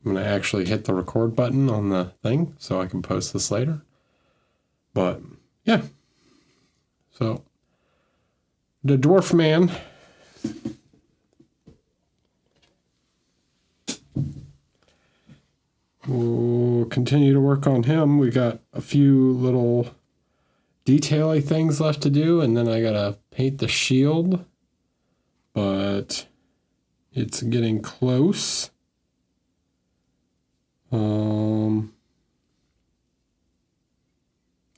I'm going to actually hit the record button on the thing so I can post this later. But yeah, so the Dwarf Man. We'll continue to work on him. We got a few little detail-y things left to do, and then I gotta paint the shield, but it's getting close.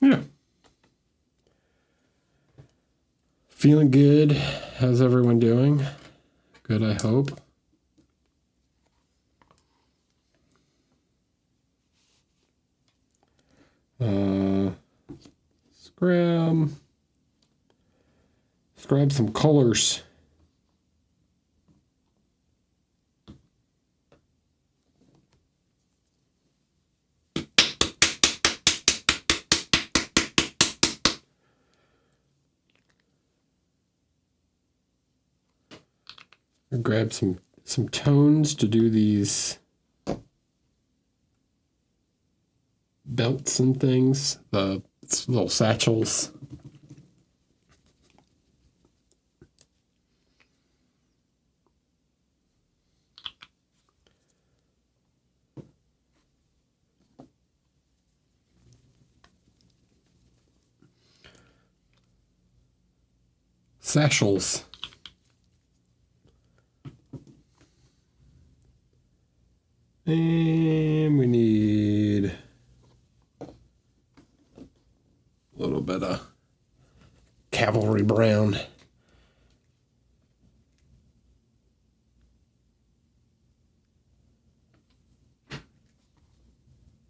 Yeah. Feeling good. How's everyone doing? Good, I hope. Let's grab some colors. Grab some tones to do these belts and things, the little satchels. Satchels. And we need a little bit of cavalry brown.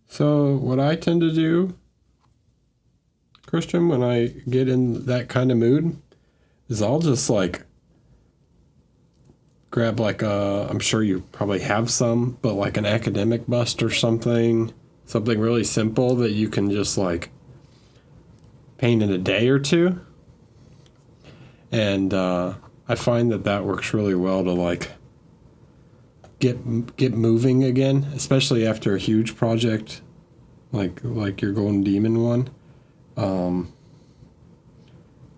So what I tend to do, Christian, when I get in that kind of mood, is I'll just like grab like a, I'm sure you probably have some, but like an academic bust or something really simple that you can just like paint in a day or two. And I find that works really well to like get moving again, especially after a huge project like your Golden Demon one.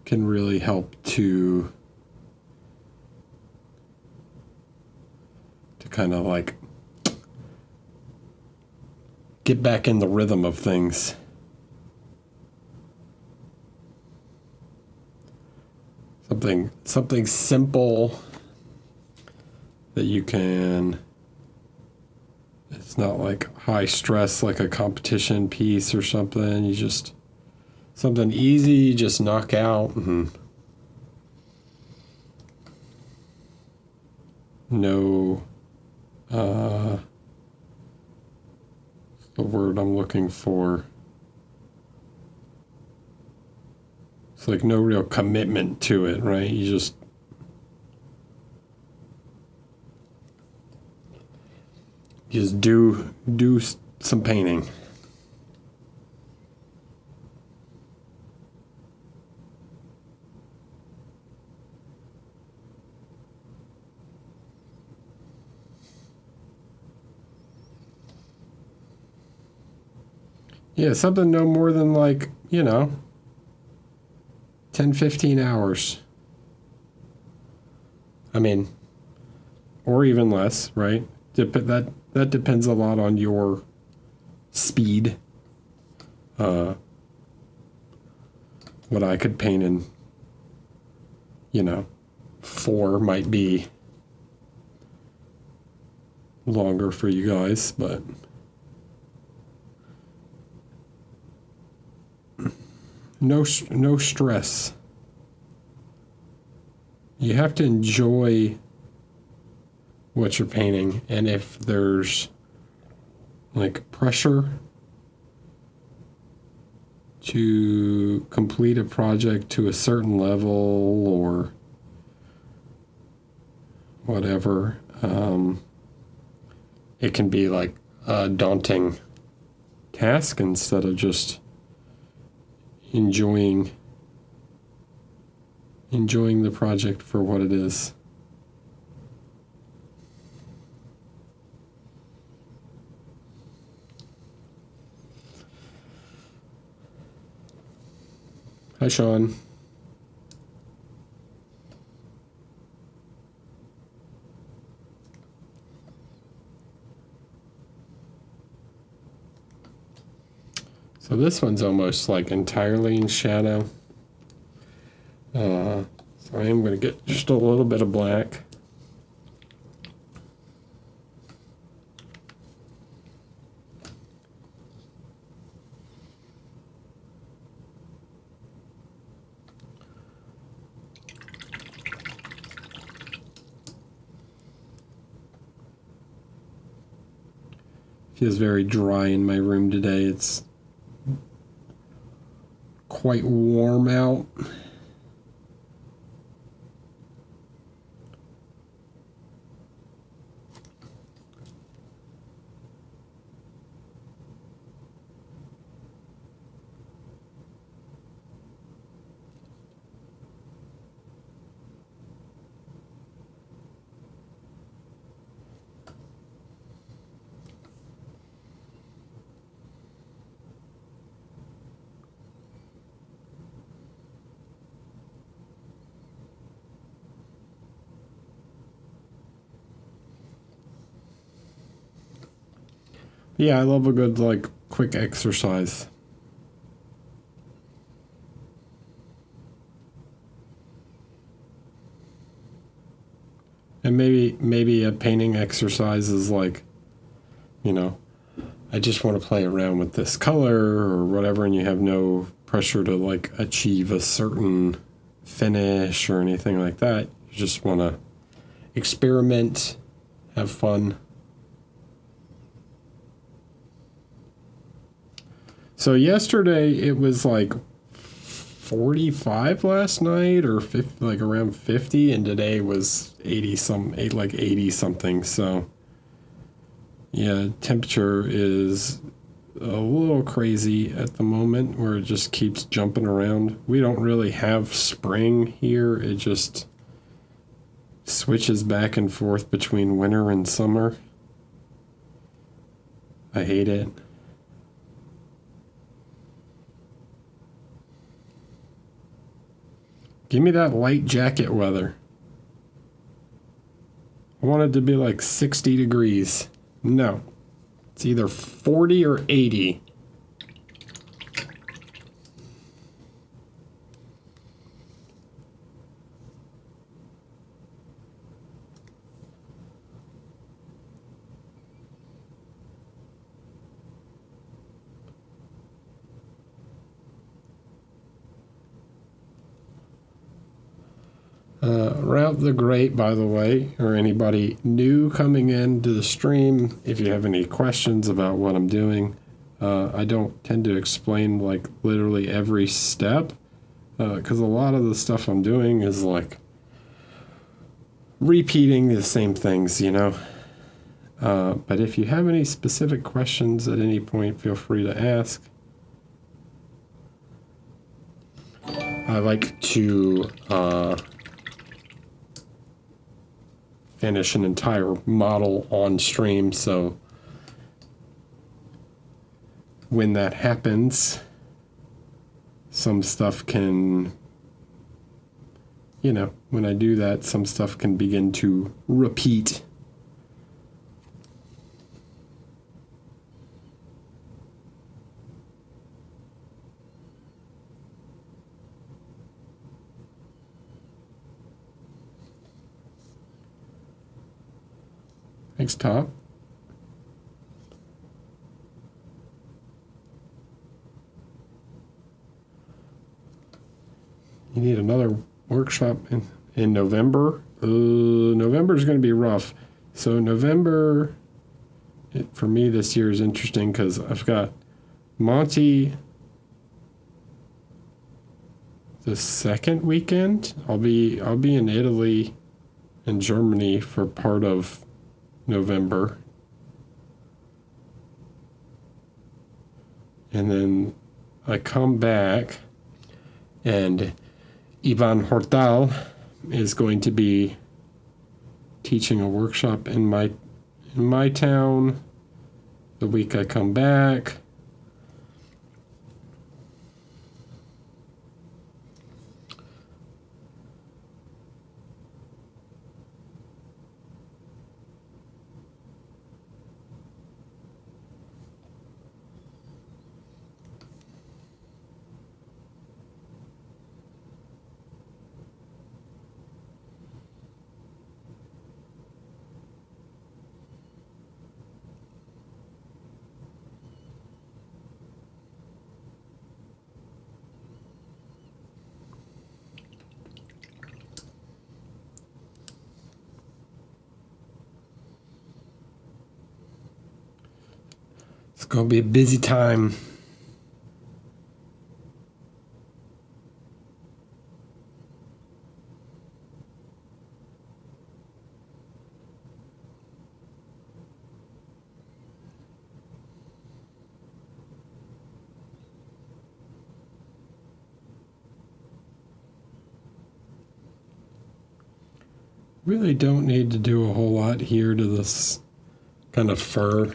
Can really help to kind of like get back in the rhythm of things. Something simple that you can, it's not like high stress like a competition piece or something. You just, something easy, just knock out. No, the word I'm looking for. It's like no real commitment to it, right? You just do some painting. Yeah, something no more than like, 10, 15 hours. I mean, or even less, right? That depends a lot on your speed. What I could paint in, 4 might be longer for you guys, but no stress. You have to enjoy what you're painting, and if there's like pressure to complete a project to a certain level or whatever, it can be like a daunting task instead of just enjoying the project for what it is. Hi, Sean. So this one's almost like entirely in shadow. So I am going to get just a little bit of black. Feels very dry in my room today. It's quite warm out. Yeah, I love a good, like, quick exercise. And maybe a painting exercise is like, you know, I just want to play around with this color or whatever, and you have no pressure to, like, achieve a certain finish or anything like that. You just want to experiment, have fun. So yesterday it was like 45 last night, or 50, like around 50, and today was 80 something. So yeah, temperature is a little crazy at the moment, where it just keeps jumping around. We don't really have spring here. It just switches back and forth between winter and summer. I hate it. Give me that light jacket weather. I want it to be like 60 degrees. No. It's either 40 or 80. Route the Great, by the way, or anybody new coming into the stream, if you have any questions about what I'm doing, I don't tend to explain like literally every step, because a lot of the stuff I'm doing is like repeating the same things, you know. But if you have any specific questions at any point, feel free to ask. I like to finish an entire model on stream, so when that happens, some stuff can, you know, when I do that, some stuff can begin to repeat. Thanks, Top. You need another workshop in November. November is going to be rough. So November, for me this year is interesting because I've got Monty the second weekend. I'll be in Italy and Germany for part of November. And then I come back and Ivan Hortal is going to be teaching a workshop in my town the week I come back. It's going to be a busy time. Really don't need to do a whole lot here to this kind of fur.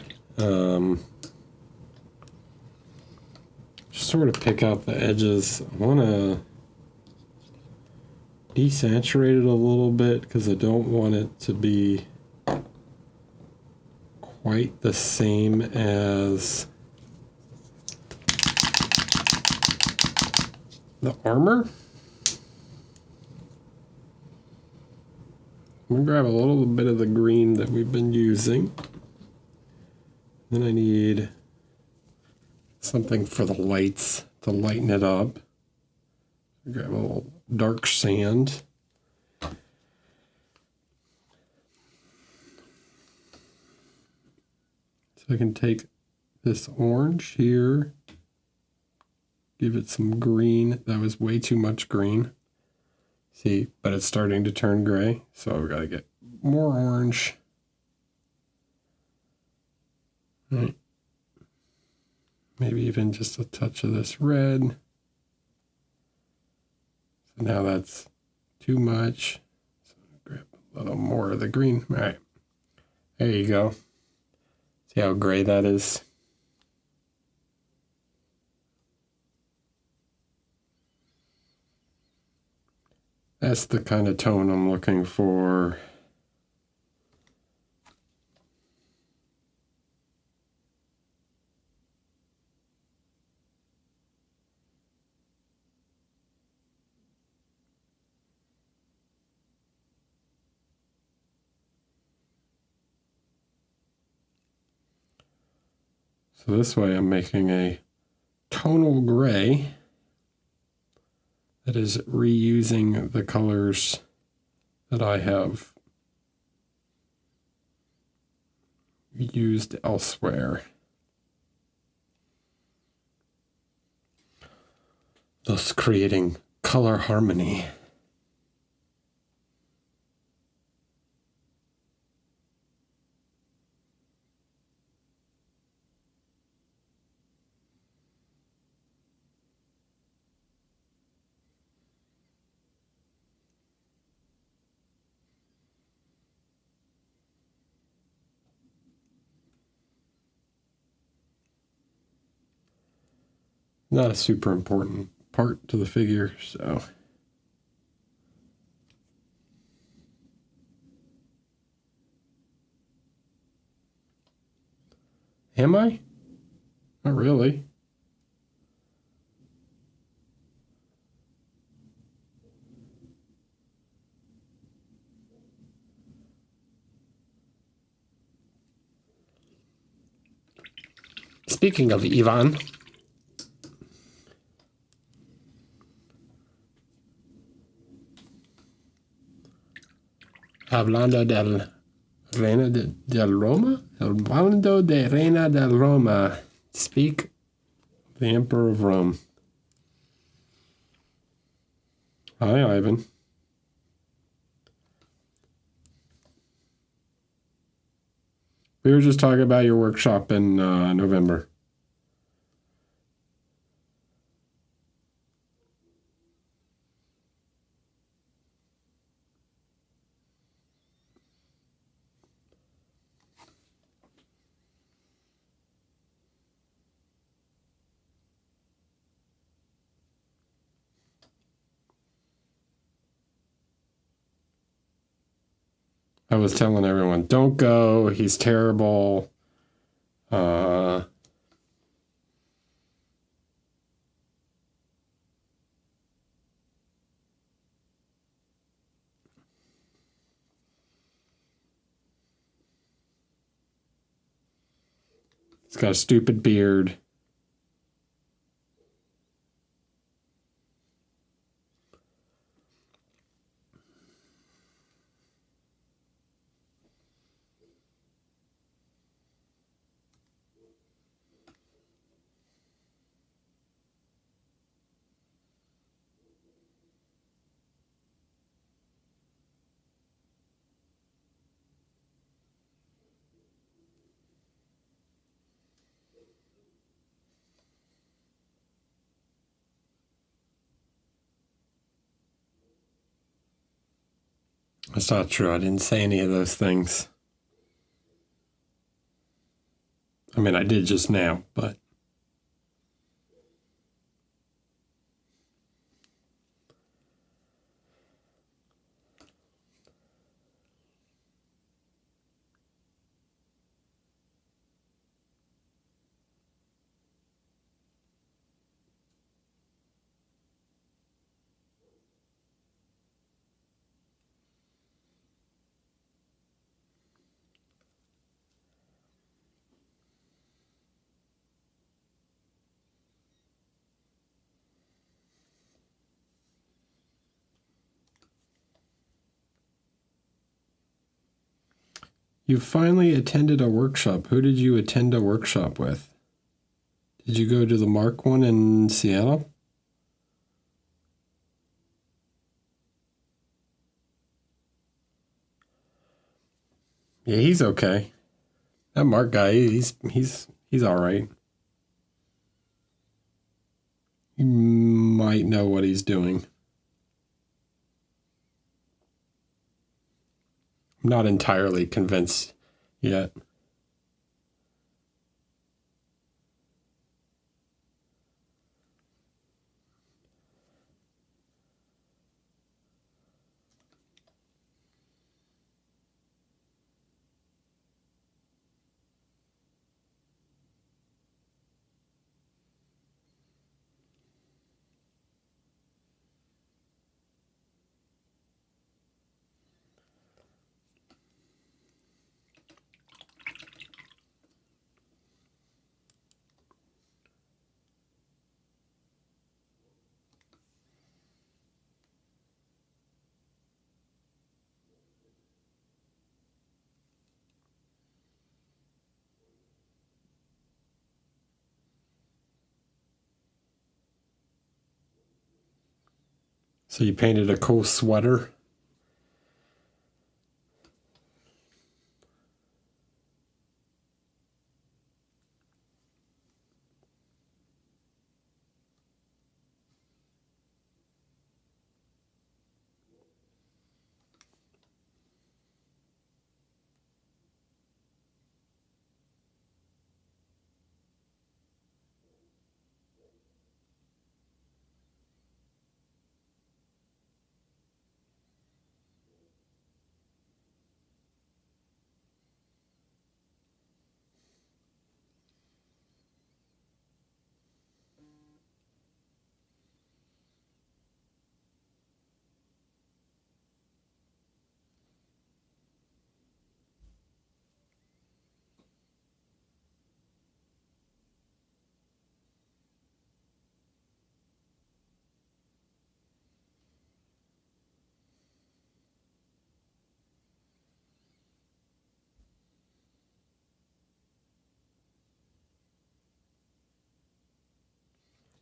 Just sort of pick out the edges. I want to desaturate it a little bit because I don't want it to be quite the same as the armor. I'm going to grab a little bit of the green that we've been using. Then I need something for the lights to lighten it up. Grab a little dark sand. So I can take this orange here, give it some green. That was way too much green. See, but it's starting to turn gray, so we gotta get more orange. Right. Maybe even just a touch of this red. So now that's too much. So grab a little more of the green. All right, there you go. See how gray that is? That's the kind of tone I'm looking for. So this way I'm making a tonal gray that is reusing the colors that I have used elsewhere, thus creating color harmony. Not a super important part to the figure, so. Am I? Not really. Speaking of Ivan, hablando del Reina del Roma? Hablando de Reina del Roma. Speak of the Emperor of Rome. Hi, Ivan. We were just talking about your workshop in November. I was telling everyone, don't go. He's terrible. He's got a stupid beard. That's not true. I didn't say any of those things. I mean, I did just now, but... You finally attended a workshop. Who did you attend a workshop with? Did you go to the Mark one in Seattle? Yeah, he's okay. That Mark guy, he's all right. He might know what he's doing. I'm not entirely convinced yet. So you painted a cool sweater?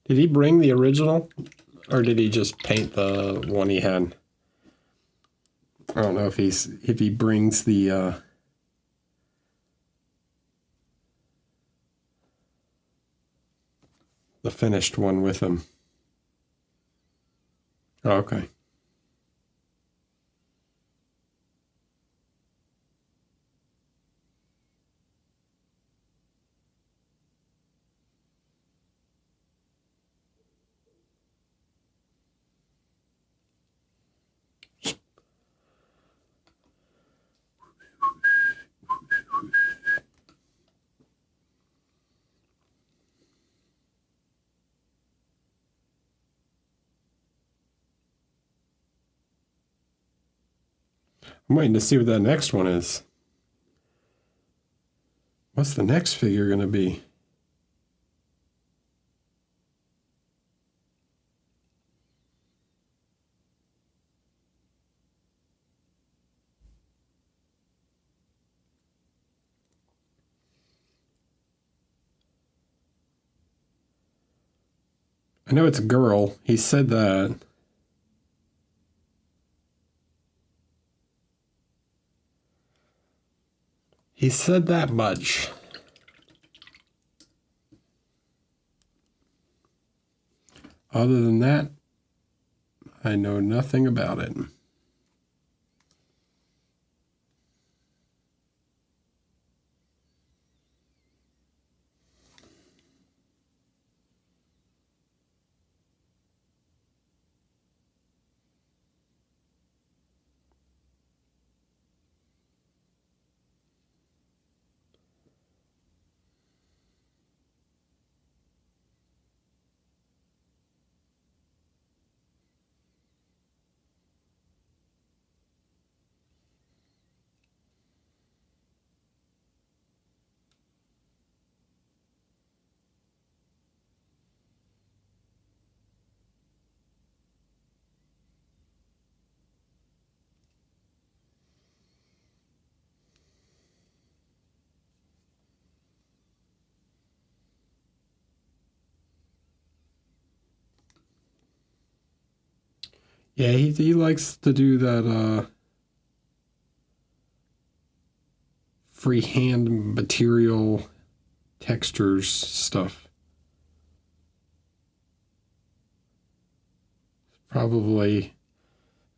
Did he bring the original? Or did he just paint the one he had? I don't know if he brings the finished one with him. Oh, okay. I'm waiting to see what that next one is. What's the next figure going to be? I know it's a girl. He said that. He said that much. Other than that, I know nothing about it. Yeah, he likes to do that freehand material textures stuff. Probably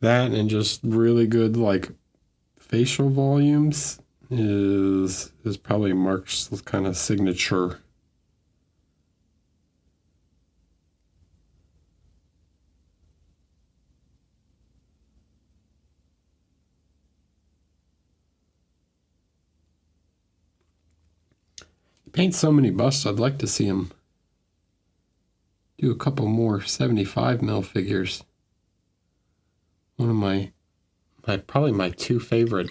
that and just really good like facial volumes is probably Mark's kind of signature. He paints so many busts, I'd like to see him do a couple more 75 mil figures. One of my probably my two favorite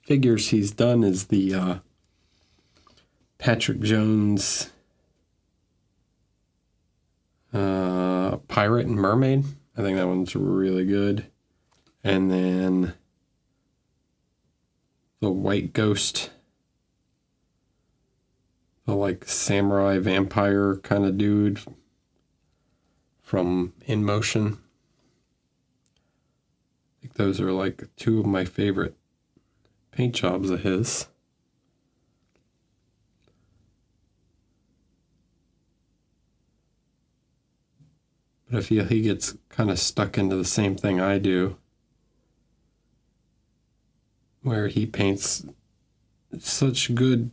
figures he's done is the Patrick Jones Pirate and Mermaid. I think that one's really good. And then the White Ghost, the like samurai vampire kind of dude from In Motion. I think those are like two of my favorite paint jobs of his. But I feel he gets kind of stuck into the same thing I do, where he paints such good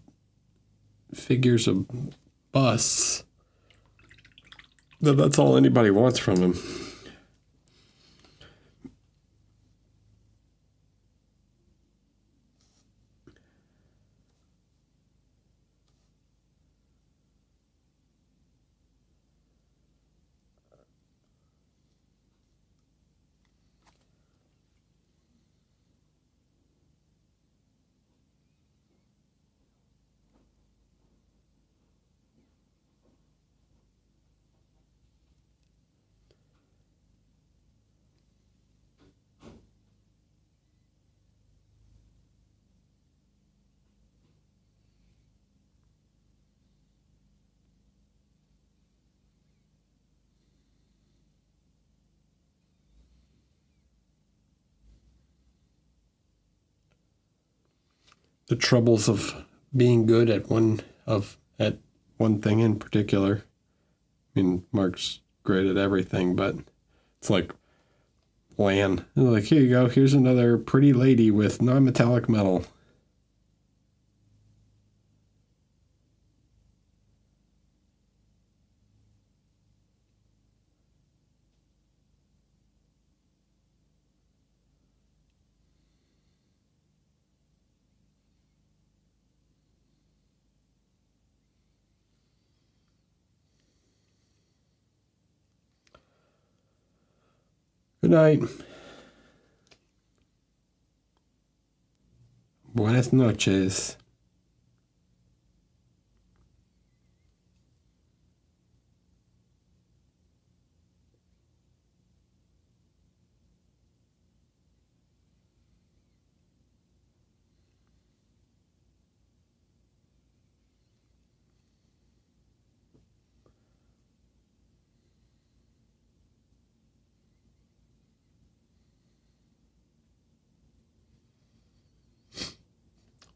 figures of busts that that's all anybody wants from him. The troubles of being good at one thing in particular. I mean, Mark's great at everything, but it's like land. Like, here you go. Here's another pretty lady with non-metallic metal. Good night. Buenas noches.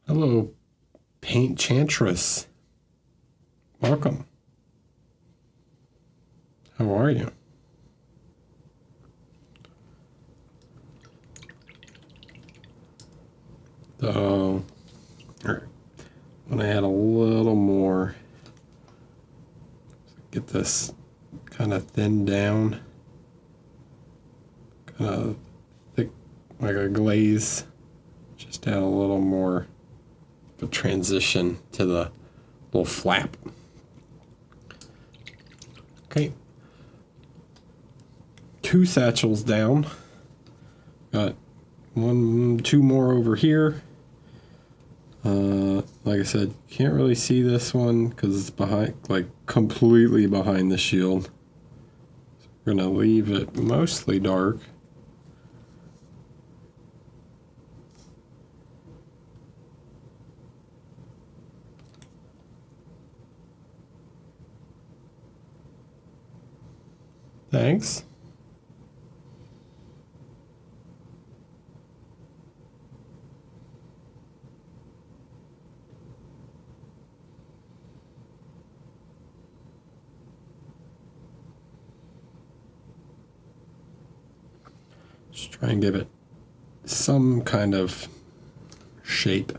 Hello, Paint Chantress. Welcome. How are you? So, when I add a little more, get this kind of thinned down, kind of thick like a glaze, just add a little more of a transition to the little flap. Okay. 2 satchels down. Got 2 more over here. Like I said, can't really see this one because it's behind, like completely behind the shield. So we're gonna leave it mostly dark. Thanks. Just try and give it some kind of shape.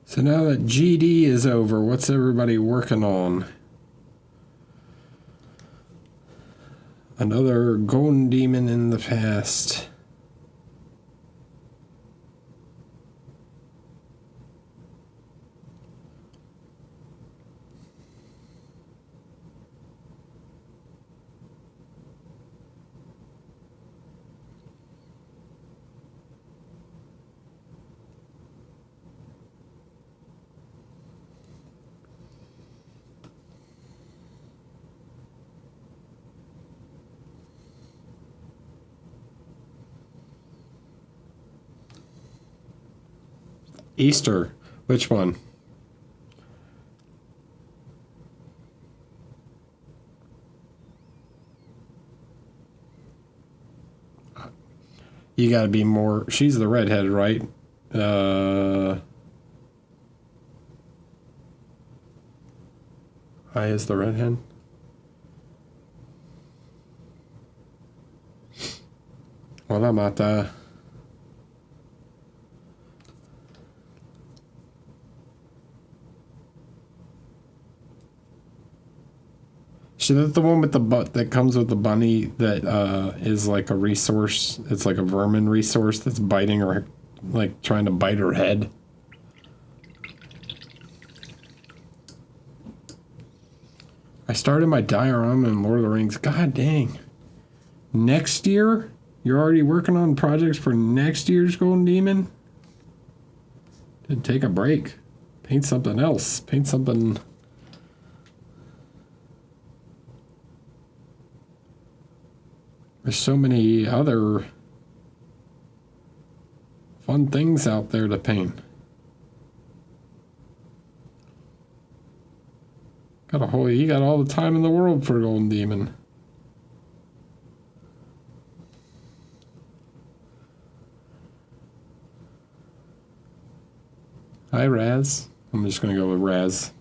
So now that GD is over, what's everybody working on? Another golden demon in the past. Easter. Which one? You gotta be more. She's the redhead, right? I is the redhead. Hola, mata. Is that the one with the butt that comes with the bunny that is like a resource? It's like a vermin resource that's biting her, like trying to bite her head. I started my diorama in Lord of the Rings. God dang. Next year? You're already working on projects for next year's Golden Demon? Then take a break. Paint something else. Paint something... There's so many other fun things out there to paint. You got all the time in the world for Golden Demon. Hi, Raz. I'm just gonna go with Raz.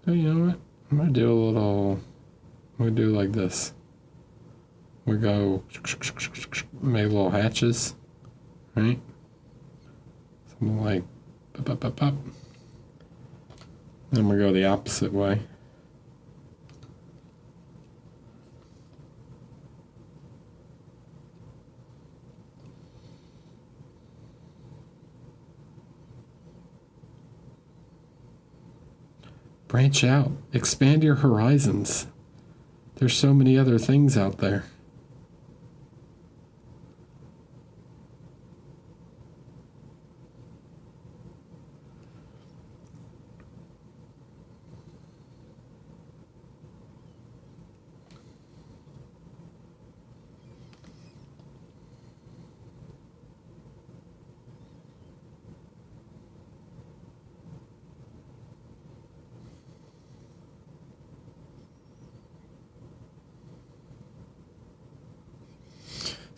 So, you know what? I'm gonna do like this. We go make little hatches, right? Something like pop, pop, pop, pop. Then we go the opposite way. Branch out. Expand your horizons. There's so many other things out there.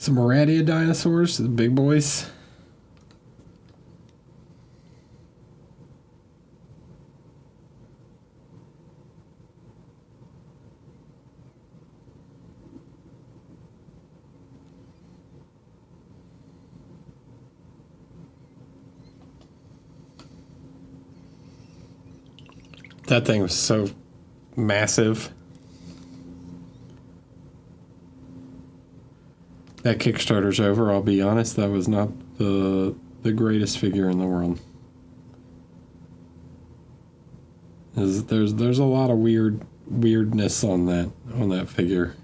Some Moradia dinosaurs, the big boys. That thing was so massive. that Kickstarter's over, I'll be honest, that was not the greatest figure in the world. There's a lot of weirdness on that figure.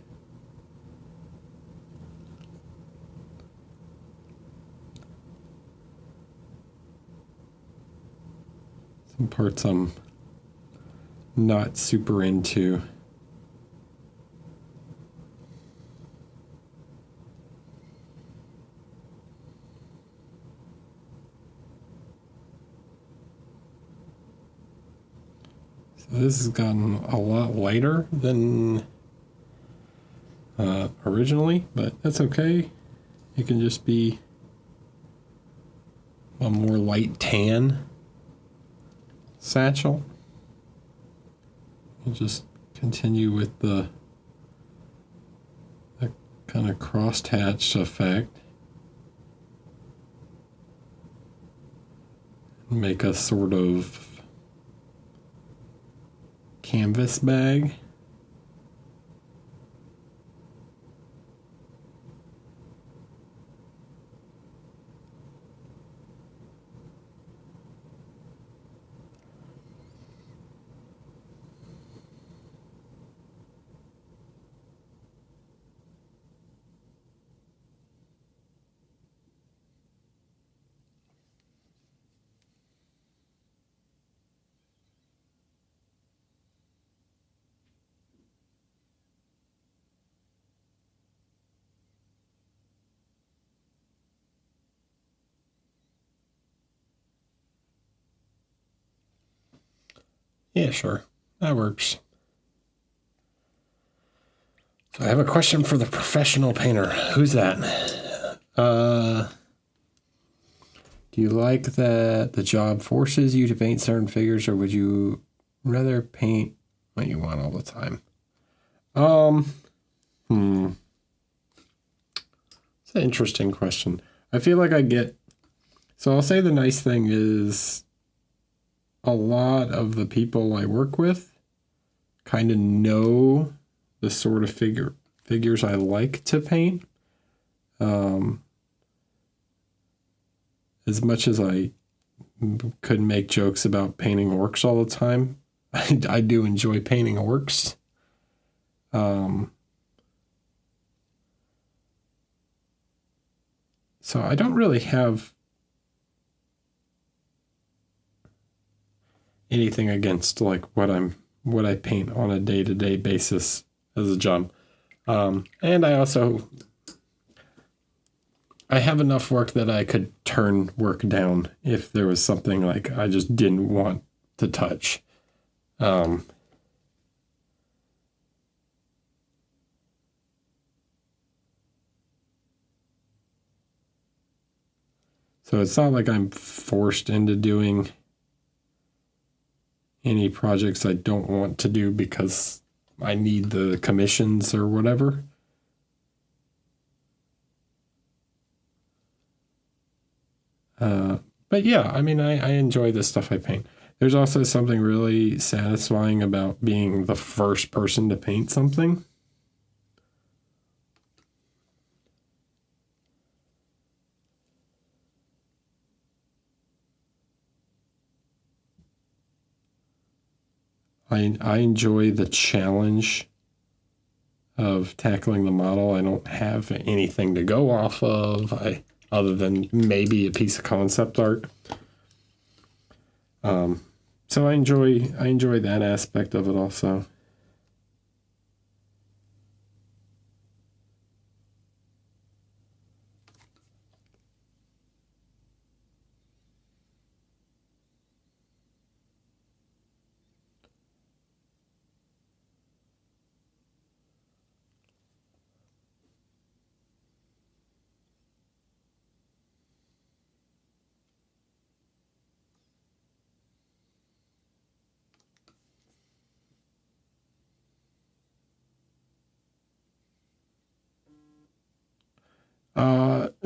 Some parts I'm not super into. So this has gotten a lot lighter than originally, but that's okay. It can just be a more light tan satchel. We'll just continue with the kind of crosshatch effect. Make a sort of canvas bag. Yeah, sure. That works. So I have a question for the professional painter. Who's that? Do you like that the job forces you to paint certain figures, or would you rather paint what you want all the time? It's an interesting question. I feel like so I'll say the nice thing is a lot of the people I work with kind of know the sort of figures I like to paint. As much as I could make jokes about painting orcs all the time, I do enjoy painting orcs. So I don't really have anything against like what I paint on a day-to-day basis as a job. And I have enough work that I could turn work down if there was something like I just didn't want to touch. So it's not like I'm forced into doing any projects I don't want to do because I need the commissions or whatever. But yeah, I mean, I enjoy the stuff I paint. There's also something really satisfying about being the first person to paint something. I enjoy the challenge of tackling the model. I don't have anything to go off of, other than maybe a piece of concept art. So I enjoy that aspect of it also.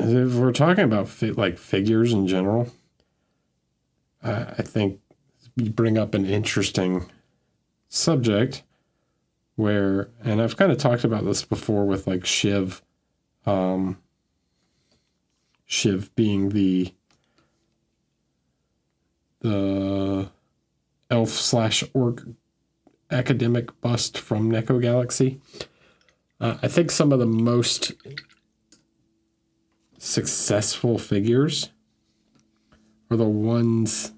If we're talking about figures in general, I think you bring up an interesting subject where, and I've kind of talked about this before with like Shiv. Shiv being the elf/orc academic bust from Neko Galaxy. I think some of the most successful figures are the ones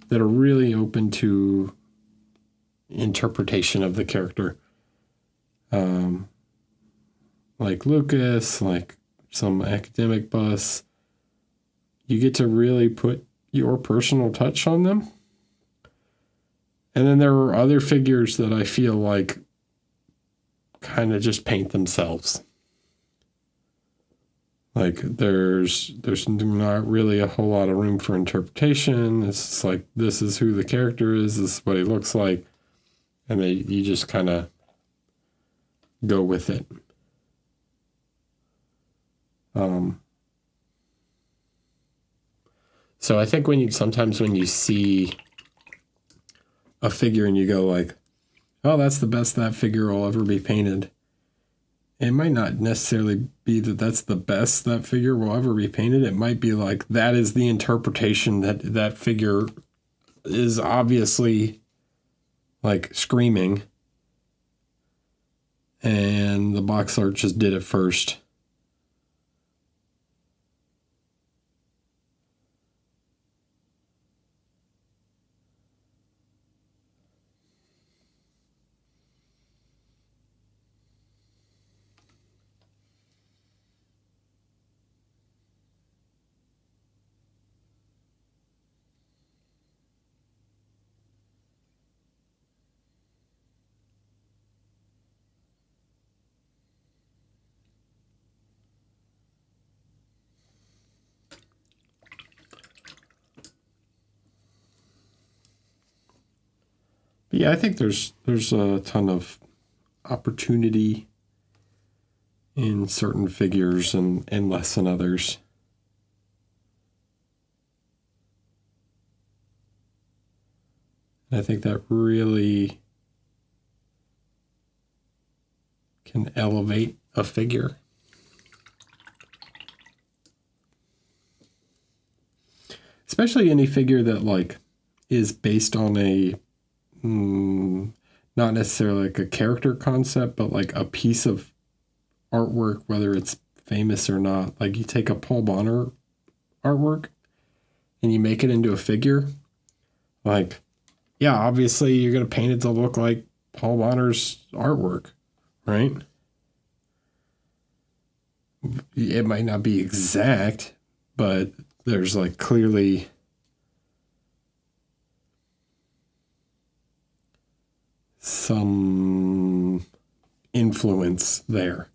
that are really open to interpretation of the character. Like Lucas, like some academic busts. You get to really put your personal touch on them. And then there are other figures that I feel like kind of just paint themselves. Like there's not really a whole lot of room for interpretation. It's just like, this is who the character is, this is what he looks like. And you just kind of go with it. So I think sometimes when you see a figure and you go like, oh, that's the best that figure will ever be painted. It might not necessarily be that that's the best that figure will ever be painted. It might be like, that is the interpretation that figure is obviously like screaming. And the box art just did it first. But yeah, I think there's a ton of opportunity in certain figures and less in others. And I think that really can elevate a figure. Especially any figure that like is based on a not necessarily like a character concept, but like a piece of artwork, whether it's famous or not. Like you take a Paul Bonner artwork and you make it into a figure. Like, yeah, obviously you're going to paint it to look like Paul Bonner's artwork, right? It might not be exact, but there's like clearly some influence there.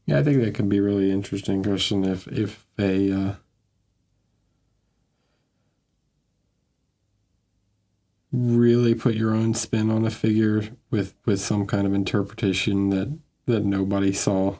Yeah, I think that can be a really interesting question if they really put your own spin on a figure with some kind of interpretation that nobody saw.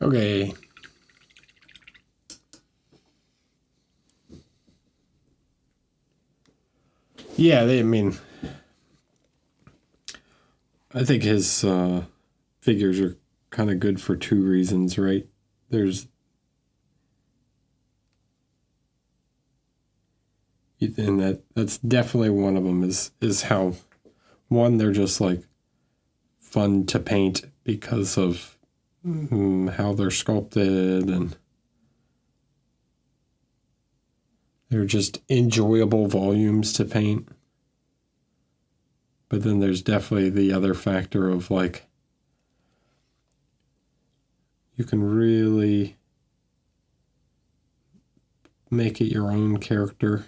Okay. Yeah, I mean, I think his figures are kind of good for two reasons, right? And that's definitely one of them is how, one, they're just like fun to paint because of how they're sculpted, and they're just enjoyable volumes to paint. But then there's definitely the other factor of like, you can really make it your own character.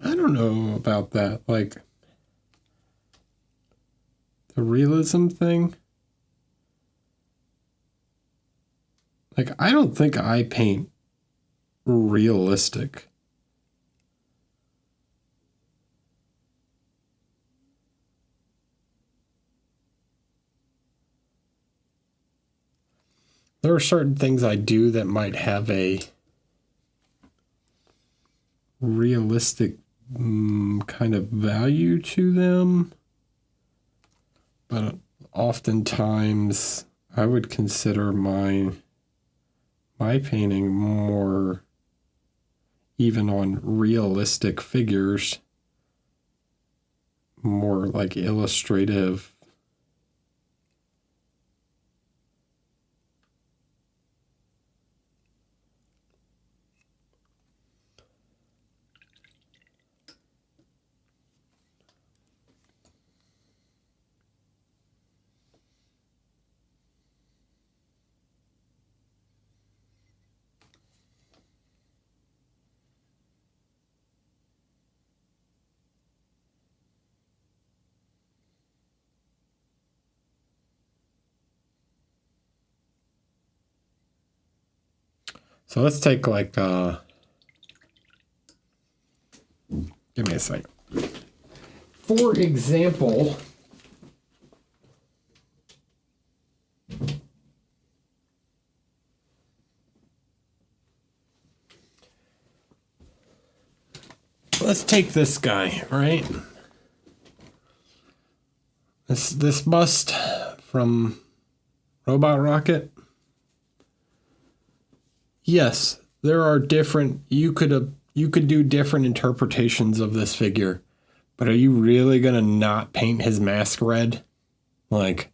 I don't know about that. Like, the realism thing. Like, I don't think I paint realistic. There are certain things I do that might have a realistic kind of value to them. But oftentimes I would consider my painting more even on realistic figures, more like illustrative. So let's take like, give me a second. For example, let's take this guy, right? This bust from Robot Rocket. Yes, there are different, you could do different interpretations of this figure, but are you really gonna not paint his mask red? Like,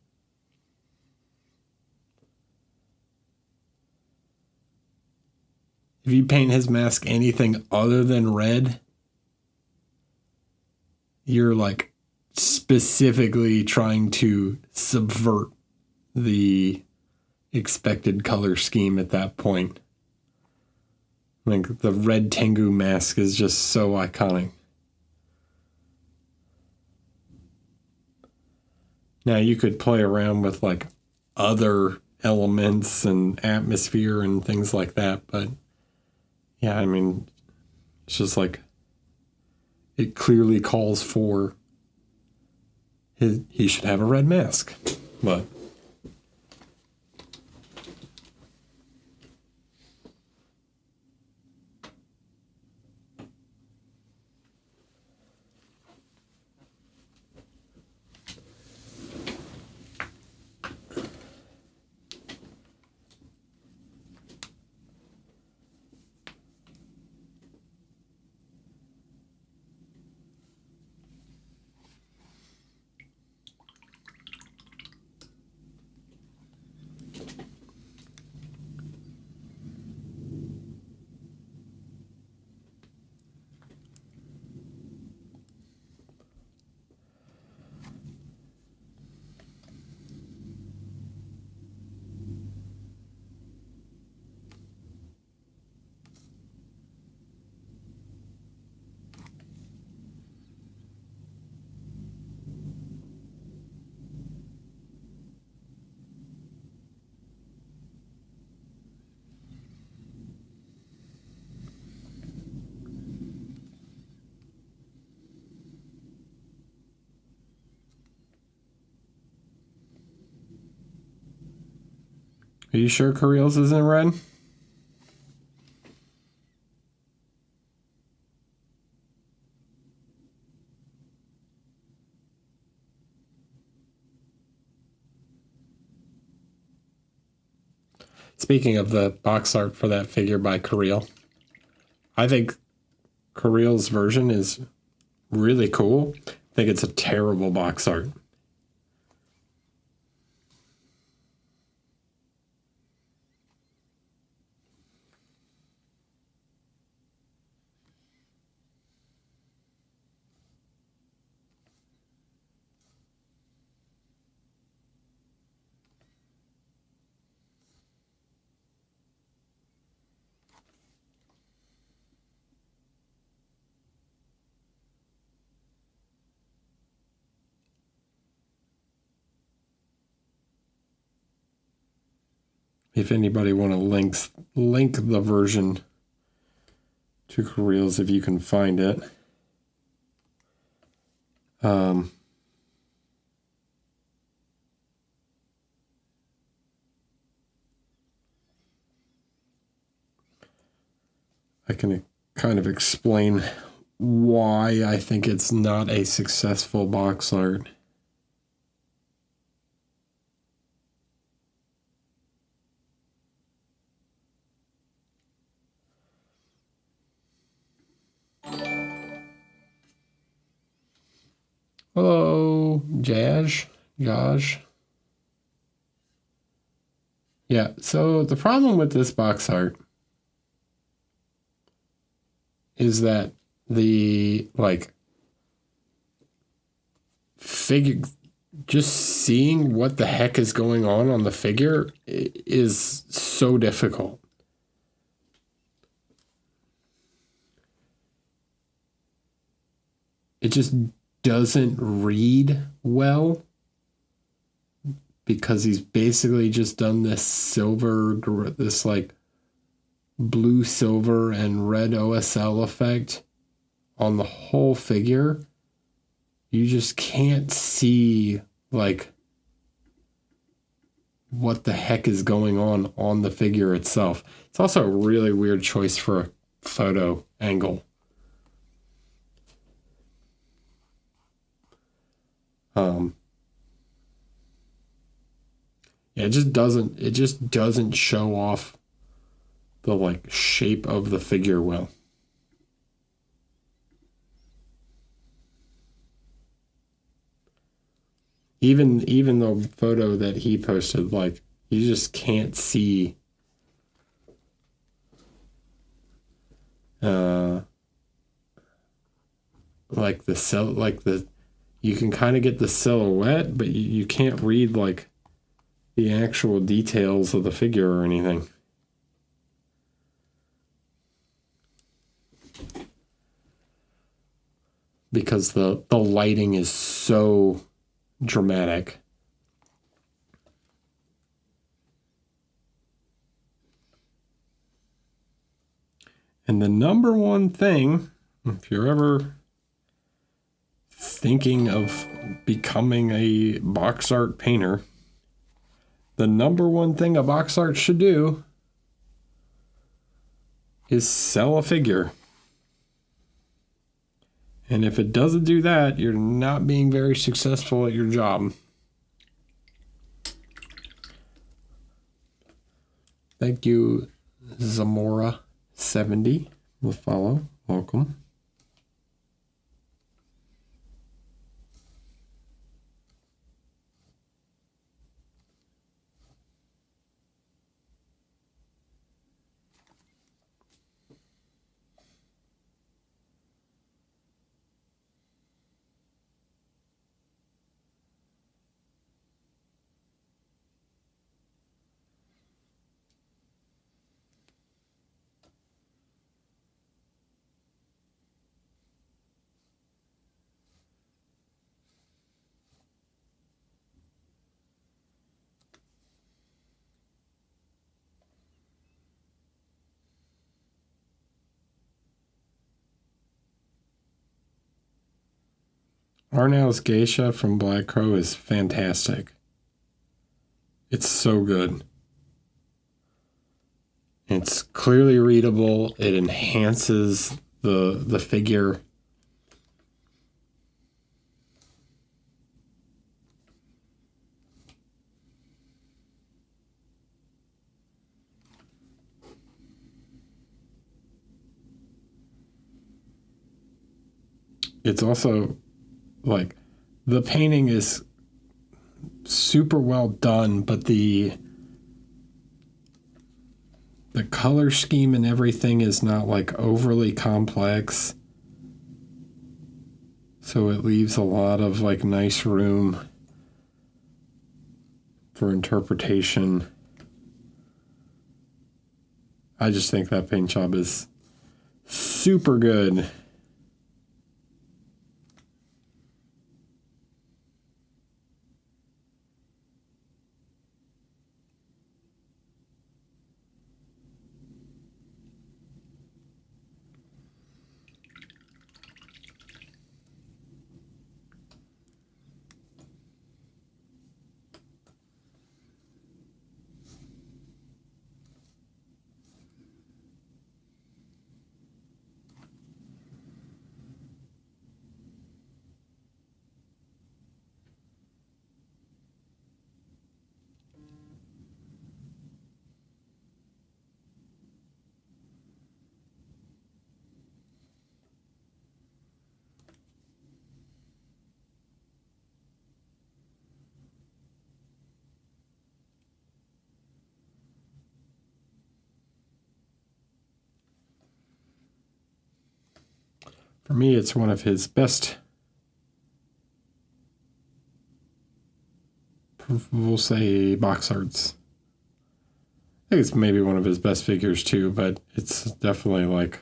if you paint his mask anything other than red, you're like specifically trying to subvert the expected color scheme at that point. Like, the red Tengu mask is just so iconic. Now you could play around with like other elements and atmosphere and things like that, but yeah, I mean, it's just like, it clearly calls for he should have a red mask. But Are you sure Koreel's isn't red? Speaking of the box art for that figure by Korea, I think Koreel's version is really cool. I think it's a terrible box art. If anybody want to link the version to Koreel's, if you can find it. I can kind of explain why I think it's not a successful box art. Hello, Josh. Yeah, so the problem with this box art is that the, like, figure, just seeing what the heck is going on the figure is so difficult. It just doesn't read well because he's basically just done this silver, this like blue, silver, and red OSL effect on the whole figure. You just can't see like what the heck is going on the figure itself. It's also a really weird choice for a photo angle. Yeah, it just doesn't show off the like shape of the figure well. Even the photo that he posted, like, you just can't see you can kind of get the silhouette, but you can't read like the actual details of the figure or anything. Because the lighting is so dramatic. And the number one thing, if you're ever thinking of becoming a box art painter, the number one thing a box art should do is sell a figure. And if it doesn't do that, you're not being very successful at your job. Thank you, Zamora70, will follow. Welcome. Arnau's Geisha from Black Crow is fantastic. It's so good. It's clearly readable. It enhances the figure. It's also like the painting is super well done, but the color scheme and everything is not like overly complex. So it leaves a lot of like nice room for interpretation. I just think that paint job is super good. For me, it's one of his best, we'll say, box arts. I think it's maybe one of his best figures too, but it's definitely like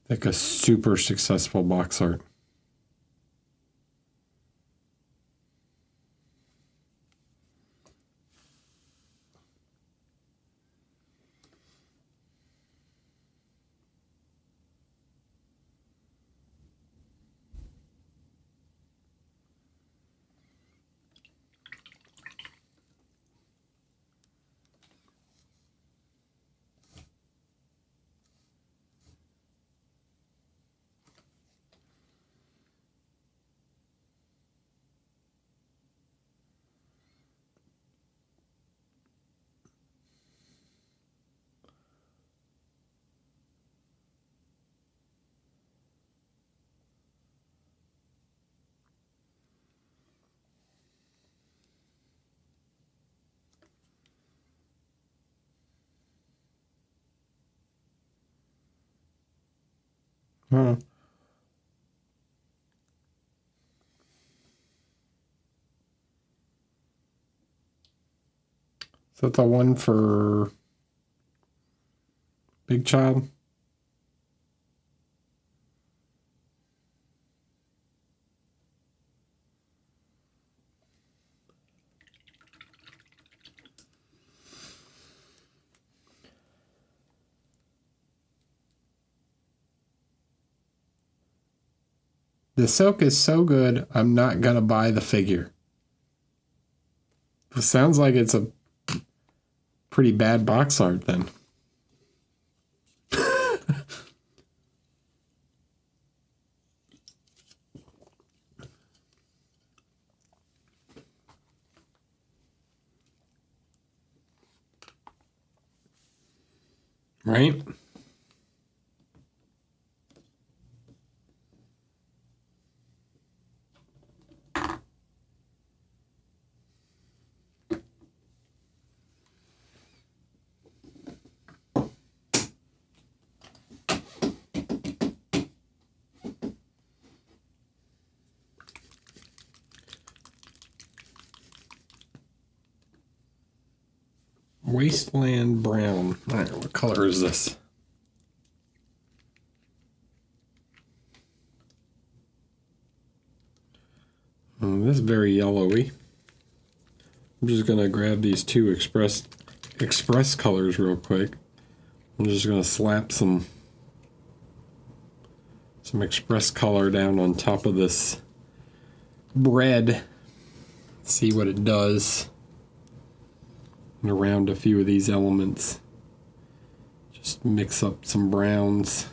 a super successful box art. Huh. Is that the one for Big Child? The silk is so good, I'm not gonna buy the figure. It sounds like it's a pretty bad box art then. Right? Wasteland Brown. All right, what color is this? This is very yellowy. I'm just gonna grab these two express colors real quick. I'm just gonna slap some express color down on top of this bread. See what it does. And around a few of these elements. Just mix up some browns.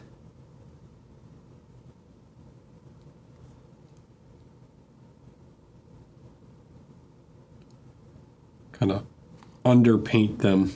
Kind of underpaint them.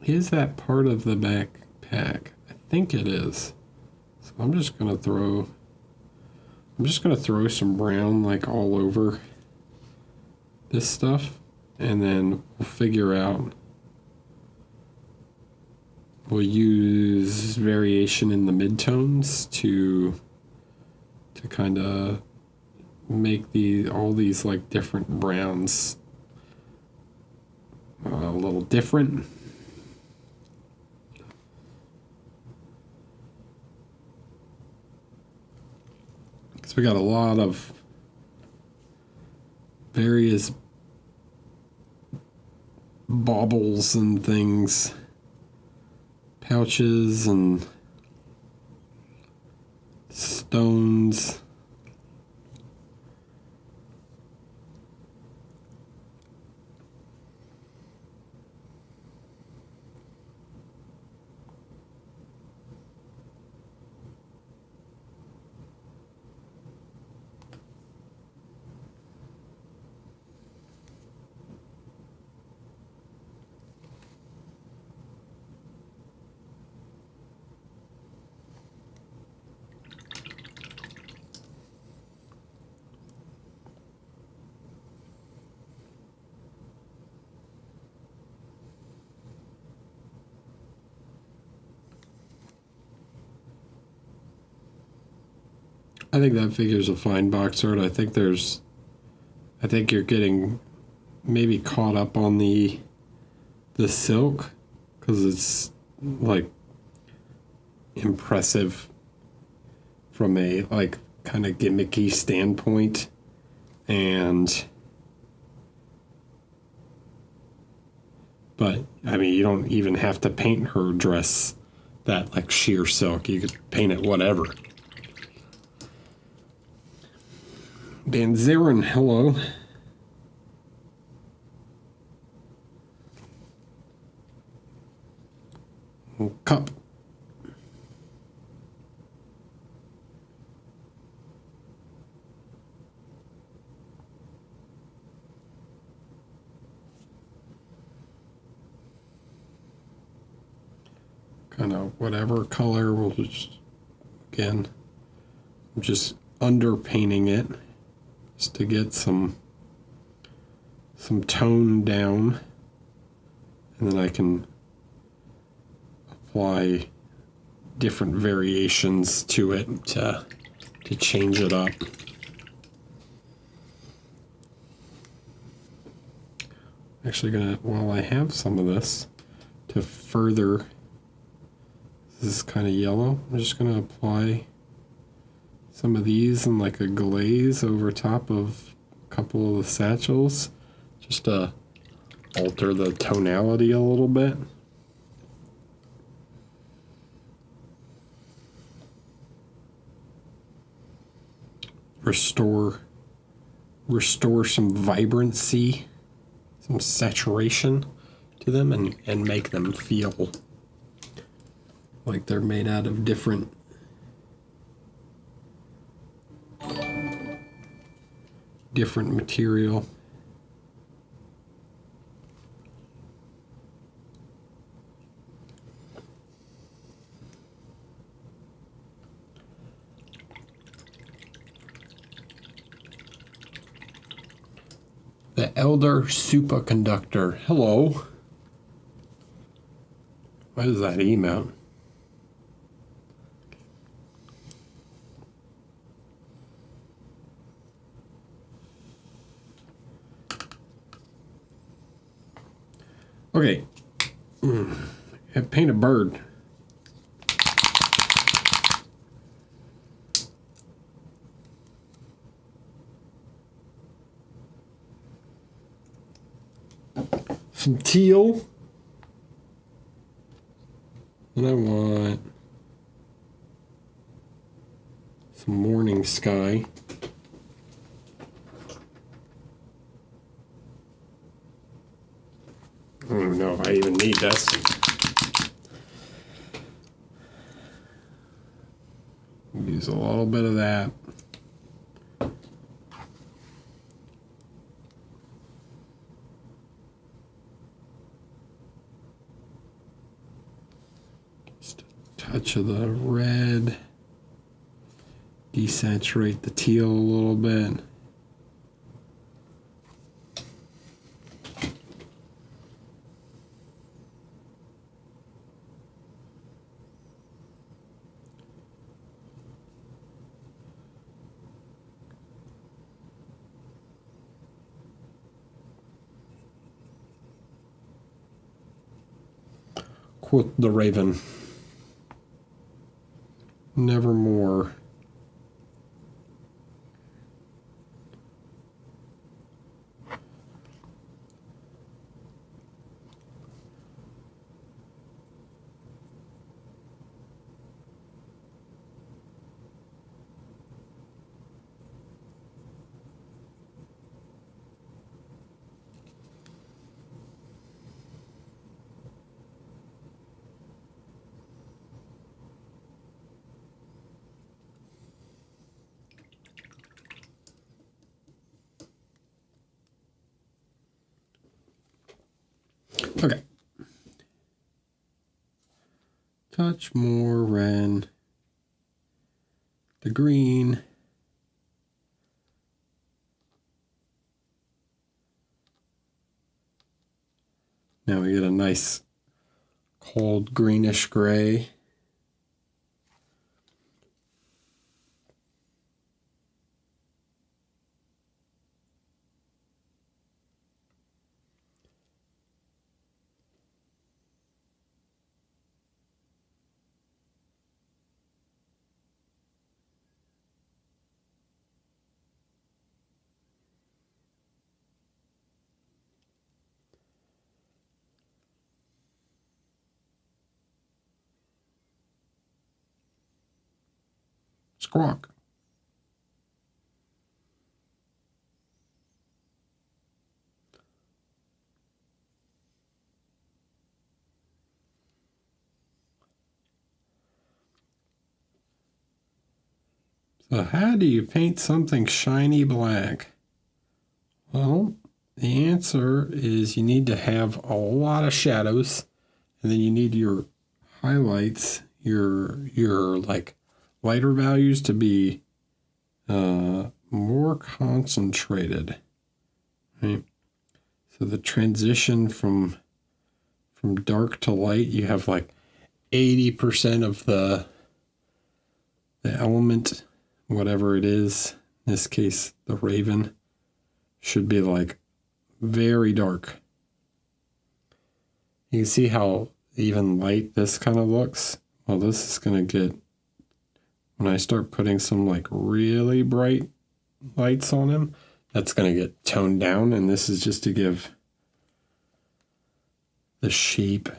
Is that part of the backpack? I think it is. So I'm just gonna throw some brown like all over this stuff, and then we'll figure out. We'll use variation in the midtones to kind of make all these like different browns a little different. Because we got a lot of various baubles and things, pouches and stones. I think that figure's a fine box art. I think you're getting maybe caught up on the silk, because it's like impressive from a like kind of gimmicky standpoint, but I mean, you don't even have to paint her dress that like sheer silk. You could paint it whatever. Banzerin, hello. Cup. Kind of whatever color, we'll just, again, I'm just underpainting it just to get some tone down, and then I can apply different variations to it to change it up. Actually gonna, while I have some of this, to further, this is kind of yellow, I'm just gonna apply some of these and like a glaze over top of a couple of the satchels, just to alter the tonality a little bit. Restore some vibrancy, some saturation to them, and make them feel like they're made out of different material. The Elder Superconductor. Hello. What is that emote? Okay. Paint a bird. some teal. And I want some morning sky. I don't even know if I even need this. Use a little bit of that. Just a touch of the red. Desaturate the teal a little bit. Quote the Raven, nevermore. Okay. Touch more red. The green. Now we get a nice cold greenish gray. Squawk. So how do you paint something shiny black? Well, the answer is you need to have a lot of shadows, and then you need your highlights, your like lighter values to be more concentrated, right? So the transition from dark to light, you have like 80% of the element, whatever it is, in this case the raven, should be like very dark. You can see how even light this kind of looks. Well, this is going to get, when I start putting some like really bright lights on him, that's going to get toned down, and this is just to give the shape.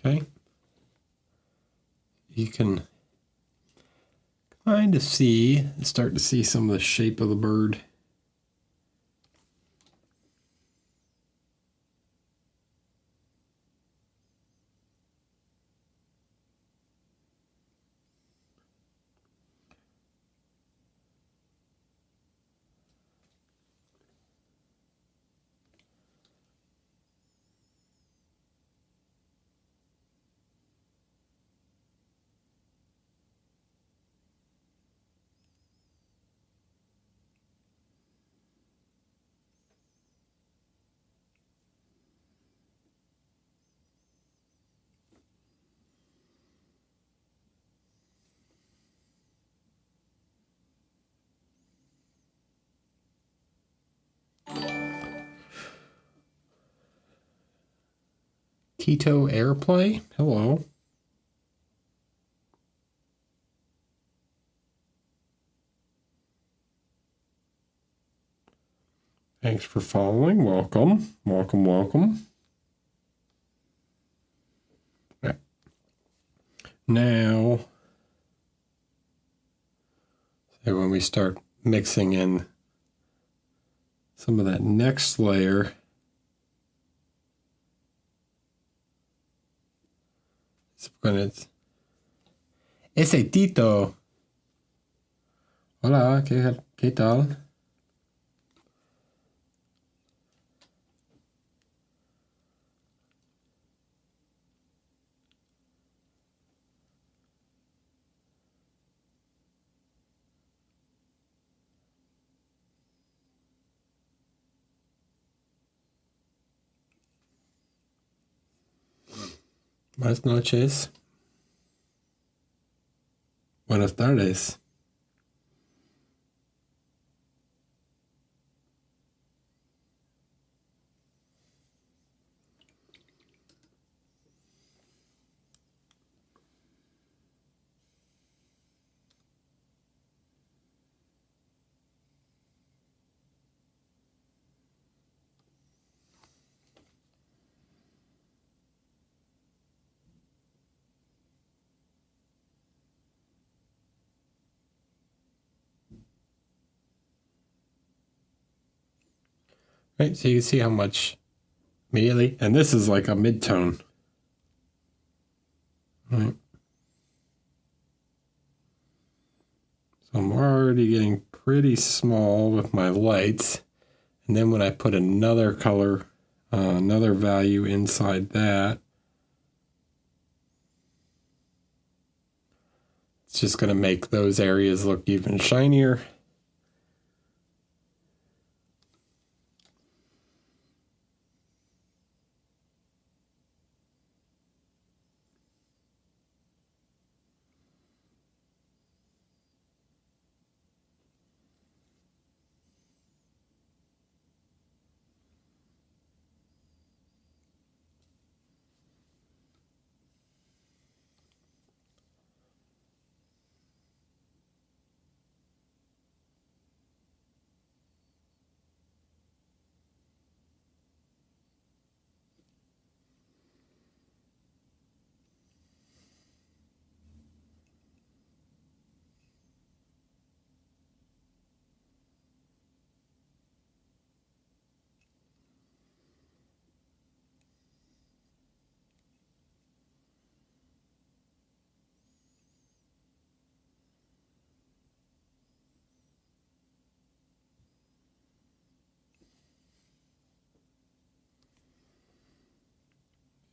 Okay. You can kind of start to see some of the shape of the bird. Keto Airplay, hello. Thanks for following. Welcome, welcome, welcome. Okay. Now, so when we start mixing in some of that next layer, ese Tito. Hola, ¿qué tal? Buenas noches. Buenas tardes. Right, so you can see how much immediately, and this is like a mid-tone. Right. So I'm already getting pretty small with my lights. And then when I put another color, another value inside that, it's just going to make those areas look even shinier.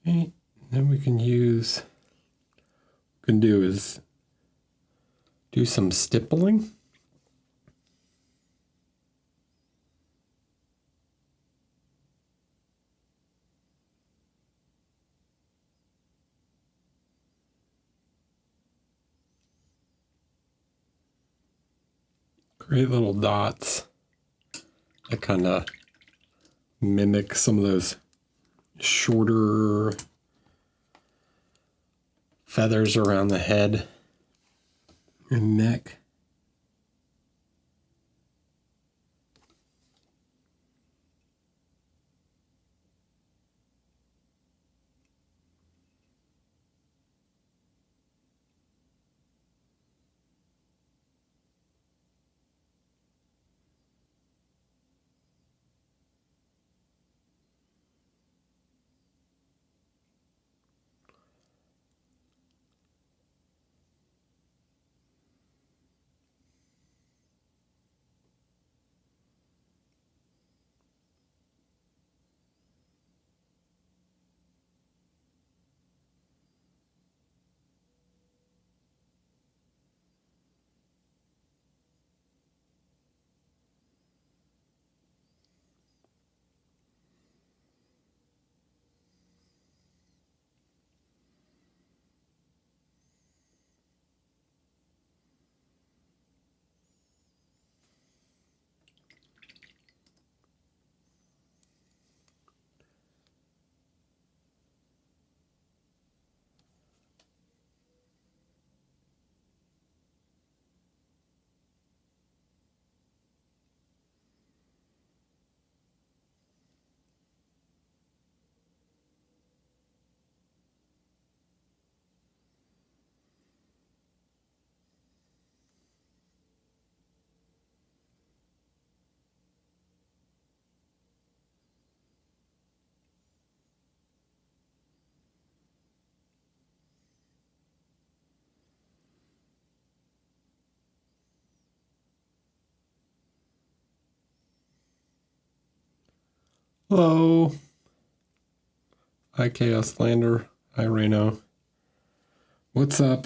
Okay, then we can do some stippling. Great little dots that kind of mimic some of those shorter feathers around the head and neck. Hello. Hi, Chaos Lander. Hi, Reno. What's up?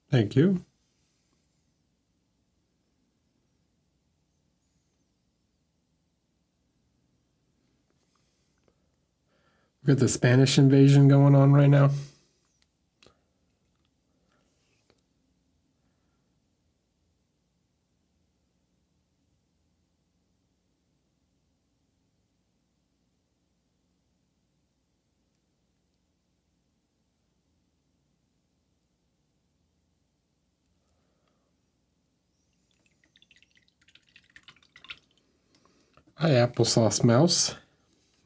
Thank you. We got the Spanish invasion going on right now. Hi, Applesauce Mouse.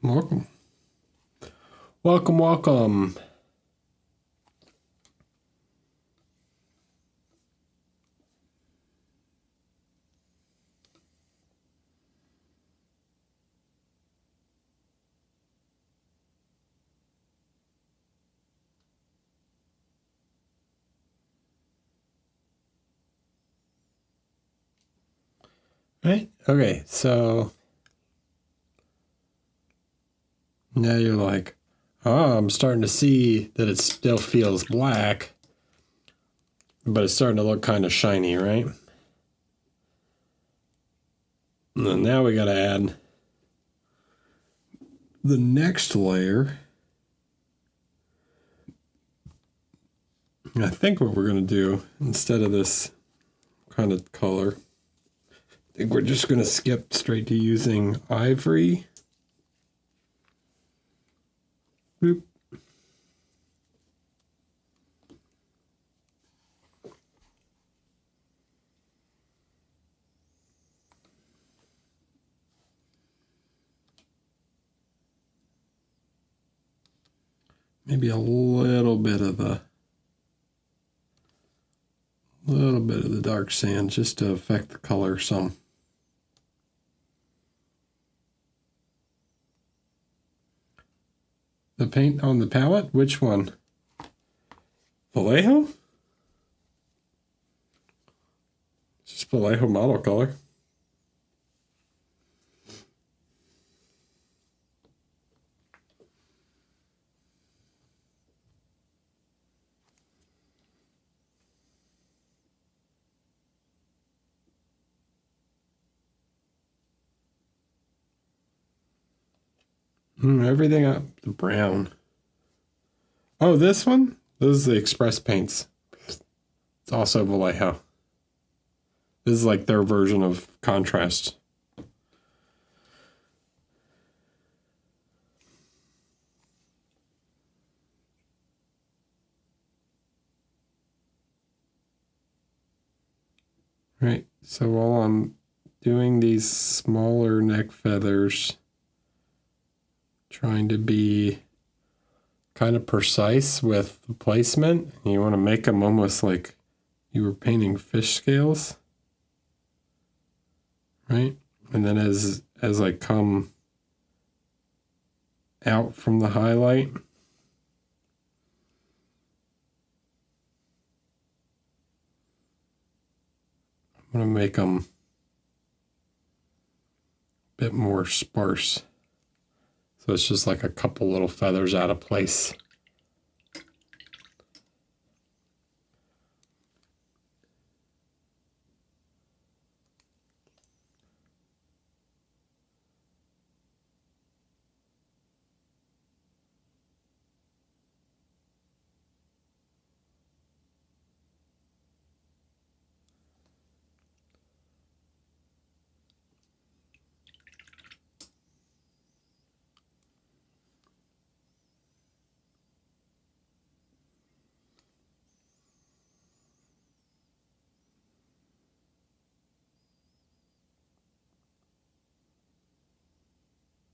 Welcome. Welcome, welcome. Right? Okay, so now you're like, oh, I'm starting to see that it still feels black, but it's starting to look kind of shiny, right? And then now we got to add the next layer. I think what we're going to do, instead of this kind of color, I think we're just going to skip straight to using ivory. Boop. Maybe a little bit of the dark sand just to affect the color some. The paint on the palette, which one? Vallejo? Just Vallejo model color. Everything up to brown. Oh, this one? This is the Express paints. It's also Vallejo. This is like their version of contrast. Right, so while I'm doing these smaller neck feathers, trying to be kind of precise with the placement, you want to make them almost like you were painting fish scales, right? And then as I come out from the highlight, I'm going to make them a bit more sparse. So it's just like a couple little feathers out of place.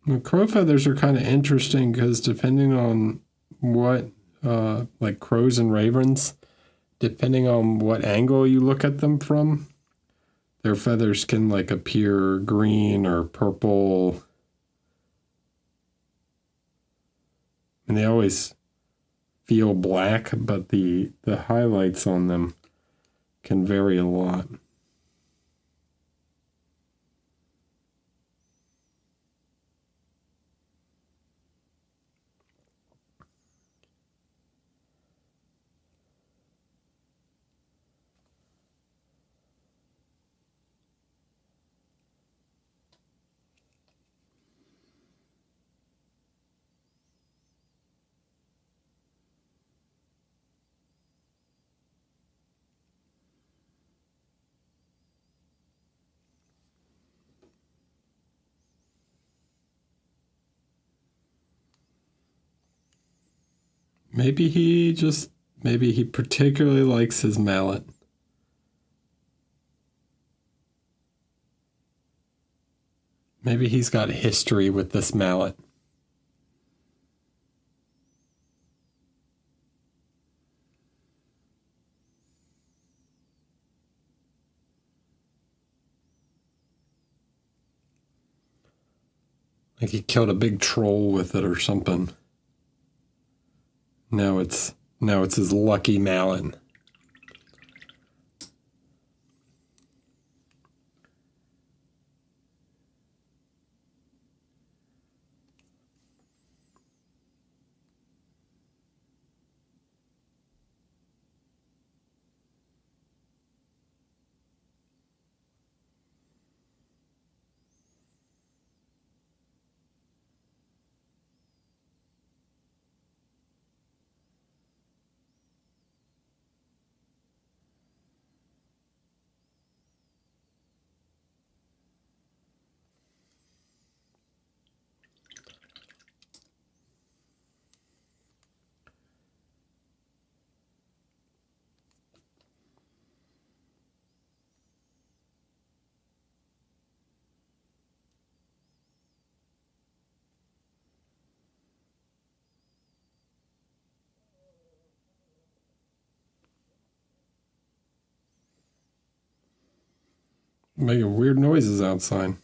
The crow feathers are kind of interesting because depending on what, like crows and ravens, depending on what angle you look at them from, their feathers can like appear green or purple. And they always feel black, but the highlights on them can vary a lot. Maybe he particularly likes his mallet. Maybe he's got history with this mallet. Like he killed a big troll with it or something. Now it's his lucky mallet. Making weird noises outside.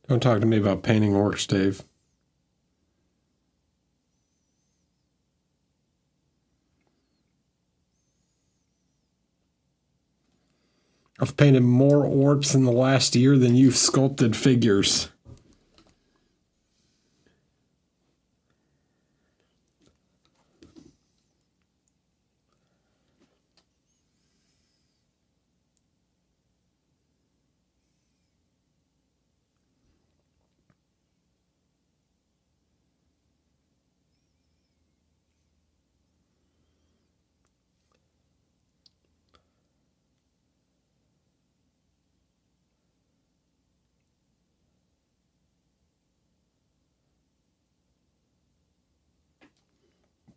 Don't talk to me about painting orcs, Dave. I've painted more orcs in the last year than you've sculpted figures.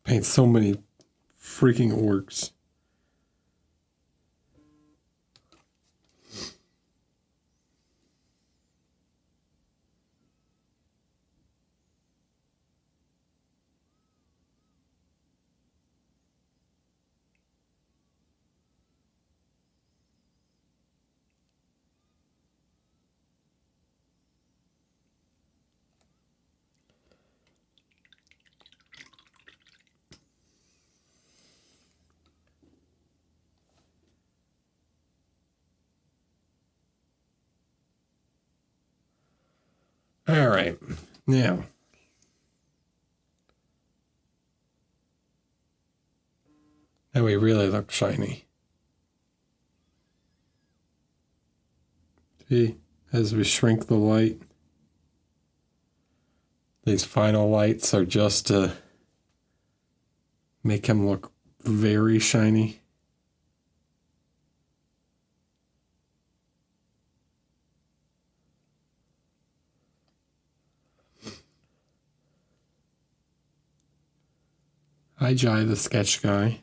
Paint so many freaking orcs. All right, now we really look shiny. See, as we shrink the light, these final lights are just to make him look very shiny. Hi, Jai, the sketch guy.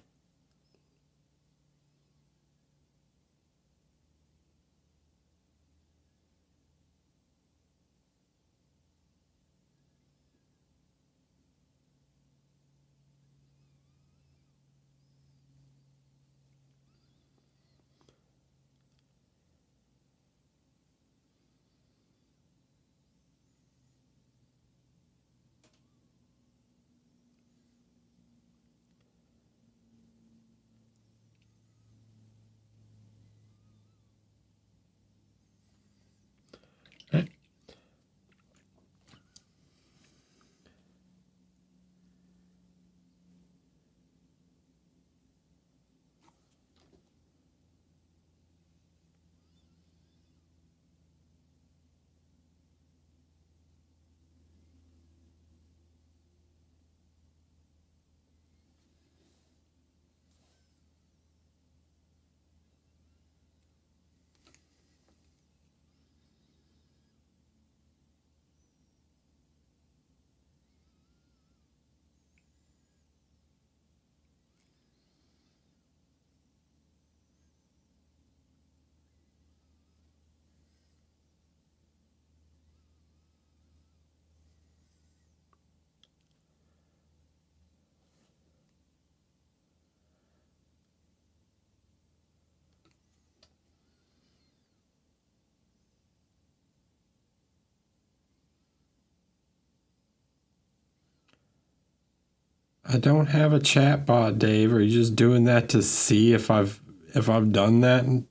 I don't have a chat bot, Dave. Are you just doing that to see if I've done that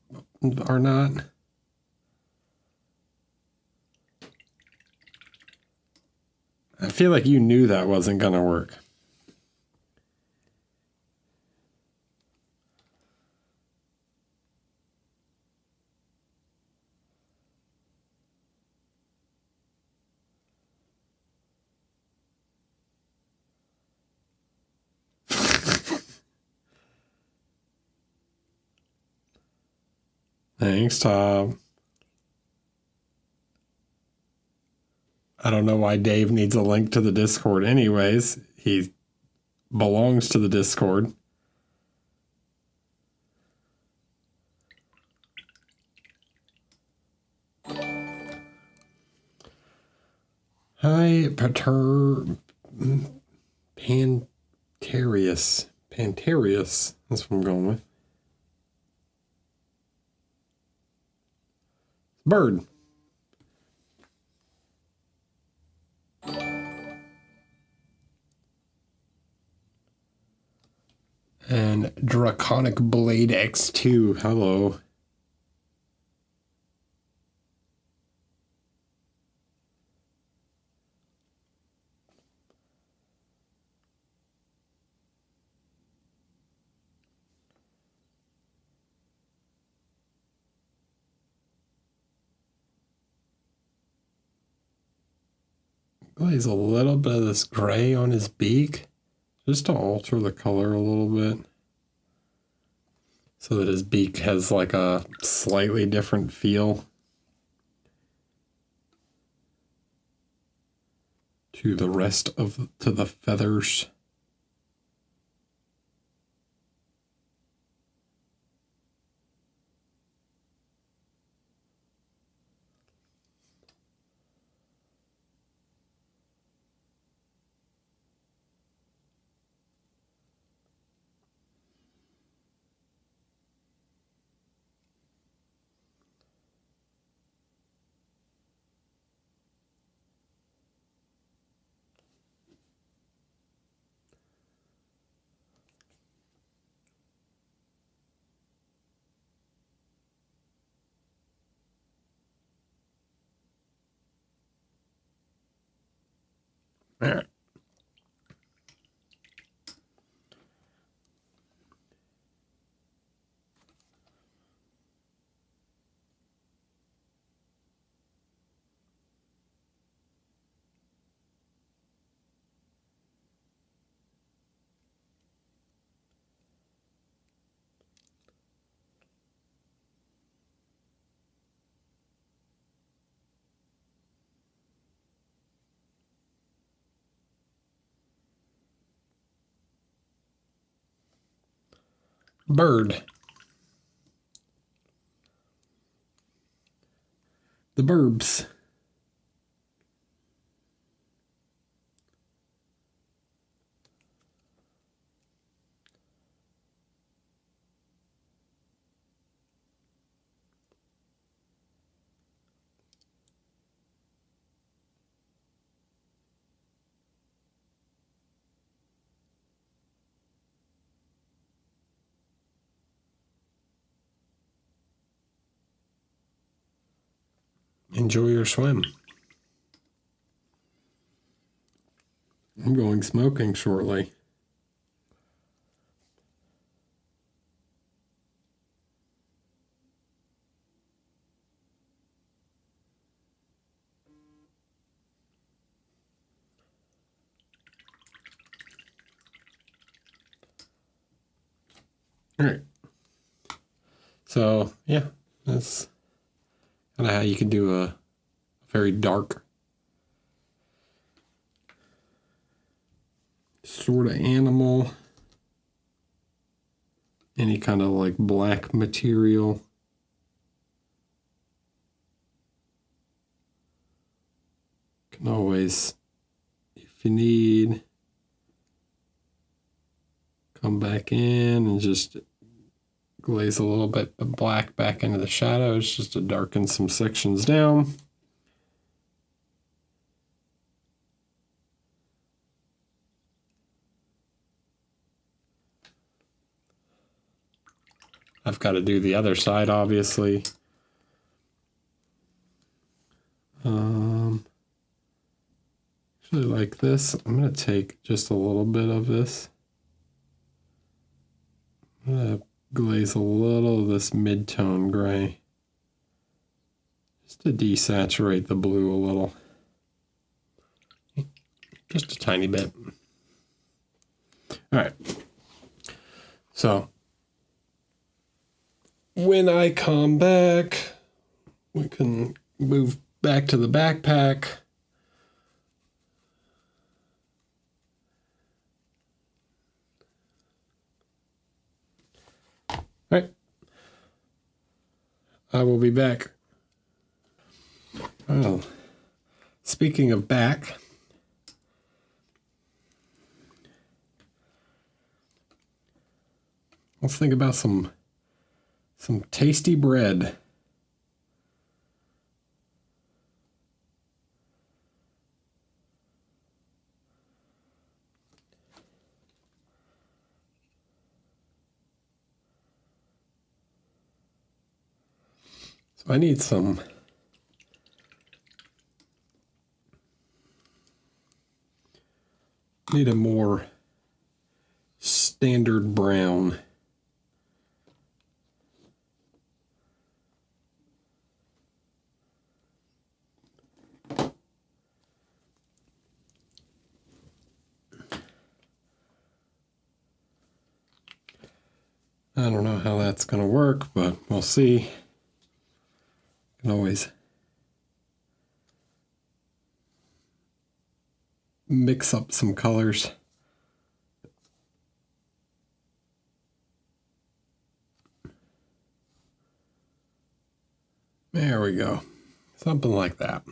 or not? I feel like you knew that wasn't gonna work. Thanks, Tom. I don't know why Dave needs a link to the Discord anyways. He belongs to the Discord. Hi, Pantarius. Pantarius. That's what I'm going with. Bird. And Draconic Blade X2. Hello. He's a little bit of this gray on his beak, just to alter the color a little bit, so that his beak has like a slightly different feel to the rest of the feathers. All right. Bird. The burbs. Enjoy your swim. I'm going smoking shortly. All right. So, yeah, that's kind of how you can do a very dark sort of animal. Any kind of like black material. Can always, if you need, come back in and just glaze a little bit of black back into the shadows just to darken some sections down. I've got to do the other side, obviously. Actually, like this, I'm going to take just a little bit of this. I'm going to glaze a little of this mid-tone gray just to desaturate the blue a little. Just a tiny bit. All right. So when I come back, we can move back to the backpack. All right. I will be back. Well, speaking of back, let's think about some tasty bread. So I need a more standard brown. I don't know how that's going to work, but we'll see. You can always mix up some colors. There we go. Something like that.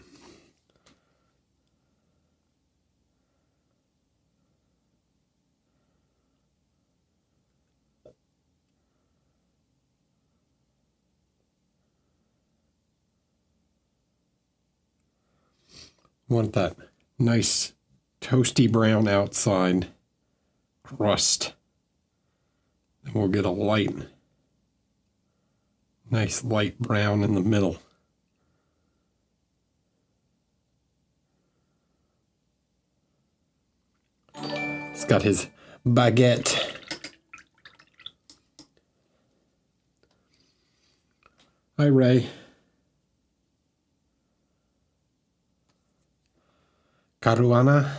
Want that nice toasty brown outside crust. And we'll get a nice light brown in the middle. He's got his baguette. Hi, Ray. Caruana.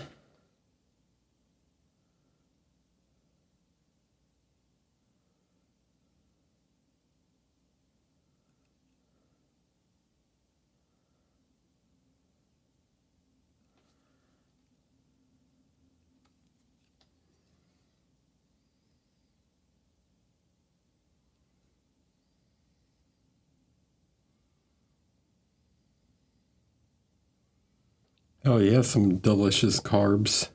Oh yeah, some delicious carbs.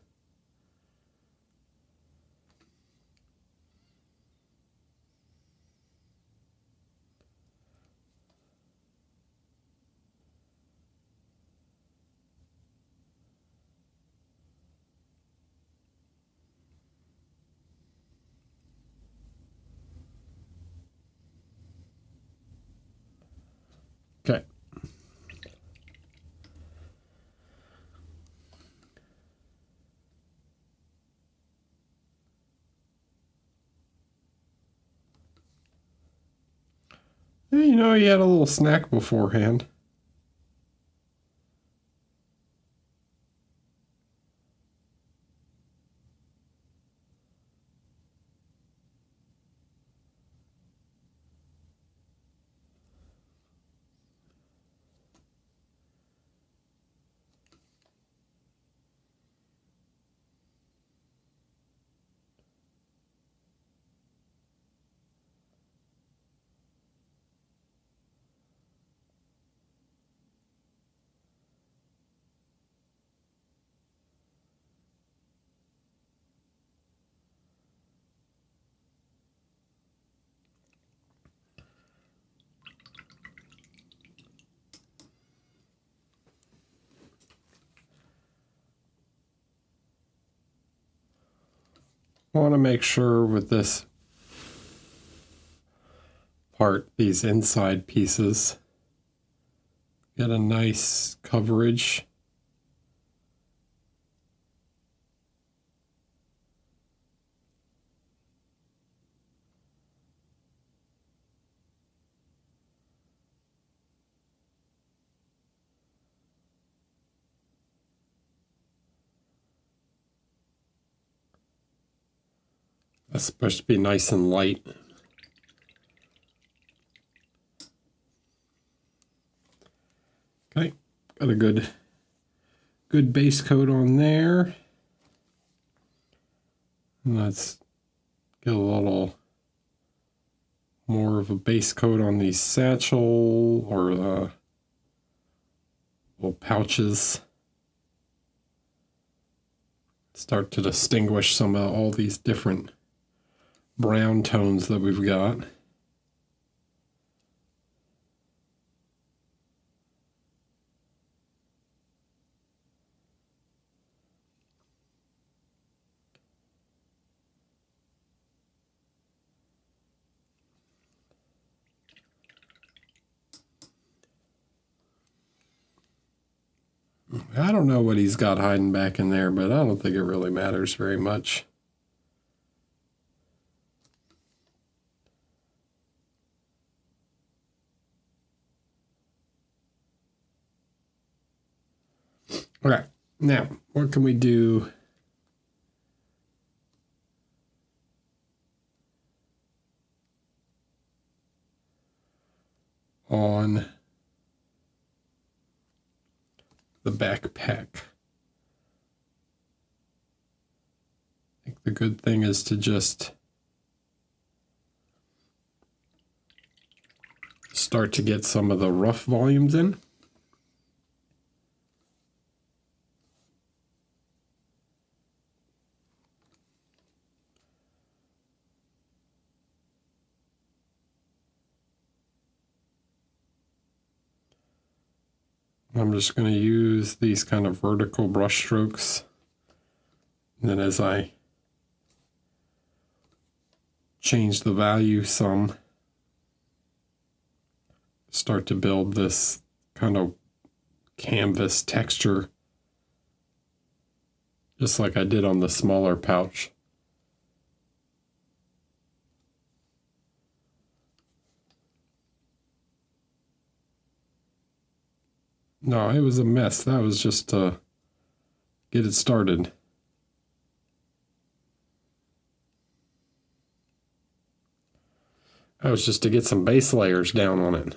Okay. Hey, you know, you had a little snack beforehand. I want to make sure with this part, these inside pieces, get a nice coverage. That's supposed to be nice and light. Okay, got a good base coat on there. And let's get a little more of a base coat on the satchel or the little pouches. Start to distinguish some of all these different brown tones that we've got. I don't know what he's got hiding back in there, but I don't think it really matters very much. Okay, now what can we do? On the backpack. I think the good thing is to just start to get some of the rough volumes in. I'm just going to use these kind of vertical brush strokes. And then as I change the value some, start to build this kind of canvas texture just like I did on the smaller pouch. No, it was a mess. That was just to get it started. That was just to get some base layers down on it.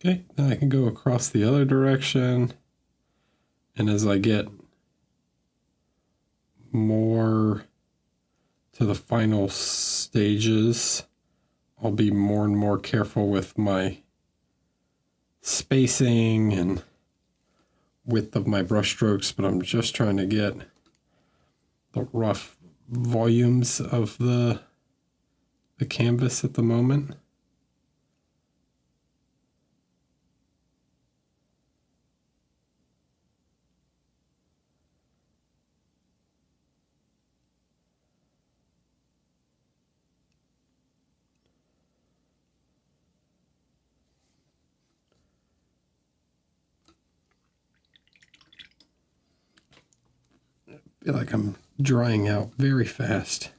Okay, then I can go across the other direction. And as I get more to the final stages, I'll be more and more careful with my spacing and width of my brush strokes, but I'm just trying to get the rough volumes of the canvas at the moment. I feel like I'm drying out very fast.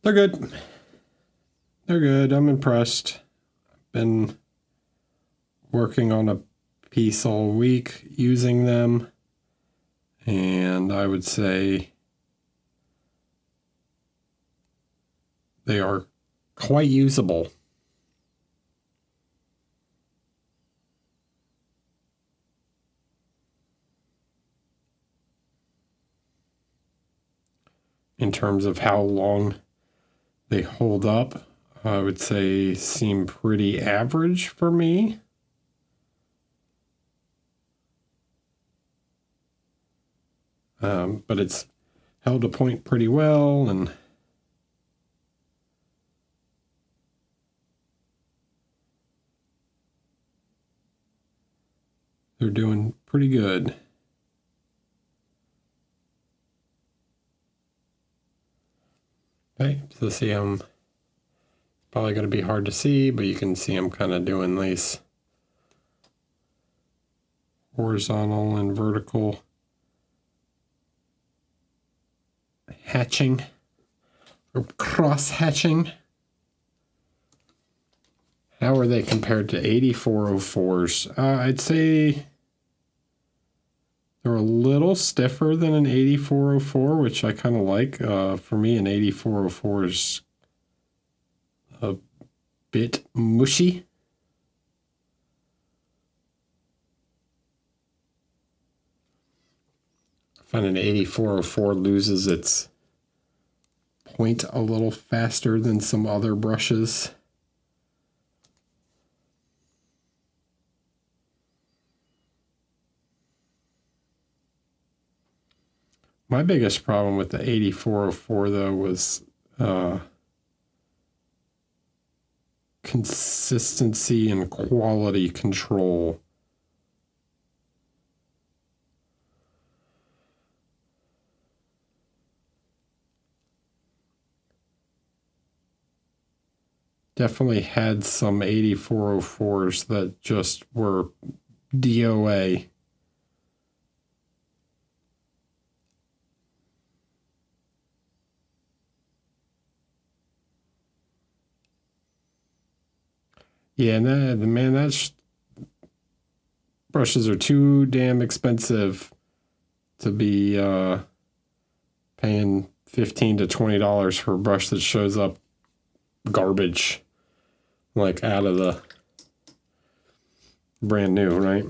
They're good. They're good. I'm impressed. I've been working on a piece all week using them, and I would say they are quite usable. In terms of how long they hold up, I would say seem pretty average for me. But it's held a point pretty well, and they're doing pretty good. Okay, so see, I'm probably going to be hard to see, but you can see I'm kind of doing these horizontal and vertical hatching or cross hatching. How are they compared to 8404s? I'd say they're a little stiffer than an 8404, which I kind of like. For me, an 8404 is a bit mushy. I find an 8404 loses its point a little faster than some other brushes. My biggest problem with the 8404 though was consistency and quality control. Definitely had some 8404s that just were DOA. Yeah, and man, that's brushes are too damn expensive to be paying $15 to $20 for a brush that shows up garbage, like out of the brand new, right?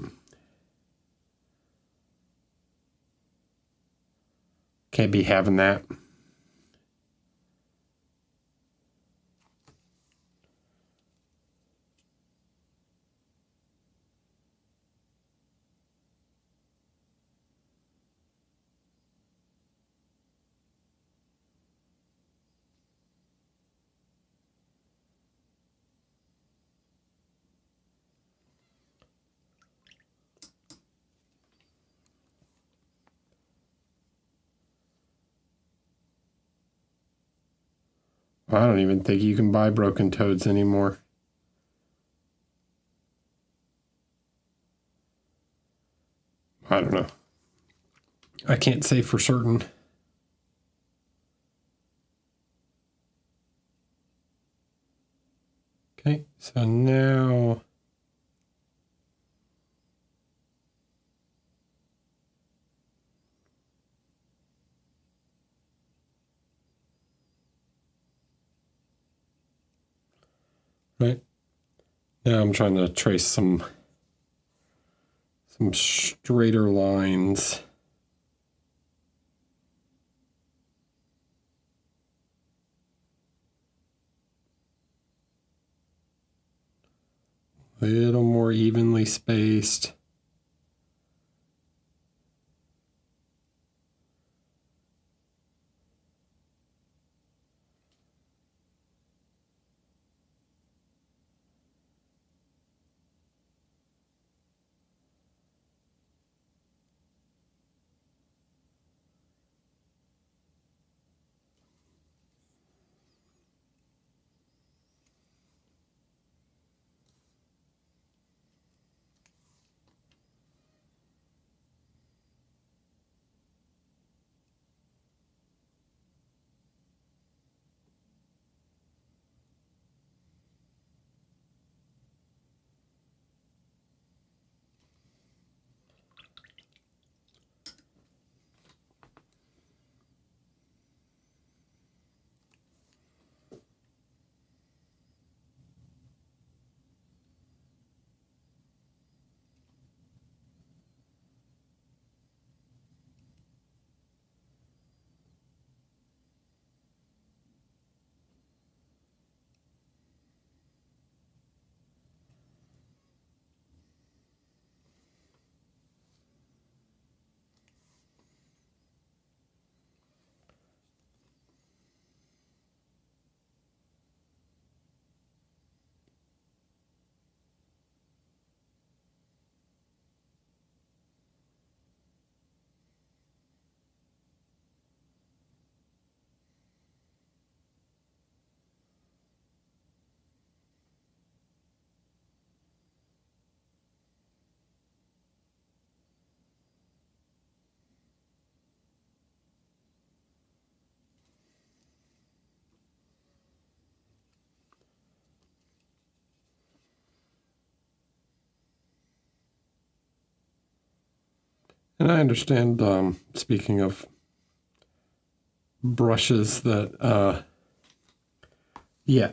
Can't be having that. I don't even think you can buy broken toads anymore. I don't know. I can't say for certain. Okay, so now right now I'm trying to trace some straighter lines. A little more evenly spaced. And I understand, speaking of brushes, that, yeah,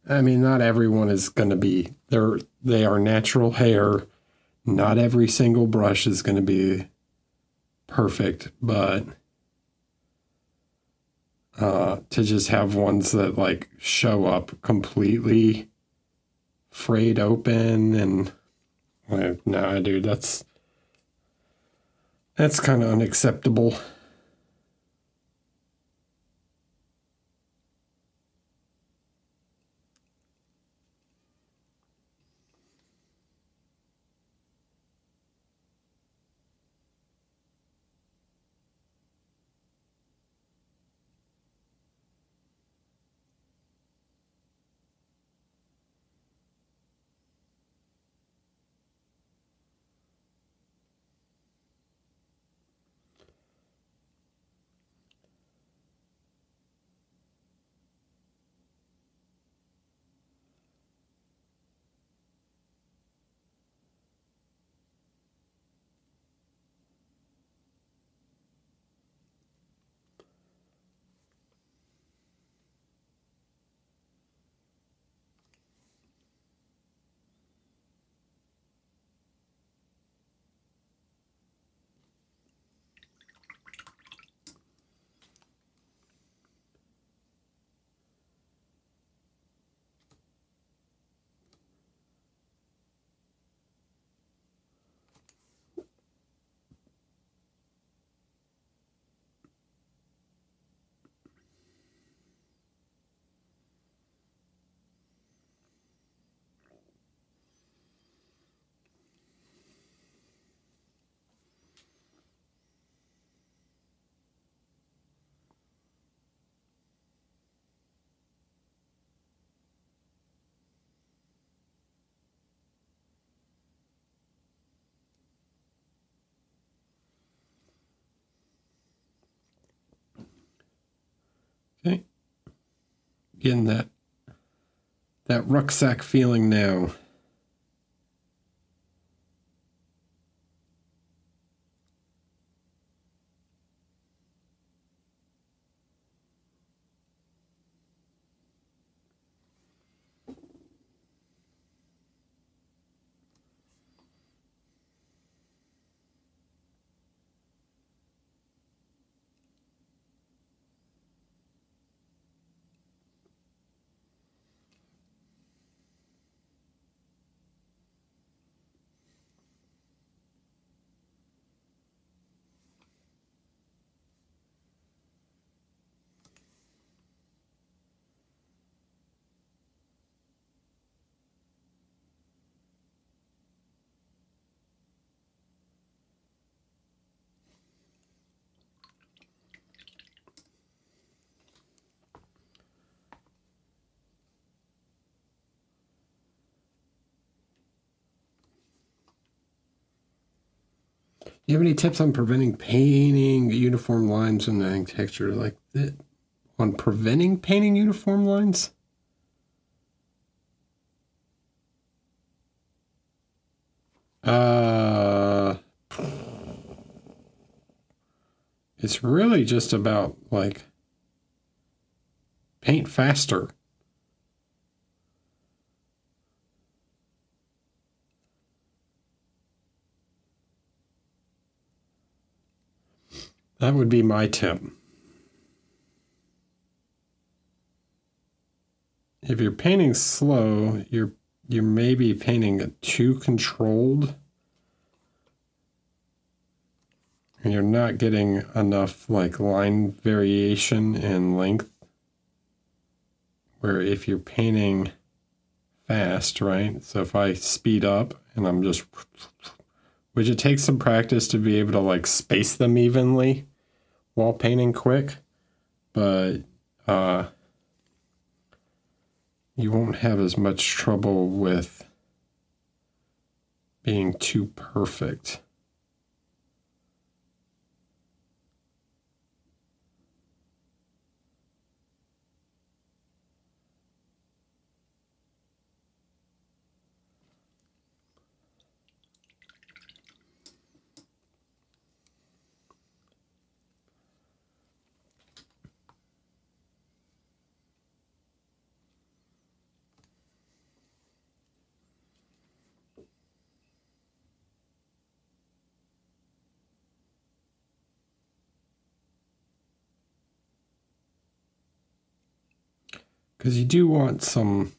I mean, not everyone is going to be, they are natural hair. Not every single brush is going to be perfect, but to just have ones that like show up completely frayed open and like, nah, dude, that's kind of unacceptable. Getting that rucksack feeling now. You have any tips on preventing painting uniform lines and adding texture like that? On preventing painting uniform lines? It's really just about like paint faster. That would be my tip. If you're painting slow, you're maybe painting it too controlled. And you're not getting enough like line variation and length. Where if you're painting fast, right? So if I speed up and I'm just, which it takes some practice to be able to like space them evenly while painting quick, but you won't have as much trouble with being too perfect. Because you do want some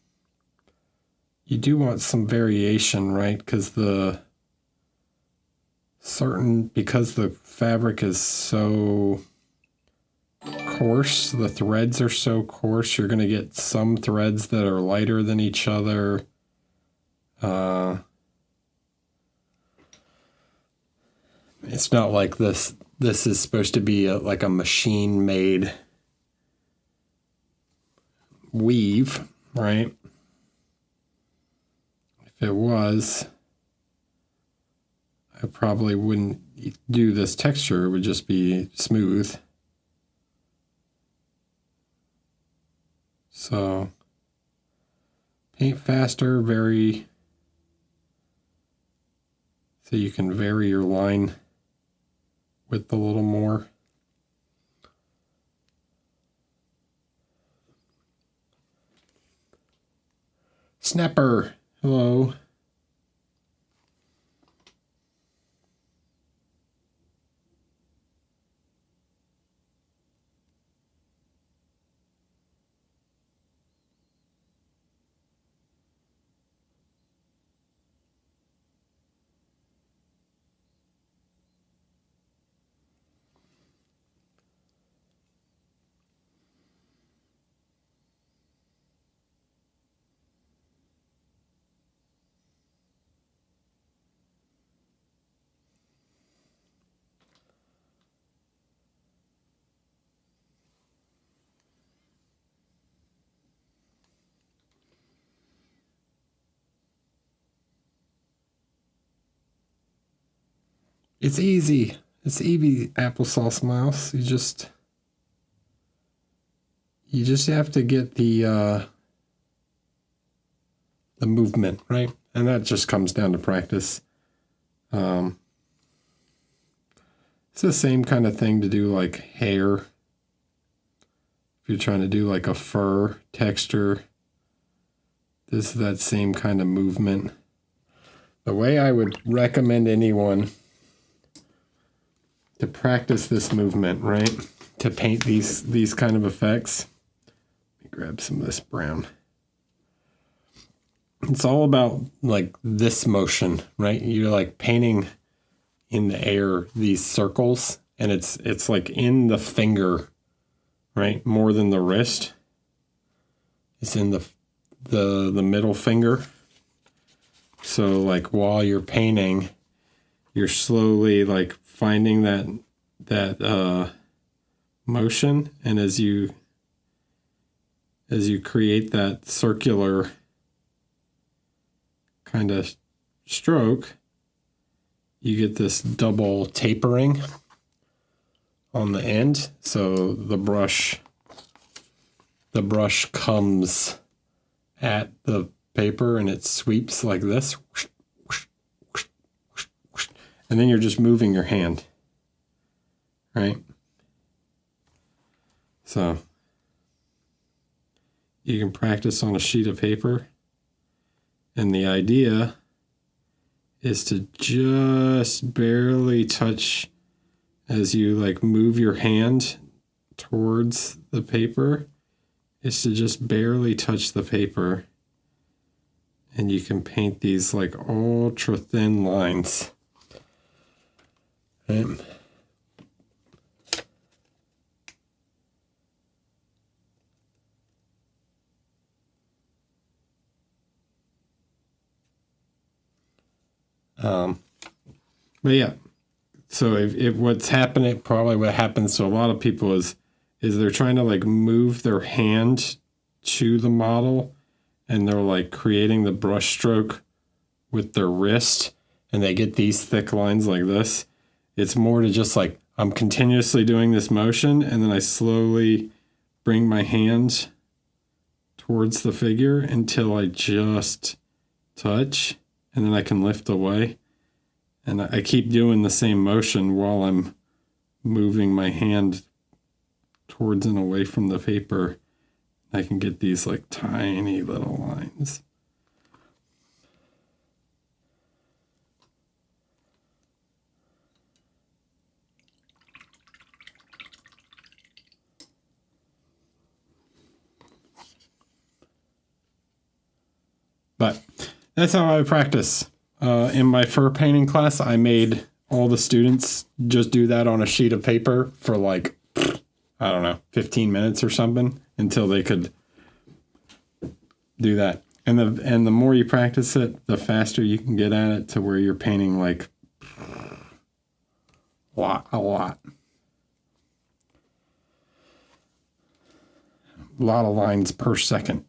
variation, right? Because the fabric is so coarse, the threads are so coarse, you're going to get some threads that are lighter than each other. It's not like this is supposed to be like a machine-made weave, right? If it was, I probably wouldn't do this texture. It would just be smooth. So paint faster, so you can vary your line width a little more. Snapper, hello. It's easy. It's easy, applesauce mouse. you just have to get the movement, right? And that just comes down to practice. It's the same kind of thing to do like hair. If you're trying to do like a fur texture, this is that same kind of movement. The way I would recommend anyone to practice this movement, right? To paint these kind of effects. Let me grab some of this brown. It's all about like this motion, right? You're like painting in the air these circles, and it's like in the finger, right? More than the wrist. It's in the middle finger. So like while you're painting, you're slowly like finding that motion, and as you create that circular kind of stroke, you get this double tapering on the end. So the brush comes at the paper and it sweeps like this. And then you're just moving your hand, right? So you can practice on a sheet of paper. And the idea is to just barely touch as you like move your hand towards the paper, is to just barely touch the paper. And you can paint these like ultra thin lines. Right? But yeah, so if what's happening, probably what happens to a lot of people is they're trying to like move their hand to the model, and they're like creating the brush stroke with their wrist, and they get these thick lines like this. It's more to just like, I'm continuously doing this motion, and then I slowly bring my hand towards the figure until I just touch, and then I can lift away. And I keep doing the same motion while I'm moving my hand towards and away from the paper. I can get these like tiny little lines. But that's how I practice. In my fur painting class, I made all the students just do that on a sheet of paper for like, I don't know, 15 minutes or something until they could do that. And the more you practice it, the faster you can get at it to where you're painting like a lot. A lot of lines per second.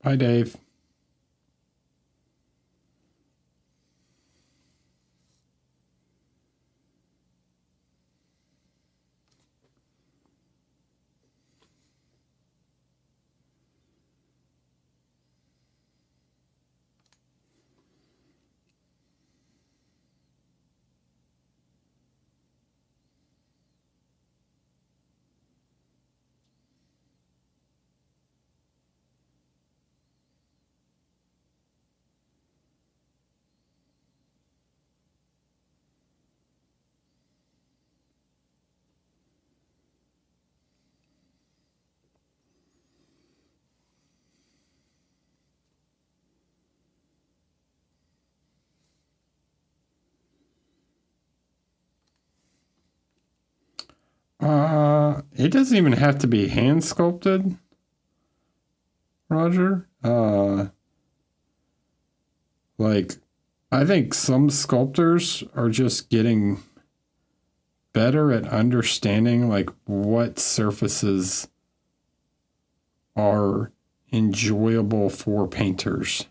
Hi, Dave. It doesn't even have to be hand sculpted, Roger. Like, I think some sculptors are just getting better at understanding like what surfaces are enjoyable for painters.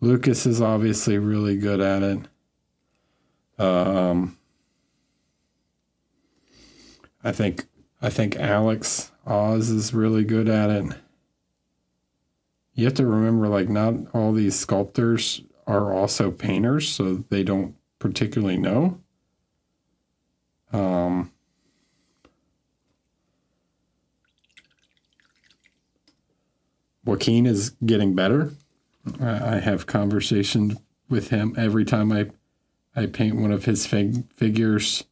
Lucas is obviously really good at it. I think Alex Oz is really good at it. You have to remember, like, not all these sculptors are also painters, so they don't particularly know. Joaquin is getting better. I have conversations with him every time I paint one of his figures.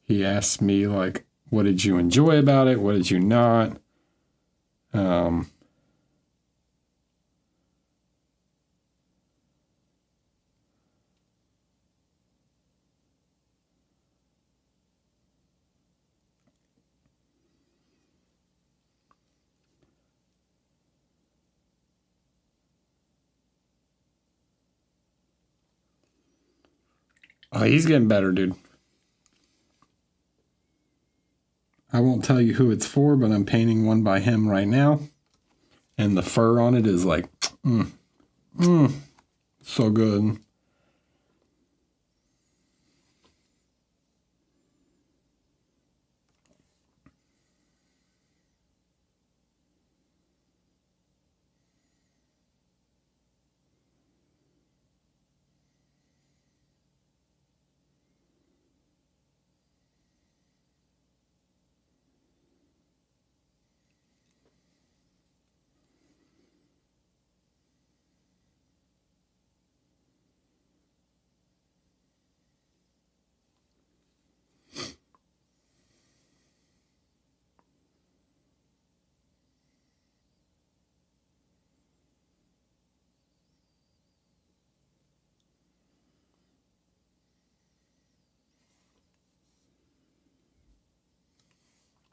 He asks me, like, what did you enjoy about it? What did you not? He's getting better, dude. I won't tell you who it's for, but I'm painting one by him right now. And the fur on it is like, so good.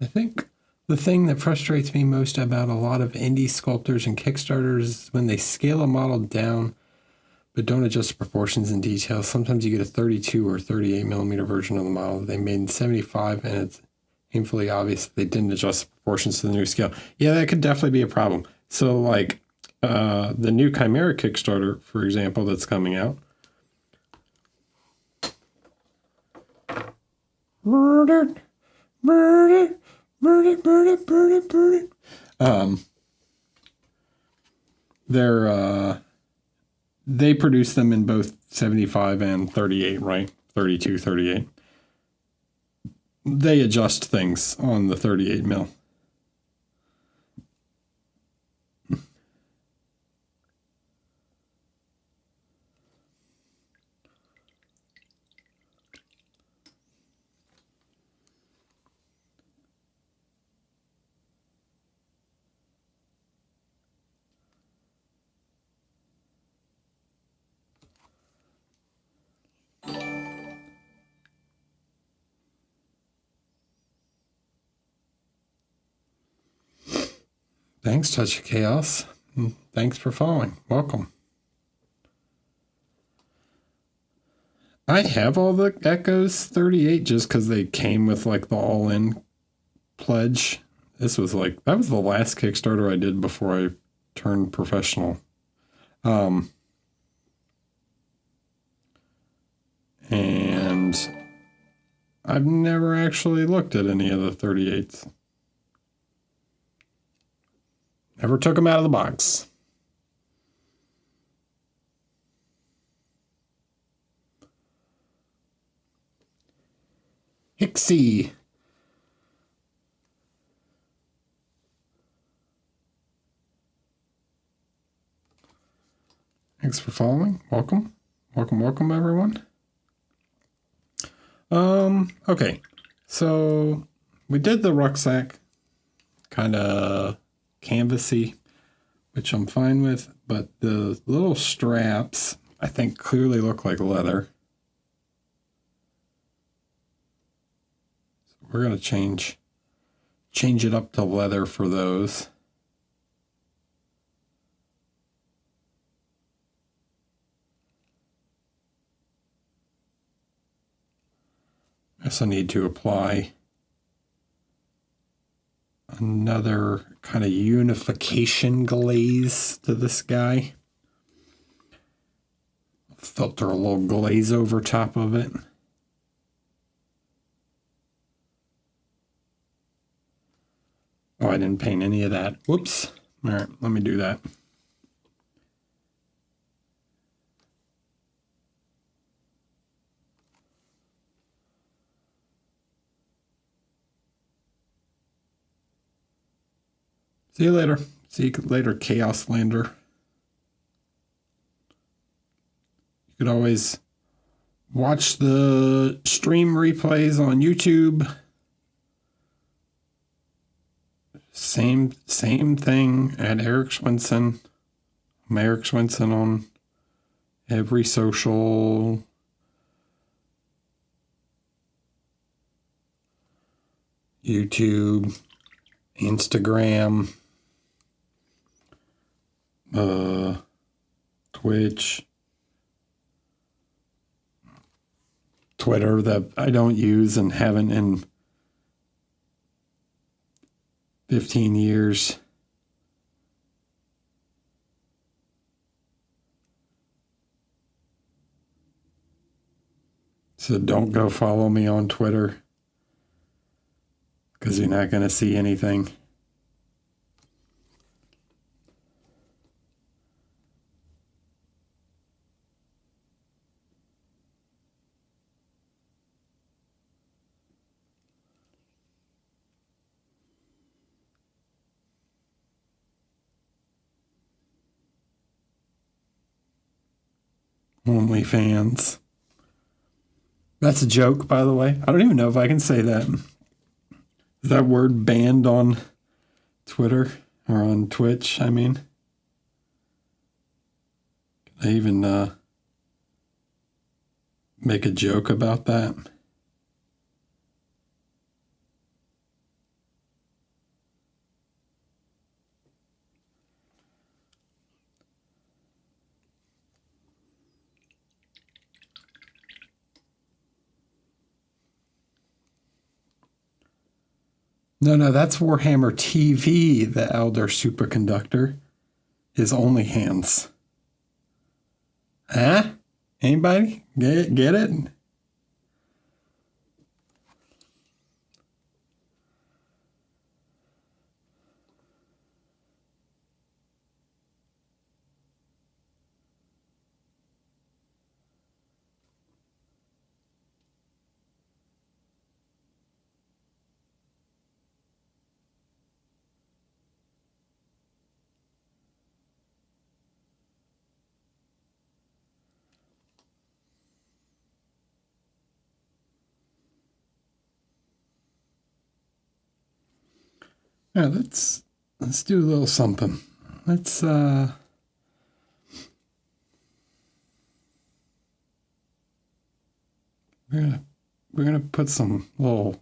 I think the thing that frustrates me most about a lot of indie sculptors and Kickstarters is when they scale a model down but don't adjust the proportions and details. Sometimes you get a 32 or 38 millimeter version of the model that they made in 75, and it's painfully obvious that they didn't adjust the proportions to the new scale. Yeah, that could definitely be a problem. So, like, the new Chimera Kickstarter, for example, that's coming out. Murdered. They produce them in both 75 and 38, right? 32, 38. They adjust things on the 38 mil. Thanks, Touch of Chaos. Thanks for following. Welcome. I have all the Echoes 38 just because they came with, like, the all-in pledge. This was like, that was the last Kickstarter I did before I turned professional. And I've never actually looked at any of the 38s. Never took them out of the box. Hixie. Thanks for following. Welcome. Welcome, everyone. Okay. So we did the rucksack, kind of canvasy, which I'm fine with, but the little straps, I think, clearly look like leather. So we're going to change it up to leather for those. I also need to apply another kind of unification glaze to this guy. Filter a little glaze over top of it. Oh, I didn't paint any of that. Whoops. All right, let me do that. See you later. See you later, Chaos Lander. You could always watch the stream replays on YouTube. Same thing at Eric Swinson. I'm Eric Swinson on every social. YouTube, Instagram, Twitch, Twitter that I don't use and haven't in 15 years. So don't go follow me on Twitter because you're not going to see anything. OnlyFans. That's a joke, by the way. I don't even know if I can say that. Is that word banned on Twitter or on Twitch? I mean, can I even make a joke about that? No, that's Warhammer TV, the Elder Superconductor. Is only hands. Huh? Anybody? Get it? Yeah, let's do a little something. Let's we're gonna put some little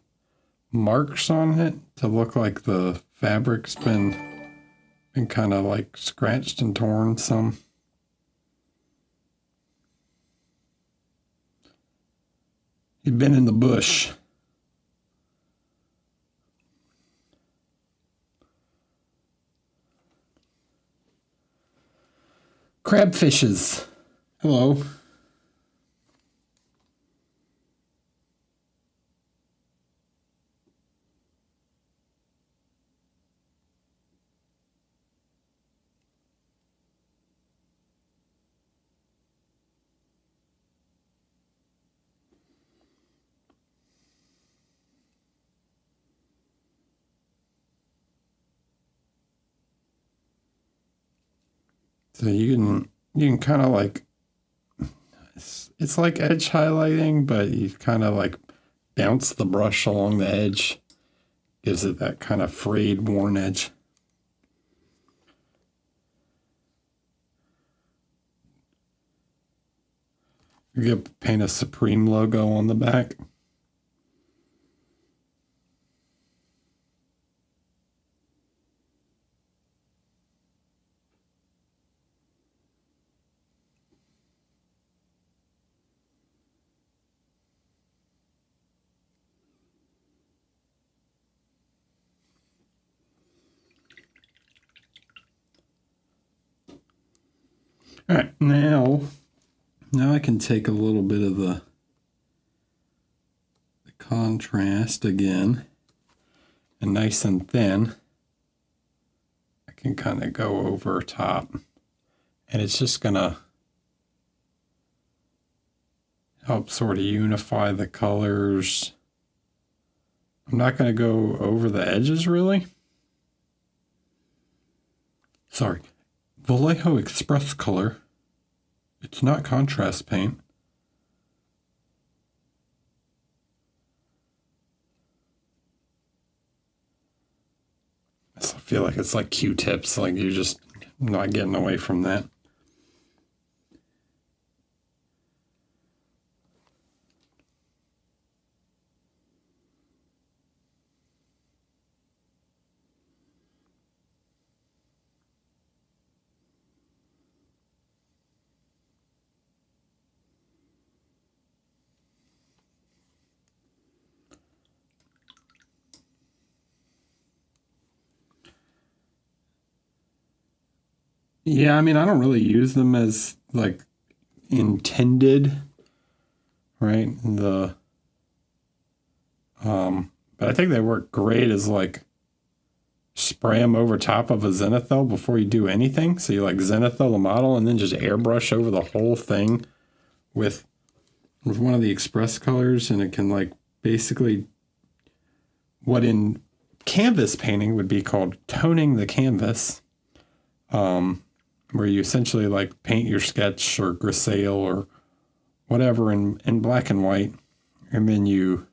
marks on it to look like the fabric's been kind of like scratched and torn some. He'd been in the bush. Crabfishes. Hello. So you can kind of like, it's like edge highlighting, but you kind of like bounce the brush along the edge. Gives it that kind of frayed, worn edge. You could paint a Supreme logo on the back. All right, now I can take a little bit of the contrast again, and nice and thin, I can kind of go over top, and it's just gonna help sort of unify the colors. I'm not going to go over the edges really. Sorry. Vallejo Express color. It's not contrast paint. I feel like it's like Q-tips, like you're just not getting away from that. Yeah, I mean, I don't really use them as like intended, right? But I think they work great as like spray them over top of a zenithal before you do anything. So you like zenithal the model and then just airbrush over the whole thing with one of the express colors, and it can like basically what in canvas painting would be called toning the canvas. Where you essentially like paint your sketch or grisaille or whatever in black and white, and then you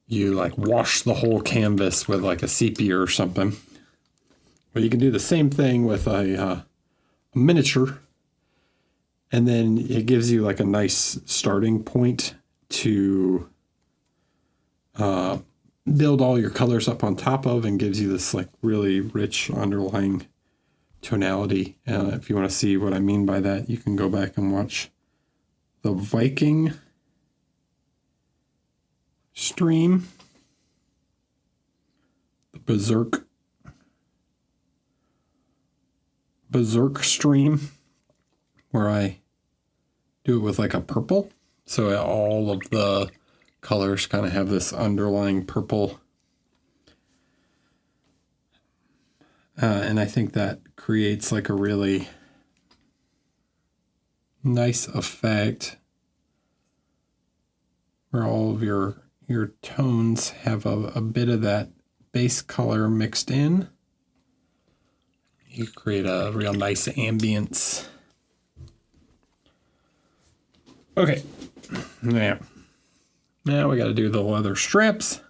like wash the whole canvas with like a sepia or something. Well, you can do the same thing with a miniature, and then it gives you like a nice starting point to build all your colors up on top of, and gives you this like really rich underlying tonality. If you want to see what I mean by that, you can go back and watch the Viking stream, the Berserk stream, where I do it with like a purple. So all of the colors kind of have this underlying purple. And I think that creates like a really nice effect where all of your tones have a bit of that base color mixed in. You create a real nice ambience. Okay, now we got to do the leather straps.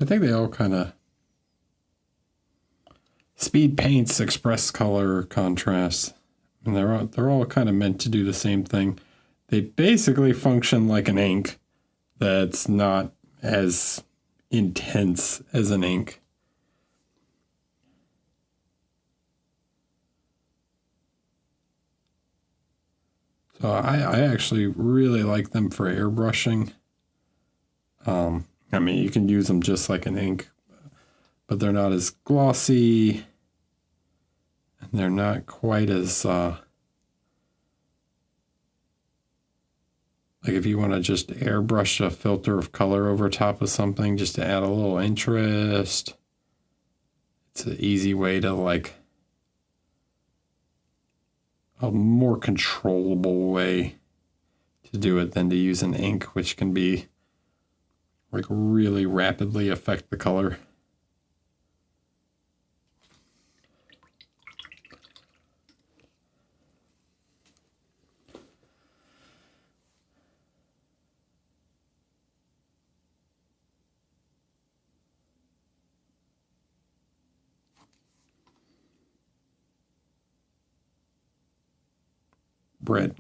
I think they all kind of speed paints express color contrast, and they're all kind of meant to do the same thing. They basically function like an ink that's not as intense as an ink. So I actually really like them for airbrushing. I mean, you can use them just like an ink, but they're not as glossy, and they're not quite as like if you want to just airbrush a filter of color over top of something just to add a little interest, It's an easy way to like a more controllable way to do it than to use an ink, which can be like really rapidly affect the color. Bread.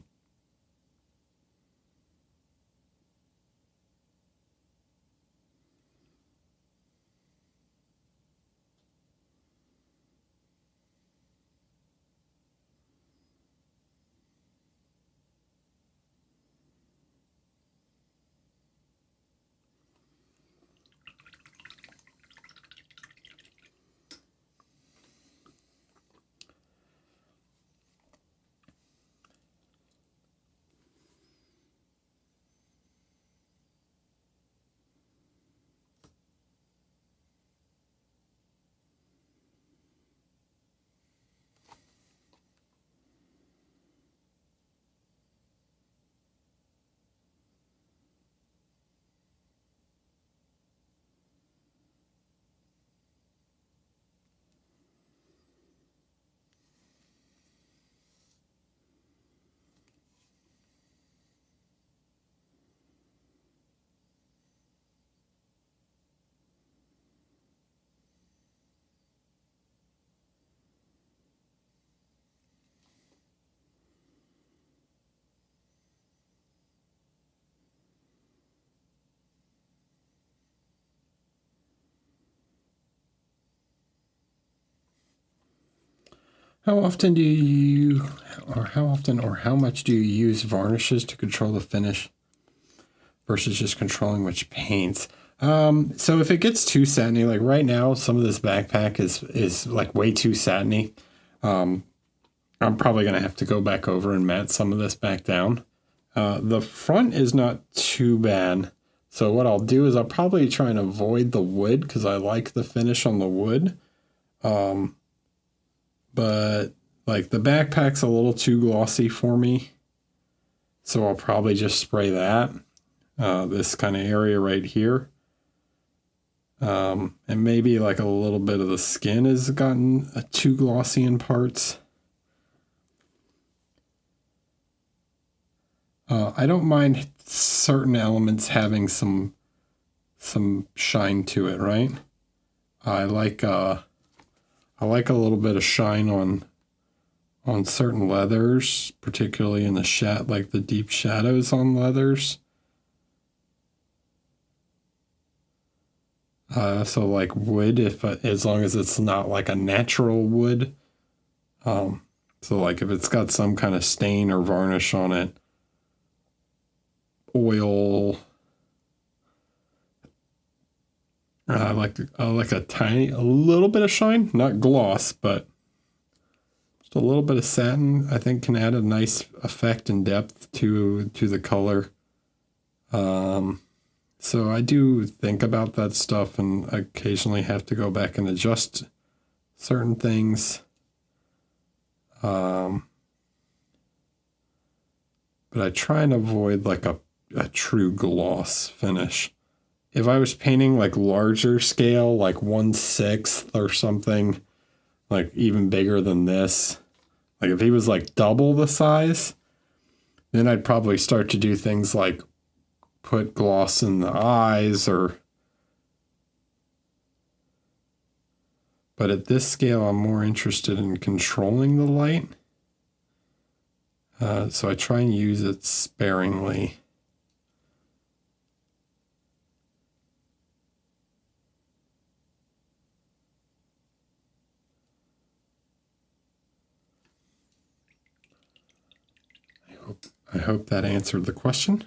How often do you, or how often or how much do you use varnishes to control the finish versus just controlling which paints? So if it gets too satiny, like right now, some of this backpack is like way too satiny. I'm probably gonna have to go back over and matte some of this back down. The front is not too bad. So what I'll do is I'll probably try and avoid the wood because I like the finish on the wood. But like the backpack's a little too glossy for me. So I'll probably just spray that, this kind of area right here. And maybe like a little bit of the skin has gotten too glossy in parts. I don't mind certain elements having some shine to it, right? I like a little bit of shine on certain leathers, particularly in the like the deep shadows on leathers. So like wood, as long as it's not like a natural wood. So like if it's got some kind of stain or varnish on it, oil. I like a little bit of shine, not gloss, but just a little bit of satin. I think can add a nice effect and depth to the color. So I do think about that stuff and occasionally have to go back and adjust certain things. But I try and avoid like a true gloss finish. If I was painting like larger scale, like 1/6 or something, like even bigger than this, like if he was like double the size, then I'd probably start to do things like put gloss in the eyes but at this scale, I'm more interested in controlling the light. So I try and use it sparingly. I hope that answered the question.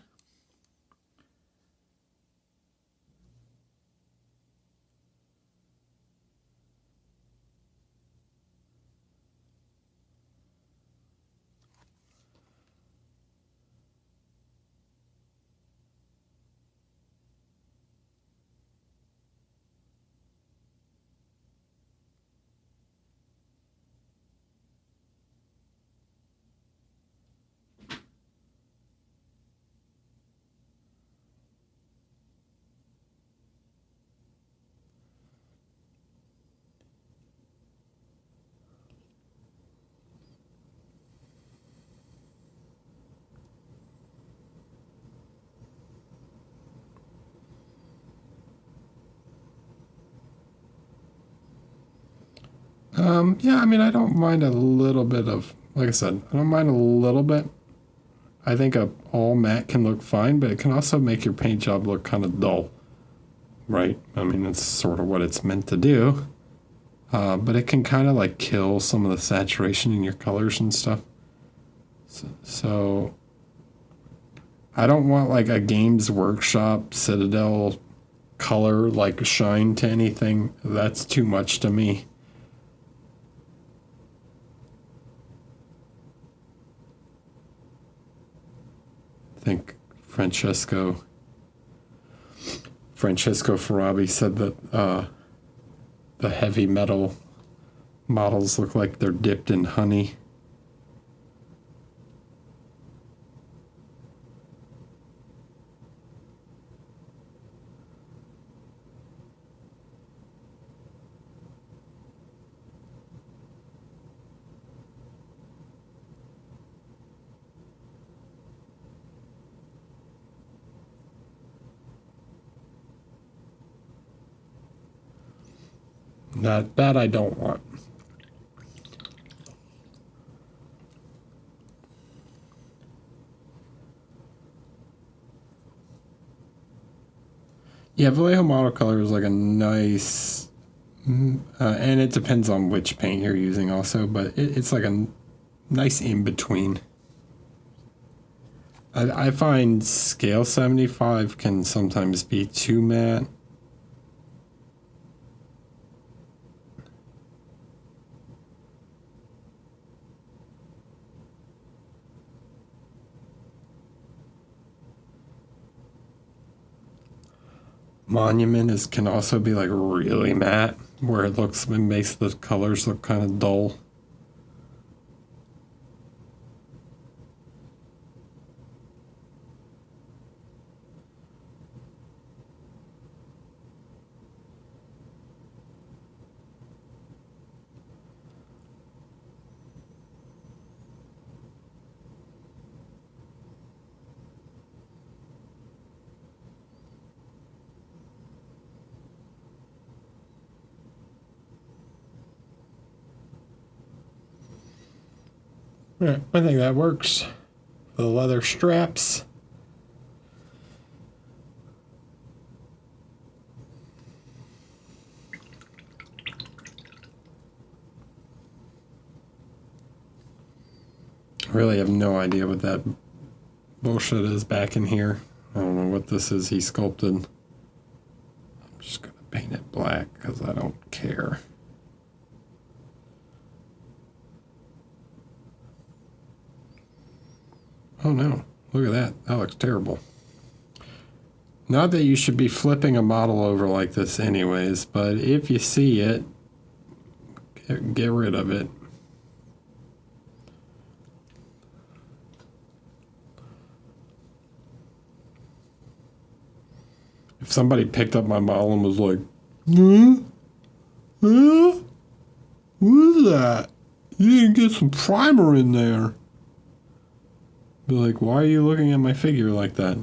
Yeah, I mean, I don't mind a little bit of, like I said, I don't mind a little bit. I think a all matte can look fine, but it can also make your paint job look kind of dull, right? I mean, it's sort of what it's meant to do. But it can kind of like kill some of the saturation in your colors and stuff. So I don't want like a Games Workshop Citadel color like shine to anything. That's too much to me. I think Francesco Farabi said that the heavy metal models look like they're dipped in honey. That I don't want. Yeah, Vallejo Model Color is like a nice, and it depends on which paint you're using also, but it's like a nice in between. I find Scale 75 can sometimes be too matte. Monument can also be like really matte, where it makes the colors look kind of dull. Yeah, I think that works. The leather straps. I really have no idea what that bullshit is back in here. I don't know what this is he sculpted. I'm just going to paint it black because I don't care. Oh no, look at that. That looks terrible. Not that you should be flipping a model over like this anyways, but if you see it, get rid of it. If somebody picked up my model and was like, what is that? You didn't get some primer in there. Be like, why are you looking at my figure like that?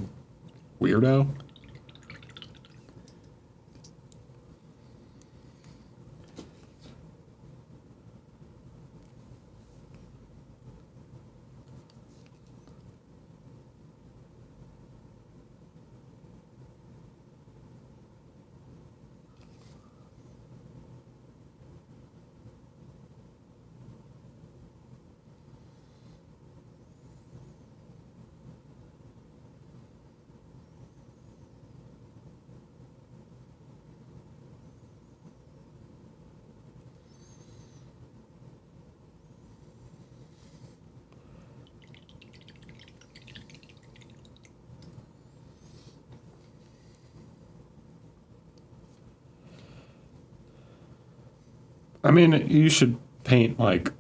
Weirdo. I mean, you should paint like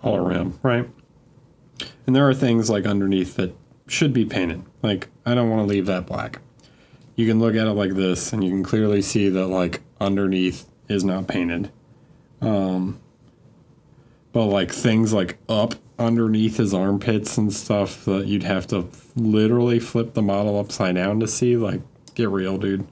all around, right? And there are things like underneath that should be painted. Like, I don't want to leave that black. You can look at it like this and you can clearly see that like underneath is not painted. But like things like up underneath his armpits and stuff that you'd have to literally flip the model upside down to see, like, get real, dude.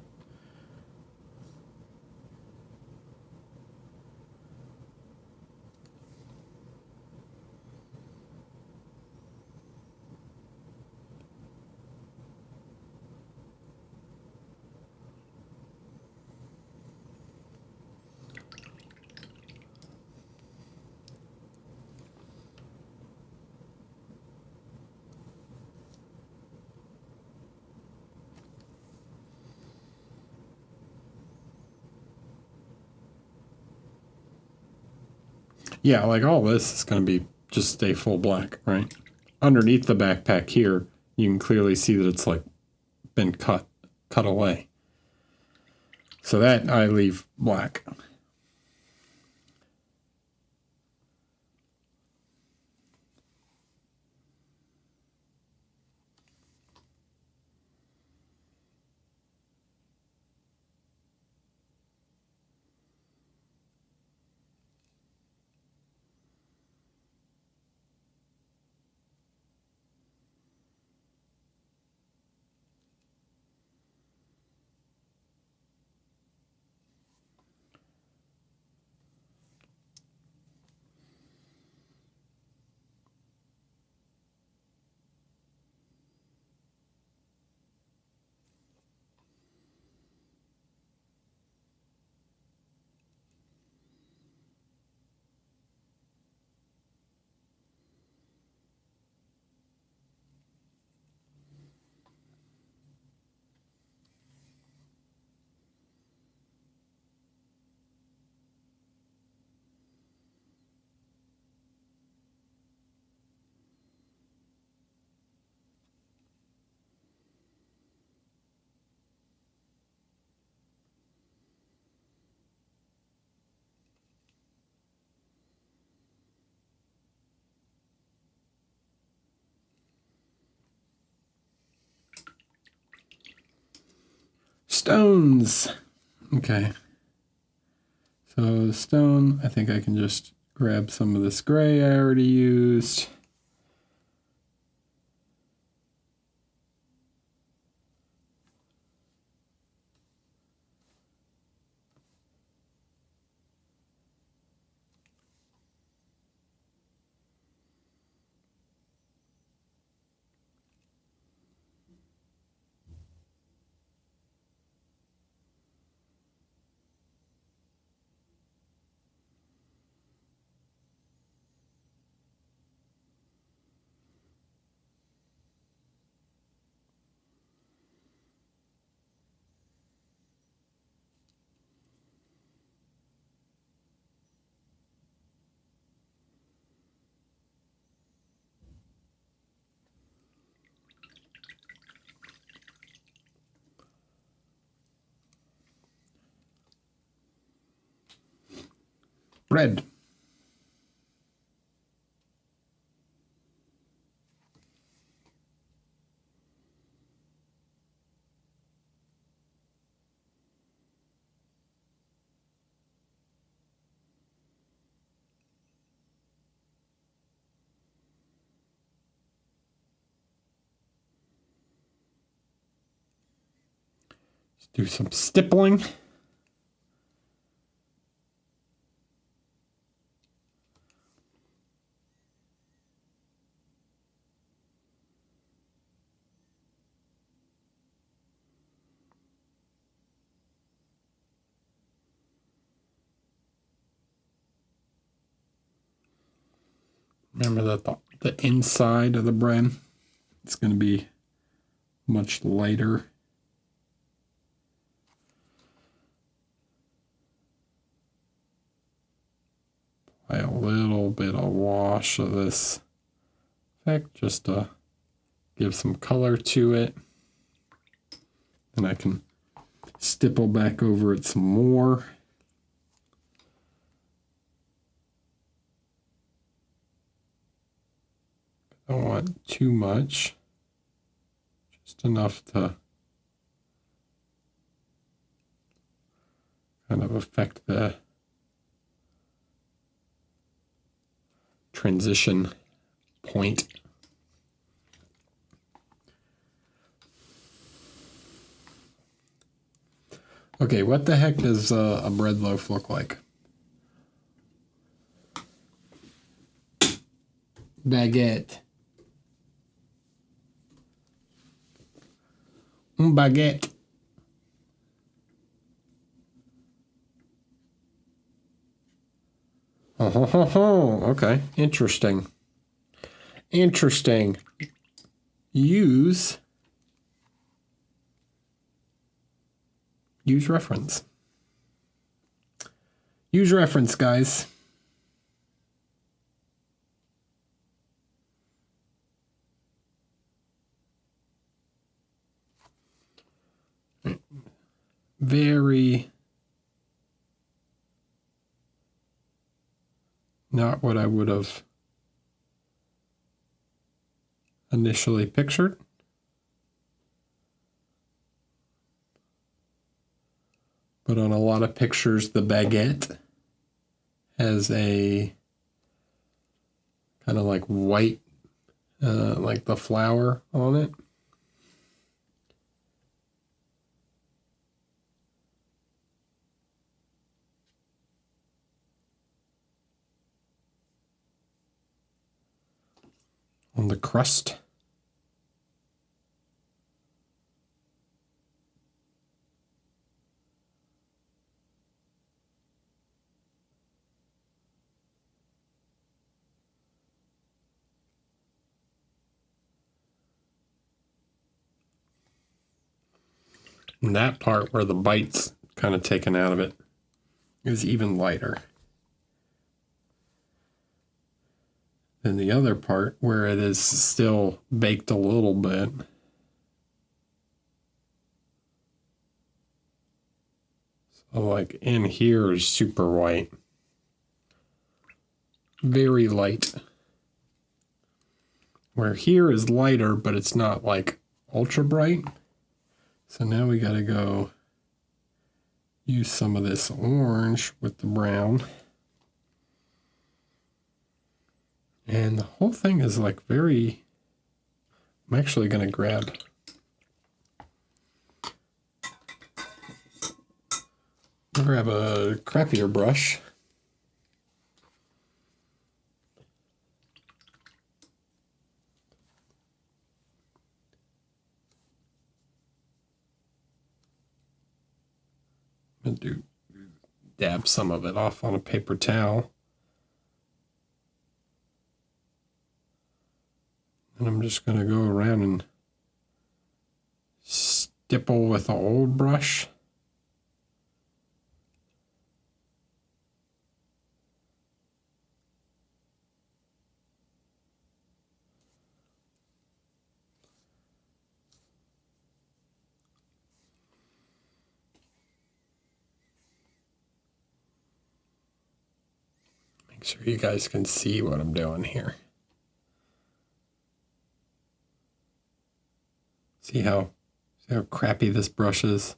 Yeah, like all this is going to be just stay full black, right? Underneath the backpack here, you can clearly see that it's like been cut away. So that I leave black. Stones. Okay. So the stone, I think I can just grab some of this gray I already used. Red. Let's do some stippling. Remember that the inside of the brim, it's going to be much lighter. Apply a little bit of wash of this effect just to give some color to it. And I can stipple back over it some more. I don't want too much, just enough to kind of affect the transition point. Okay, what the heck does a bread loaf look like? Baguette. Baguette. Okay, interesting. Interesting. Use reference. Use reference, guys. very not what I would have initially pictured. But on a lot of pictures, the Baguette has a kind of like white, like the flower on it. On the crust. And that part where the bite's kind of taken out of it is even lighter than the other part where it is still baked a little bit. So like in here is super white. Very light. Where here is lighter, but it's not like ultra bright. So now we got to go use some of this orange with the brown. And the whole thing is like very, I'm actually going to grab a crappier brush. I'm going to dab some of it off on a paper towel. And I'm just going to go around and stipple with an old brush. Make sure you guys can see what I'm doing here. See how crappy this brush is?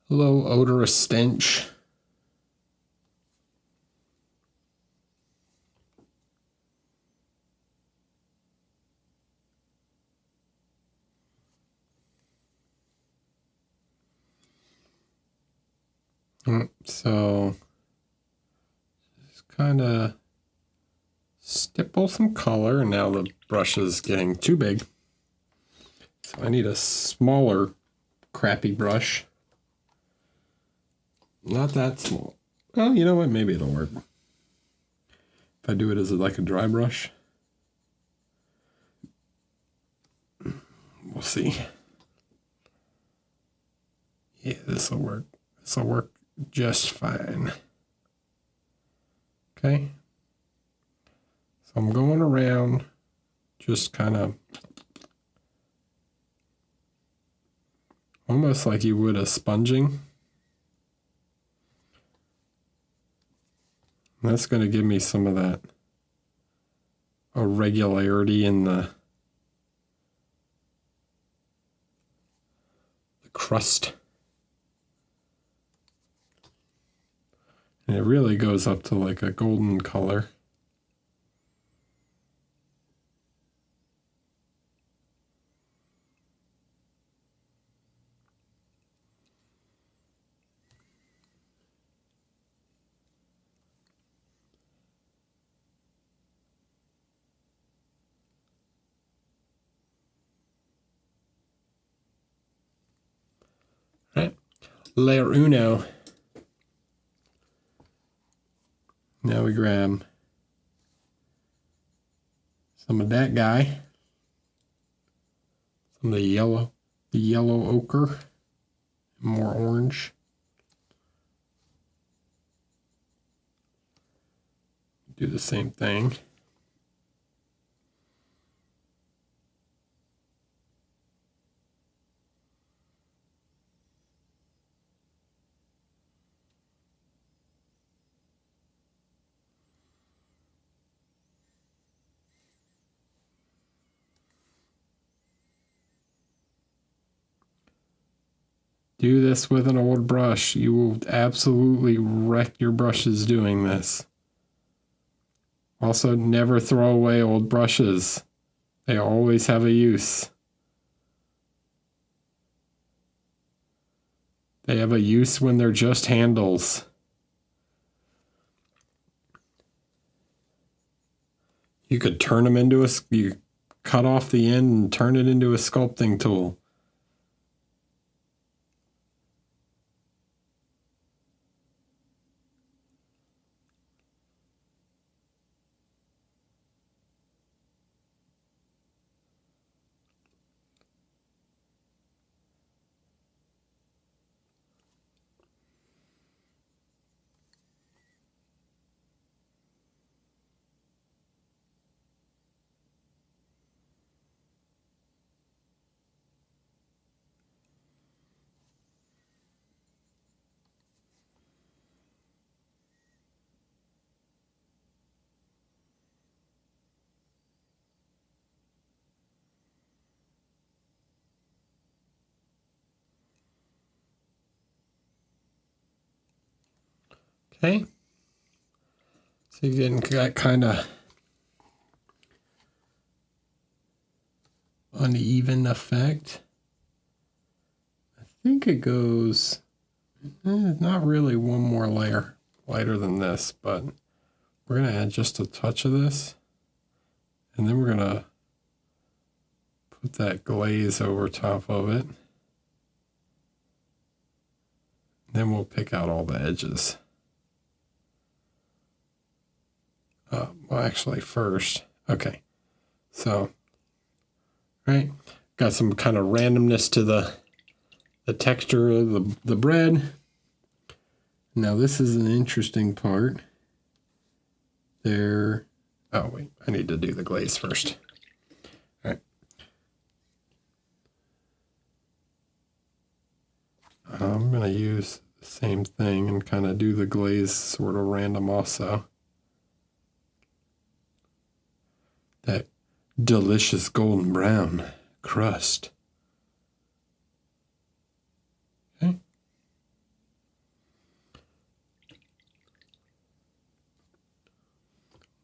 Low odorous stench. So just kind of stipple some color, and now the brush is getting too big. So I need a smaller crappy brush. Not that small. Oh, you know what? Maybe it'll work. If I do it as like a dry brush. We'll see. Yeah, this will work. This will work just fine. Okay. So I'm going around just kind of almost like you would a sponging. That's going to give me some of that irregularity in the crust. And it really goes up to like a golden color. layer uno. Now we grab some of that guy, some of the yellow ochre, more orange. Do the same thing. Do this with an old brush. You will absolutely wreck your brushes doing this. Also, never throw away old brushes. They always have a use. They have a use when they're just handles. You could turn them into you cut off the end and turn it into a sculpting tool. Okay. So you're getting that kind of uneven effect. I think it goes, not really one more layer lighter than this, but we're going to add just a touch of this. And then we're going to put that glaze over top of it. Then we'll pick out all the edges. Well, actually first, okay. So, right, got some kind of randomness to the texture of the bread. Now this is an interesting part. There, oh wait, I need to do the glaze first. All right. I'm gonna use the same thing and kind of do the glaze sort of random also. That delicious golden brown crust. Okay.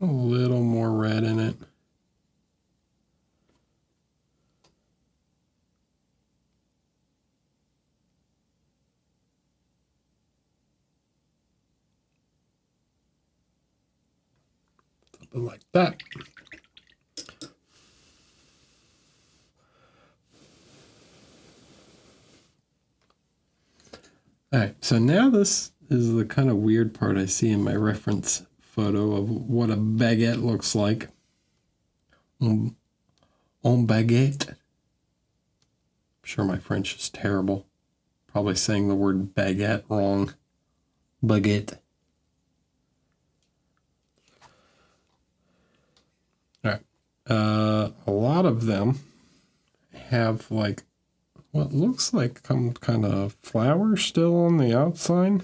A little more red in it. Something like that. All right, so now this is the kind of weird part I see in my reference photo of what a baguette looks like. En baguette. I'm sure my French is terrible. Probably saying the word baguette wrong. Baguette. All right. A lot of them have like what looks like some kind of flower still on the outside.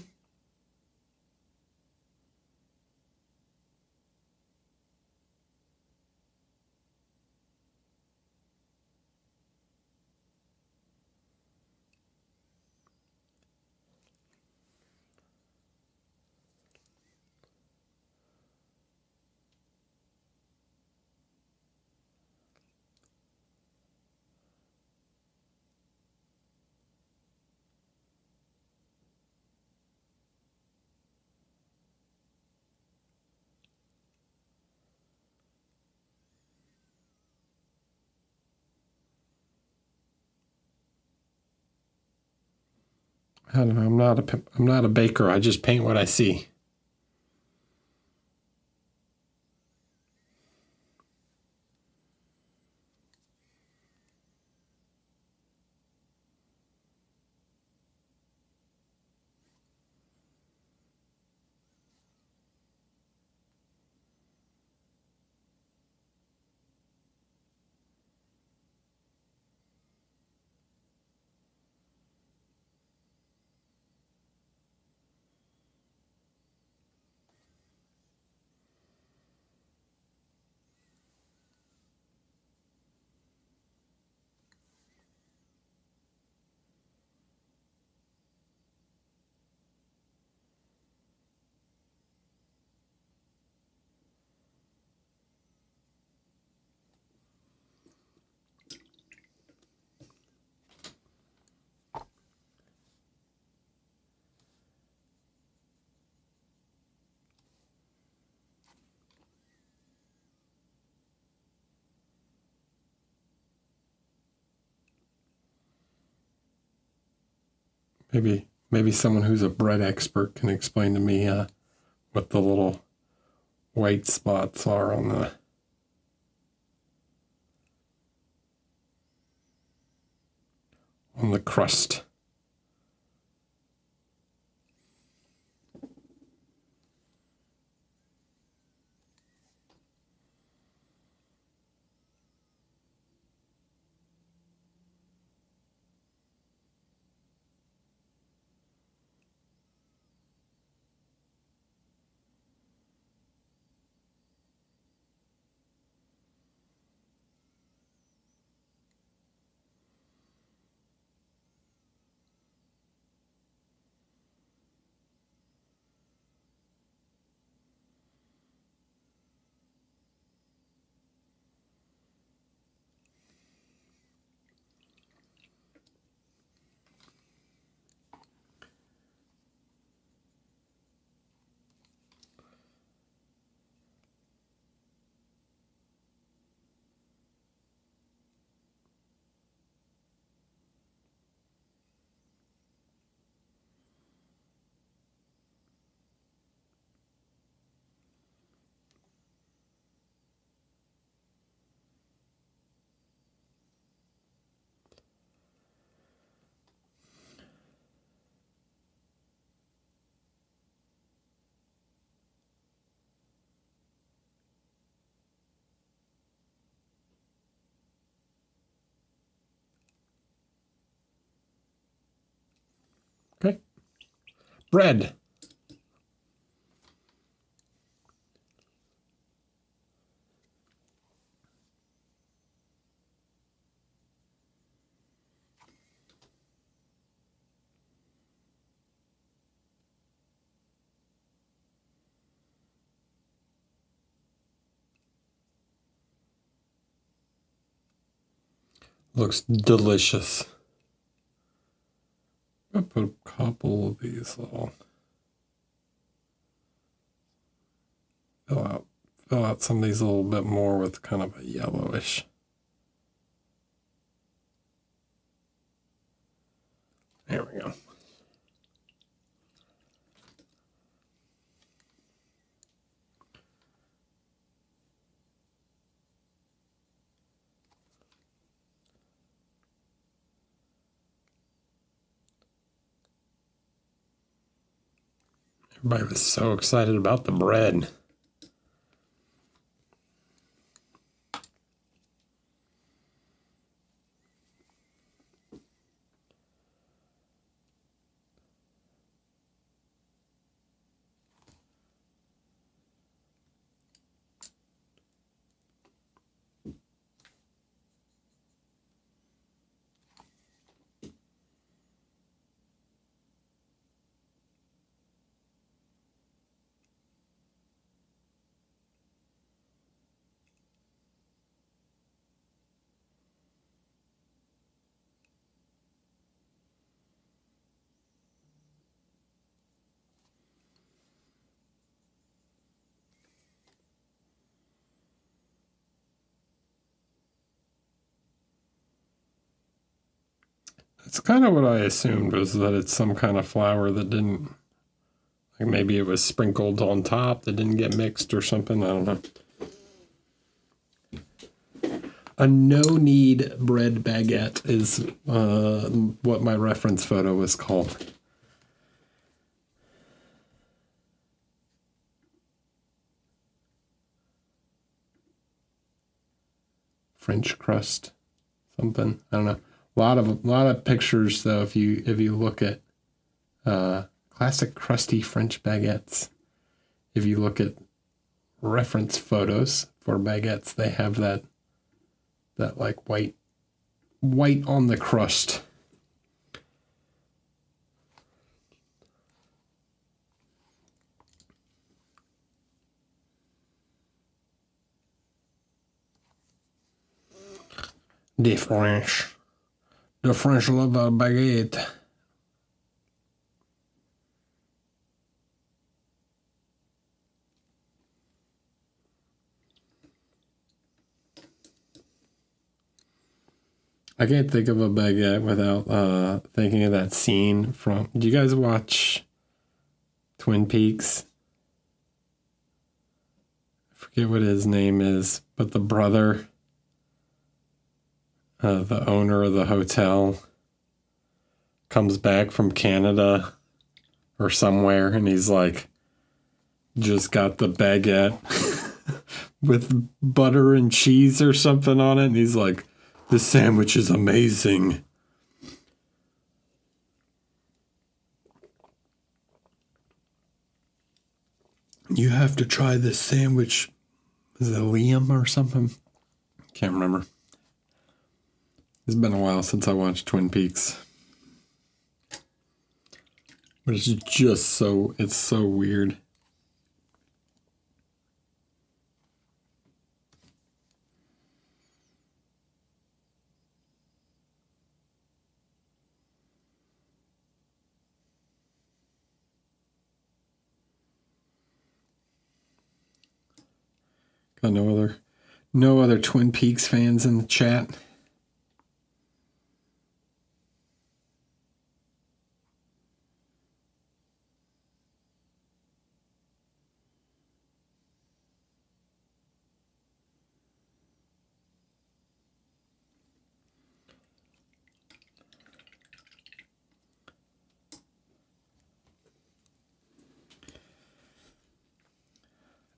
I don't know. I'm not a baker. I just paint what I see. Maybe someone who's a bread expert can explain to me what the little white spots are on the crust. Okay. Bread. Looks delicious. I'll put a couple of these little fill out some of these a little bit more with kind of a yellowish. There we go. Everybody was so excited about the bread. It's kind of what I assumed, was that it's some kind of flour that didn't, like maybe it was sprinkled on top that didn't get mixed or something. I don't know. A no-knead bread baguette is what my reference photo was called. French crust, something, I don't know. A lot of pictures though. If you look at classic crusty French baguettes, if you look at reference photos for baguettes, they have that like white on the crust. The French love a baguette. I can't think of a baguette without thinking of that scene from... Do you guys watch Twin Peaks? I forget what his name is, but the brother, the owner of the hotel, comes back from Canada or somewhere, and he's like, just got the baguette with butter and cheese or something on it, and he's like, this sandwich is amazing. You have to try this sandwich. Is it Liam or something? Can't remember. It's been a while since I watched Twin Peaks. But it's just so weird. Got no other Twin Peaks fans in the chat.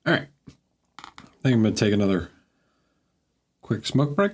All right. I think I'm going to take another quick smoke break.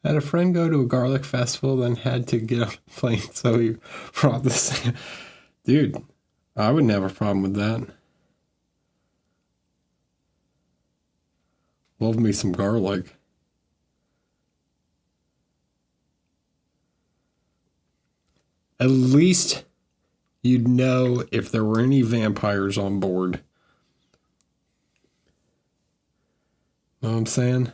I had a friend go to a garlic festival, then had to get on a plane, so he brought this. Dude, I wouldn't have a problem with that. Love me some garlic. At least you'd know if there were any vampires on board. Know what I'm saying?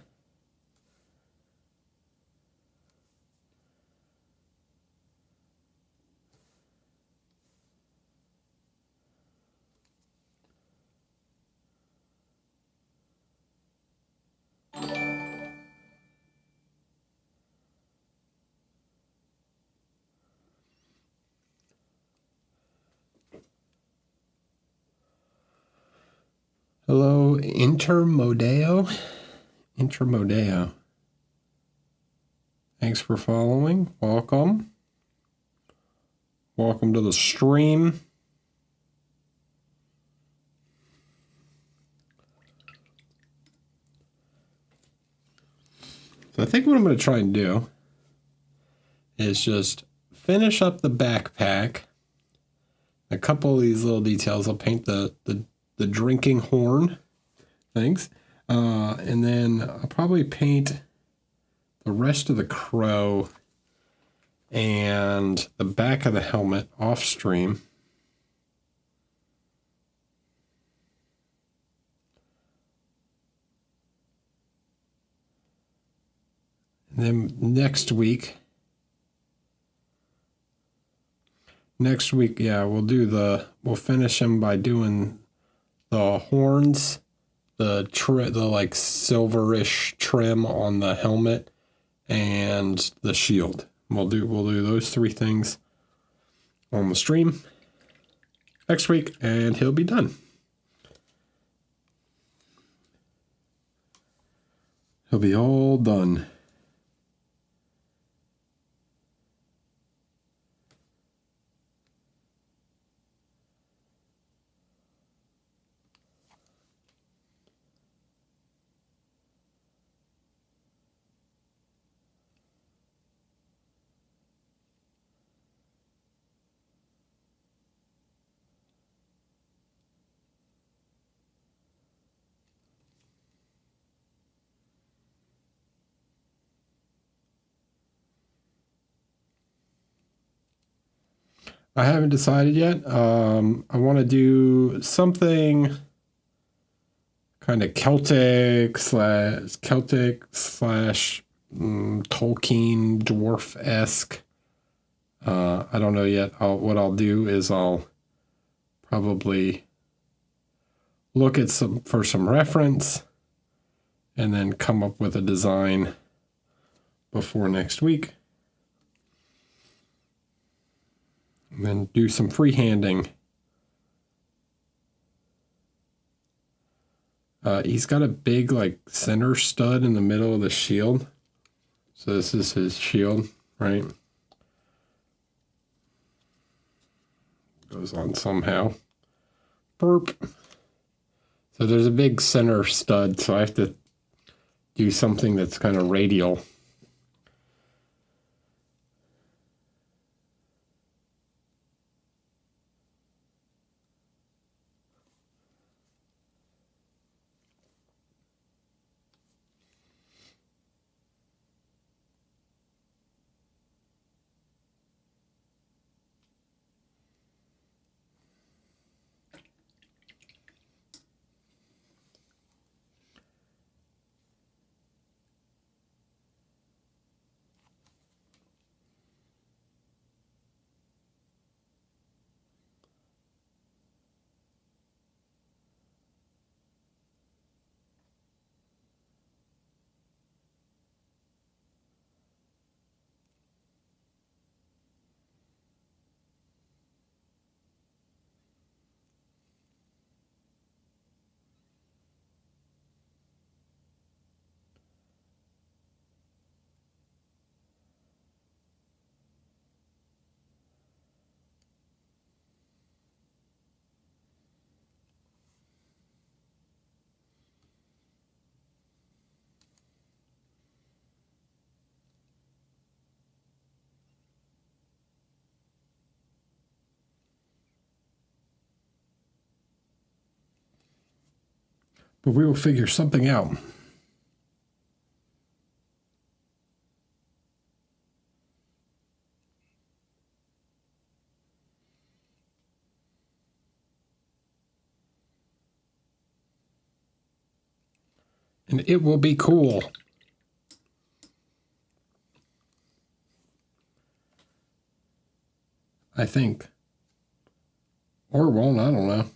Hello, Intermodeo. Thanks for following. Welcome. Welcome to the stream. So I think what I'm going to try and do is just finish up the backpack. A couple of these little details. I'll paint the drinking horn things. And then I'll probably paint the rest of the crow and the back of the helmet off stream. And then next week, yeah, we'll finish him by doing the horns, the like silverish trim on the helmet, and the shield. We'll do those three things on the stream next week, and he'll be done. He'll be all done. I haven't decided yet. I want to do something kind of Celtic slash Tolkien dwarf-esque. I don't know yet. What I'll do is I'll probably look at for some reference and then come up with a design before next week. And then do some freehanding. He's got a big like center stud in the middle of the shield. So this is his shield, right? Goes on somehow. Burp. So there's a big center stud, so I have to do something that's kind of radial. But we will figure something out. And it will be cool. I think. Or won't, I don't know.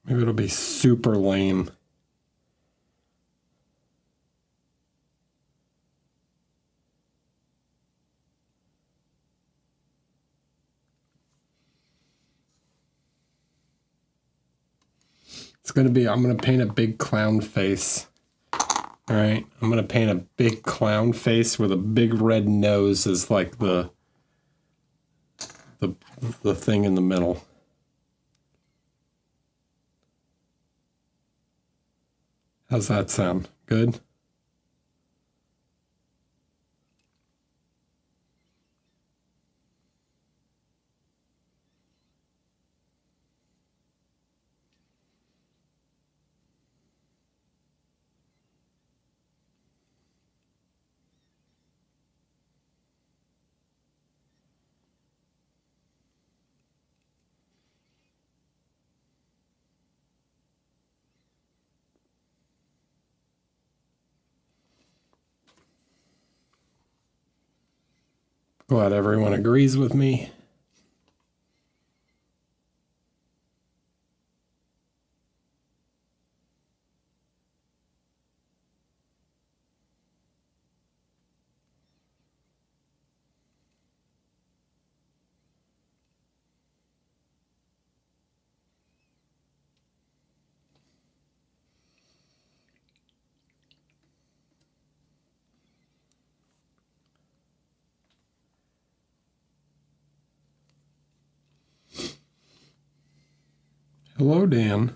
Maybe it'll be super lame. I'm gonna paint a big clown face. All right, I'm gonna paint a big clown face with a big red nose as like the thing in the middle. How's that sound? Good? Glad everyone agrees with me. Hello, Dan.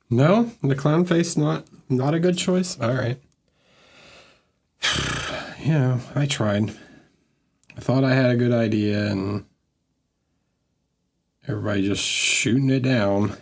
No, the clown face not a good choice. All right. Yeah, I tried. I thought I had a good idea, and everybody just shooting it down.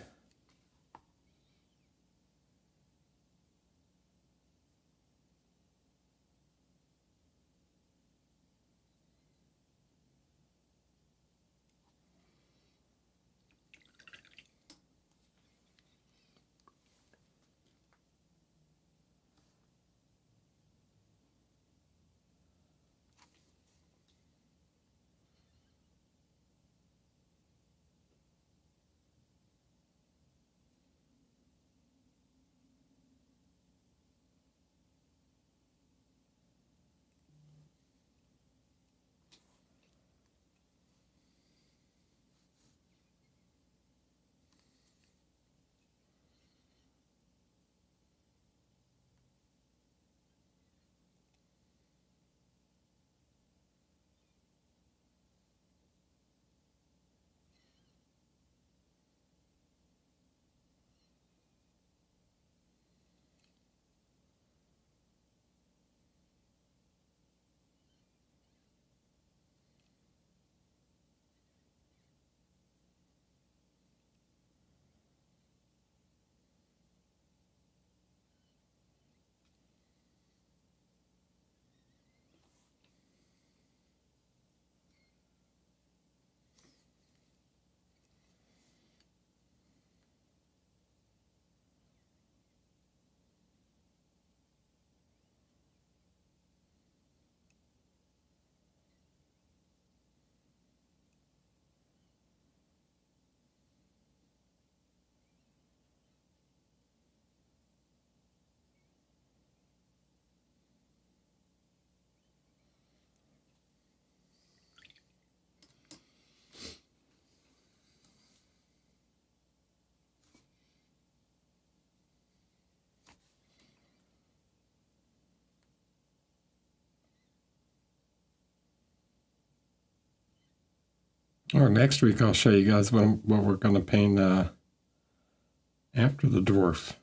Or next week, I'll show you guys what we're going to paint after the dwarf.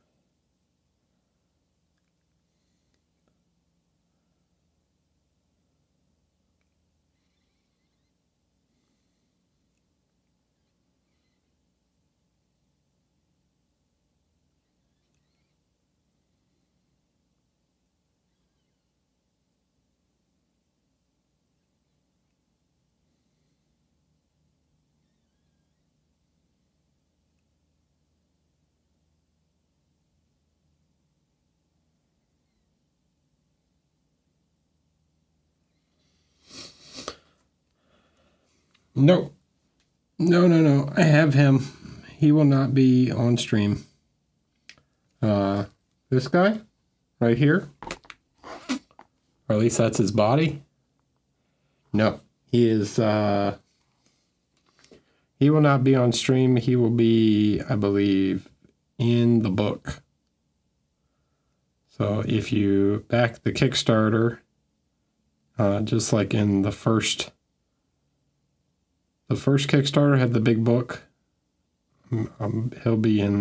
Nope. No. I have him. He will not be on stream. This guy right here, or at least that's his body. No, he is. He will not be on stream. He will be, I believe, in the book. So if you back the Kickstarter, just like in the first Kickstarter had the big book, he'll be in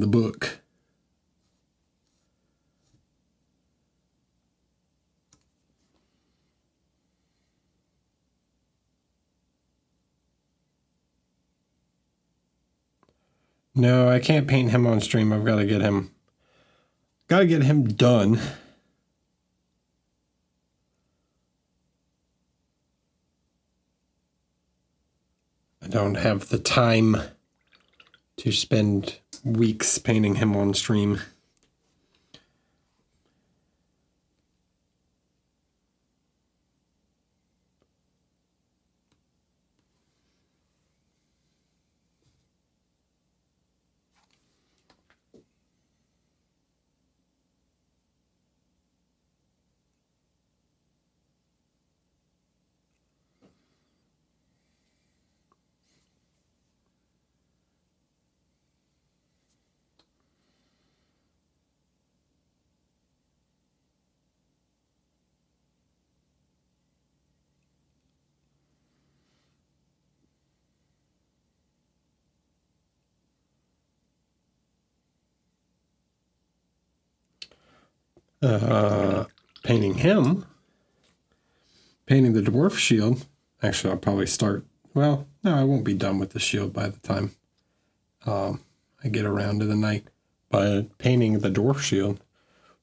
the book. No, I can't paint him on stream. I've got to get him done. I don't have the time to spend weeks painting him on stream. Painting the dwarf shield. Actually, I'll probably start. Well, no, I won't be done with the shield by the time I get around to the night. But painting the dwarf shield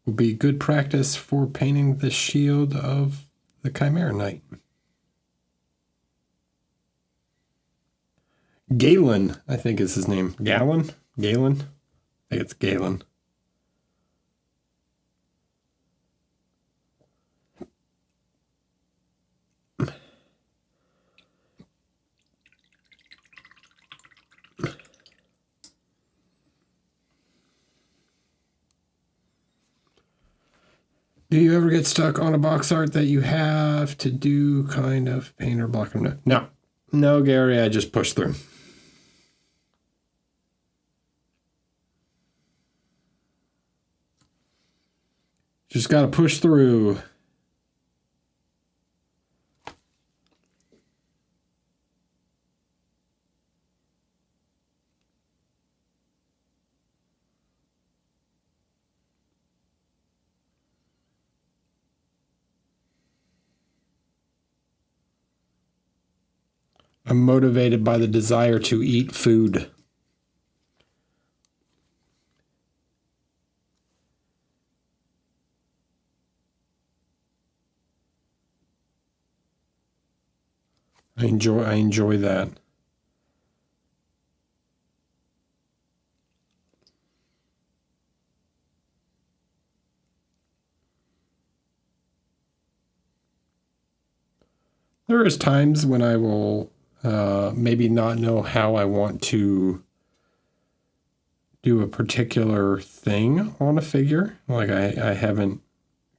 will be good practice for painting the shield of the Chimera Knight. Galen, I think is his name. Galen? I think it's Galen. Do you ever get stuck on a box art that you have to do kind of paint or block or no? No, Gary, I just push through. Just got to push through. I'm motivated by the desire to eat food. I enjoy that. There is times when I will maybe not know how I want to do a particular thing on a figure. Like I haven't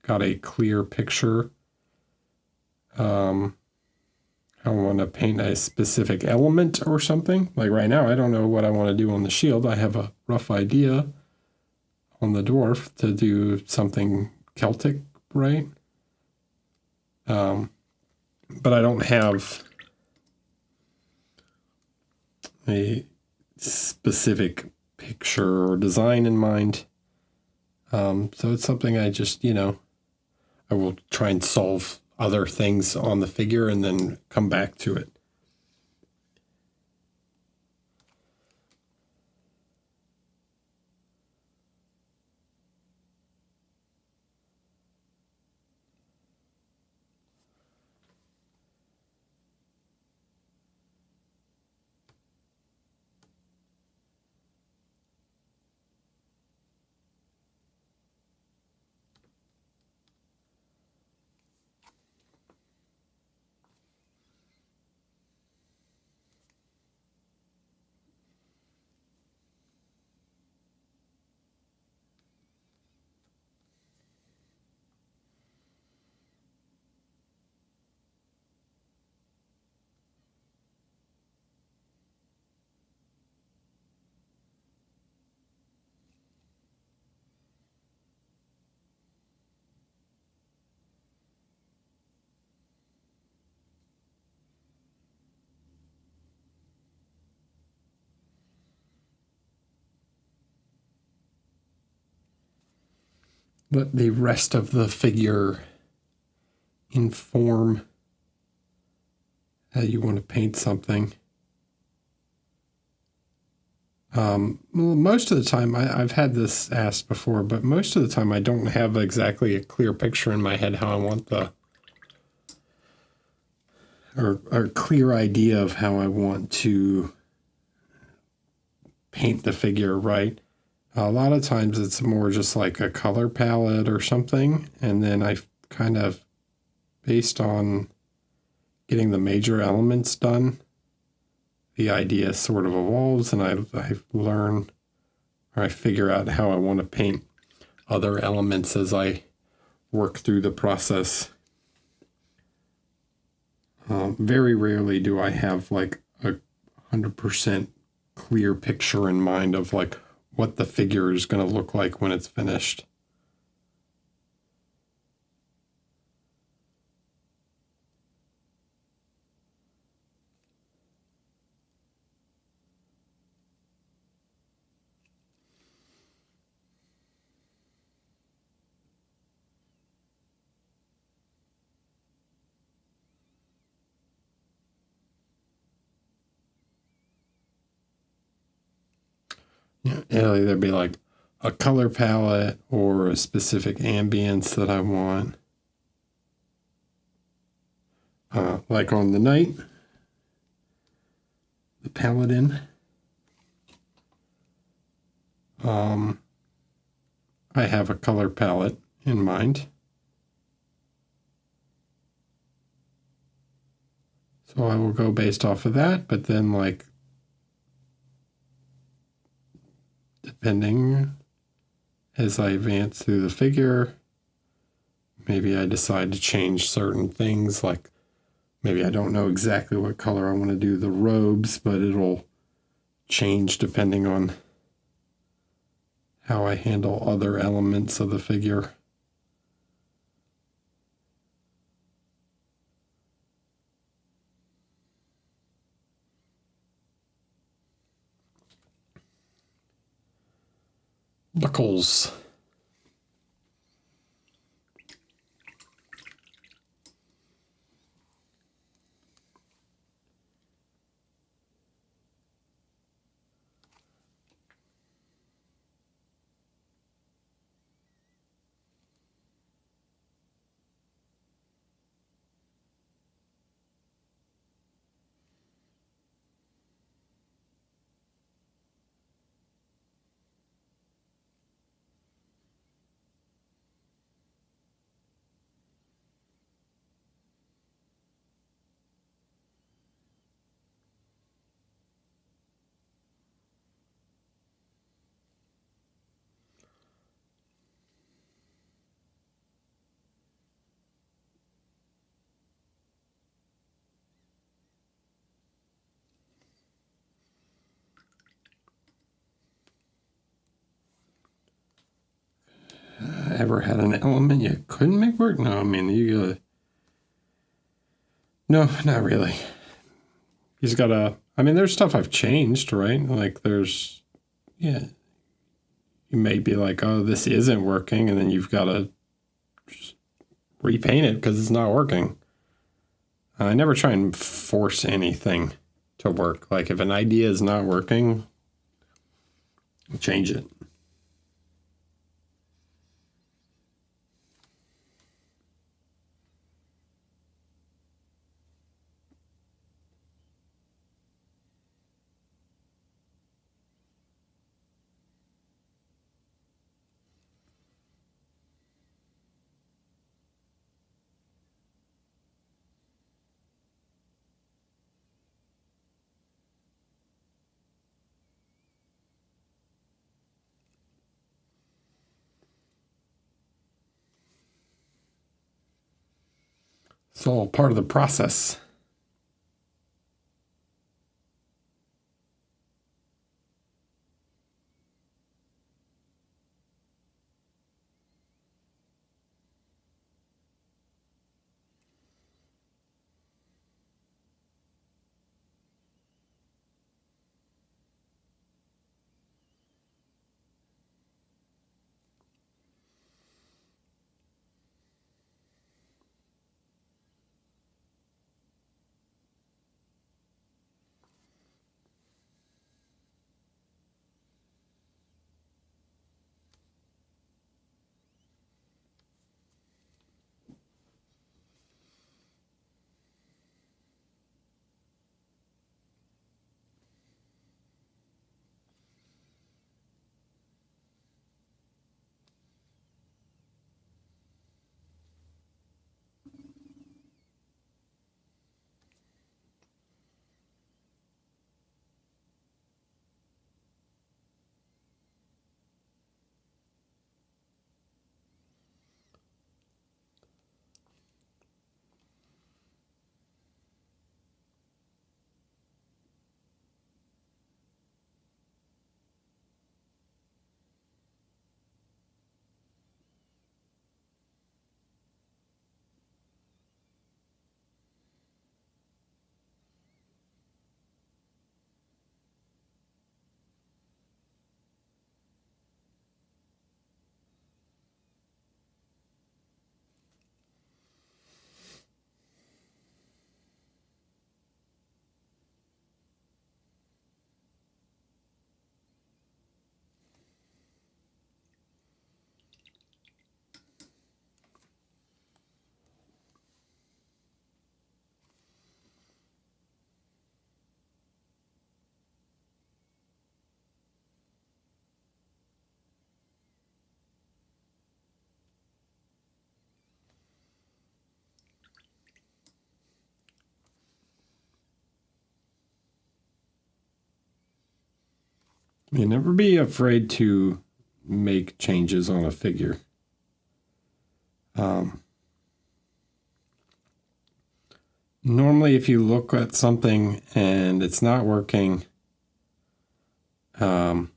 got a clear picture. I want to paint a specific element or something. Like right now, I don't know what I want to do on the shield. I have a rough idea on the dwarf to do something Celtic, right? But I don't have a specific picture or design in mind. So it's something I just, I will try and solve other things on the figure and then come back to it. let the rest of the figure inform how you want to paint something. Most of the time, I've had this asked before, but most of the time I don't have exactly a clear picture in my head how I want or a clear idea of how I want to paint the figure, right? A lot of times it's more just like a color palette or something, and then I kind of, based on getting the major elements done, the idea sort of evolves, and I learn, or I figure out how I want to paint other elements as I work through the process. Very rarely do I have like a 100% clear picture in mind of like what the figure is going to look like when it's finished. Yeah, it'll either be like a color palette or a specific ambience that I want. Like on the knight, the paladin. I have a color palette in mind. So I will go based off of that, but then like, depending as I advance through the figure, maybe I decide to change certain things, like maybe I don't know exactly what color I want to do the robes, but it'll change depending on how I handle other elements of the figure. Buckles. Ever had an element you couldn't make work? No, I mean, no, not really. You just gotta, I mean, there's stuff I've changed, right? Like there's, yeah, you may be like, oh, this isn't working, and then you've got to just repaint it because it's not working. I never try and force anything to work. Like if an idea is not working, change it. It's all part of the process. You never be afraid to make changes on a figure. Normally, if you look at something and it's not working, in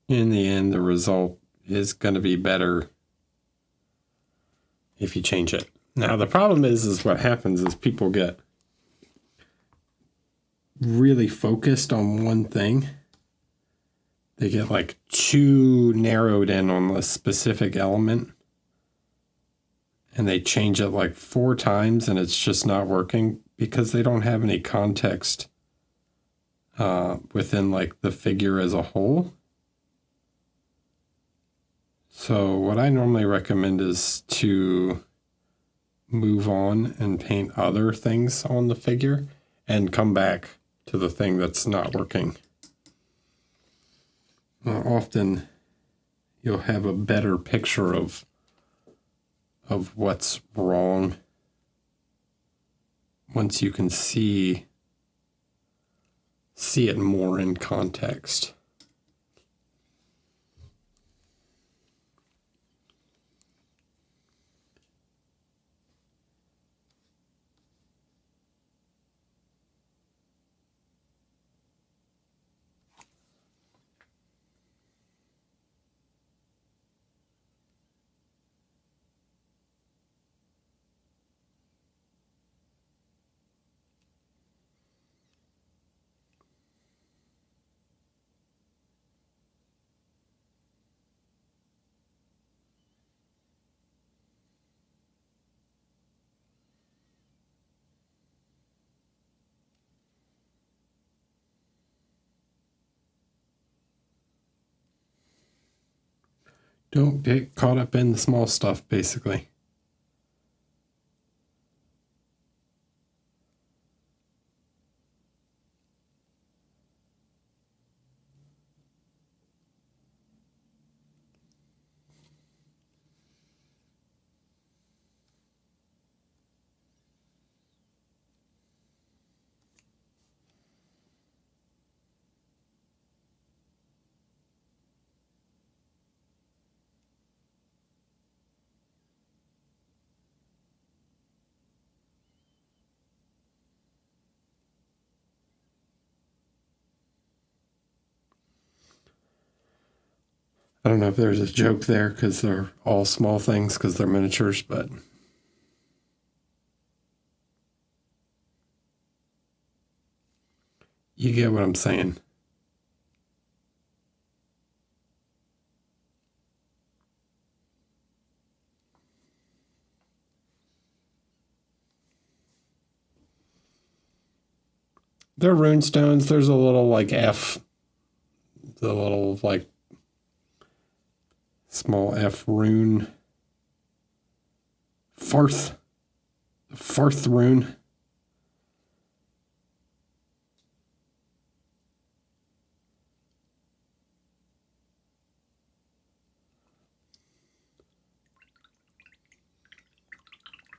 the end, the result is going to be better if you change it. Now, the problem is what happens is people get really focused on one thing. They get like too narrowed in on a specific element, and they change it like 4 times and it's just not working because they don't have any context within like the figure as a whole. So what I normally recommend is to move on and paint other things on the figure and come back to the thing that's not working. Often you'll have a better picture of what's wrong once you can see it more in context. Don't get caught up in the small stuff, basically. I don't know if there's a joke there because they're all small things because they're miniatures, but you get what I'm saying. They're rune stones. There's a little like F, the little like small F rune. Farth rune.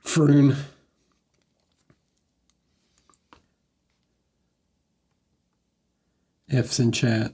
Froon. F's in chat.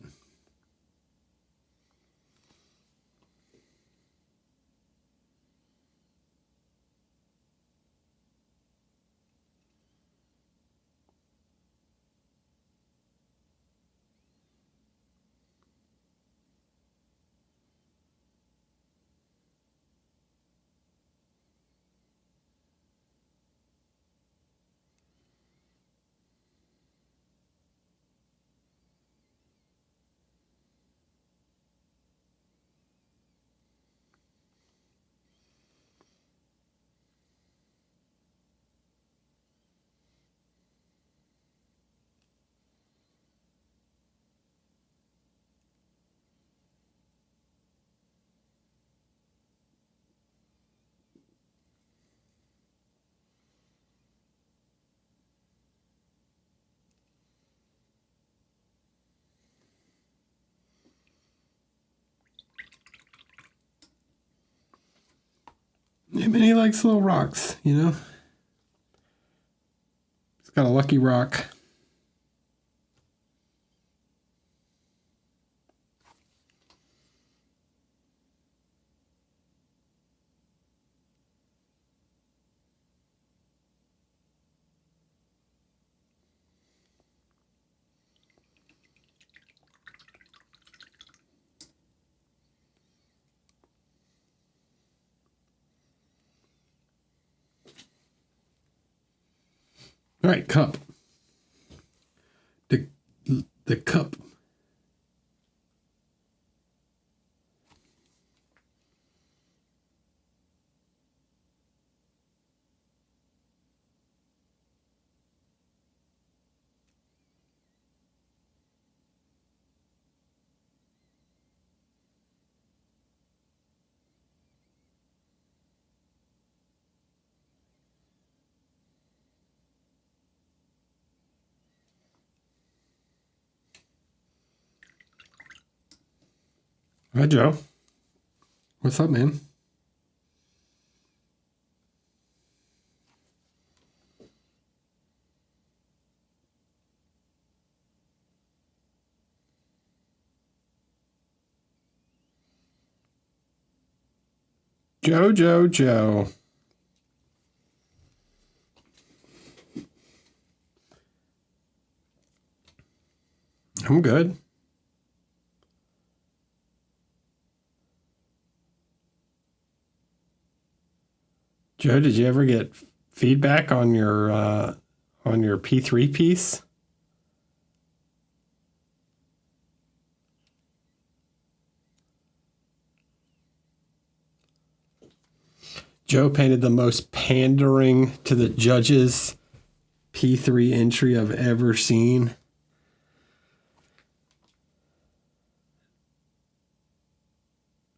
And he likes little rocks, you know? He's got a lucky rock. All right, cup. The cup. Hi, Joe. What's up, man? Joe. I'm good. Joe, did you ever get feedback on your P3 piece? Joe painted the most pandering to the judges P3 entry I've ever seen.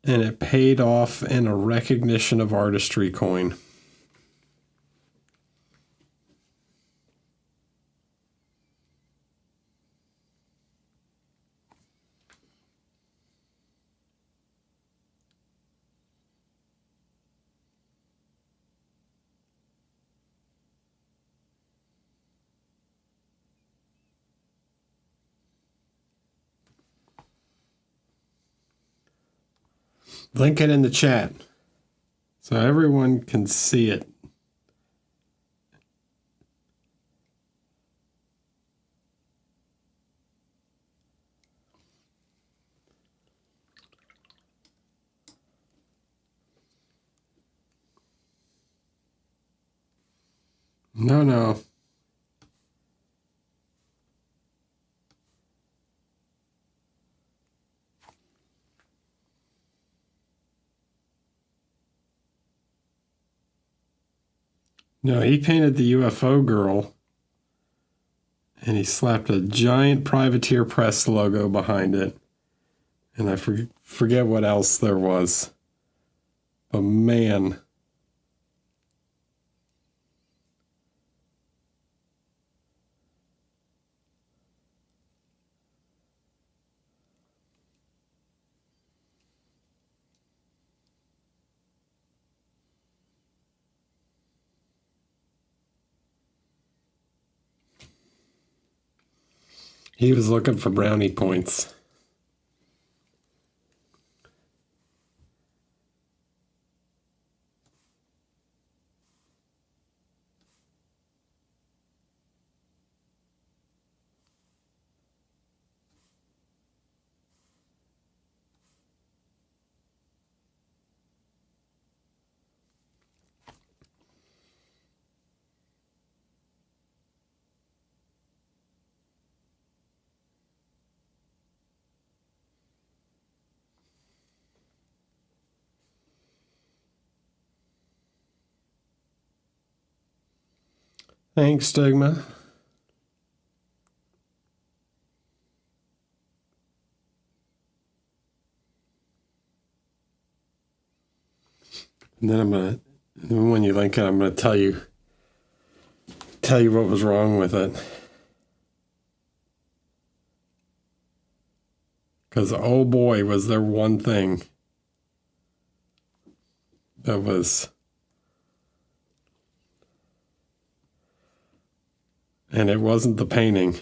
And it paid off in a recognition of artistry coin. Link it in the chat so everyone can see it. No. No, he painted the UFO girl and he slapped a giant Privateer Press logo behind it. And I forget what else there was. But man. He was looking for brownie points. Thanks, Stigma. And then when you link it, I'm gonna tell you what was wrong with it. Because oh boy, was there one thing that was, and it wasn't the painting.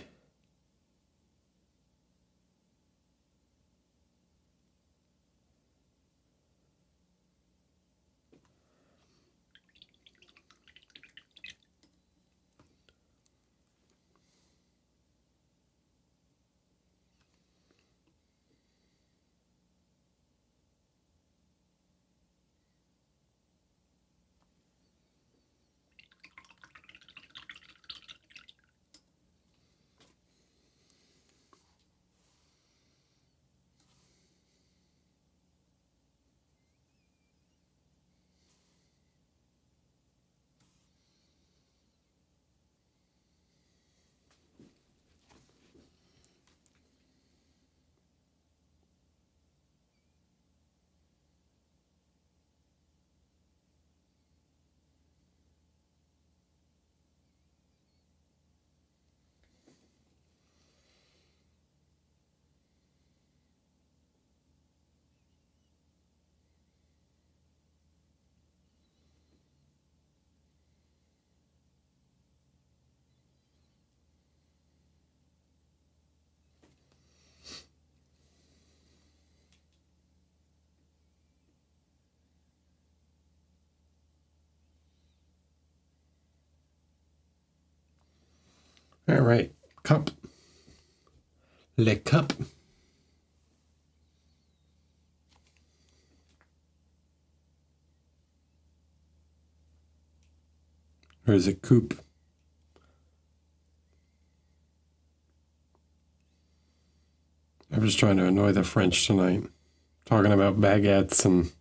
All right, cup. Le cup. Or is it coupe? I'm just trying to annoy the French tonight. Talking about baguettes and...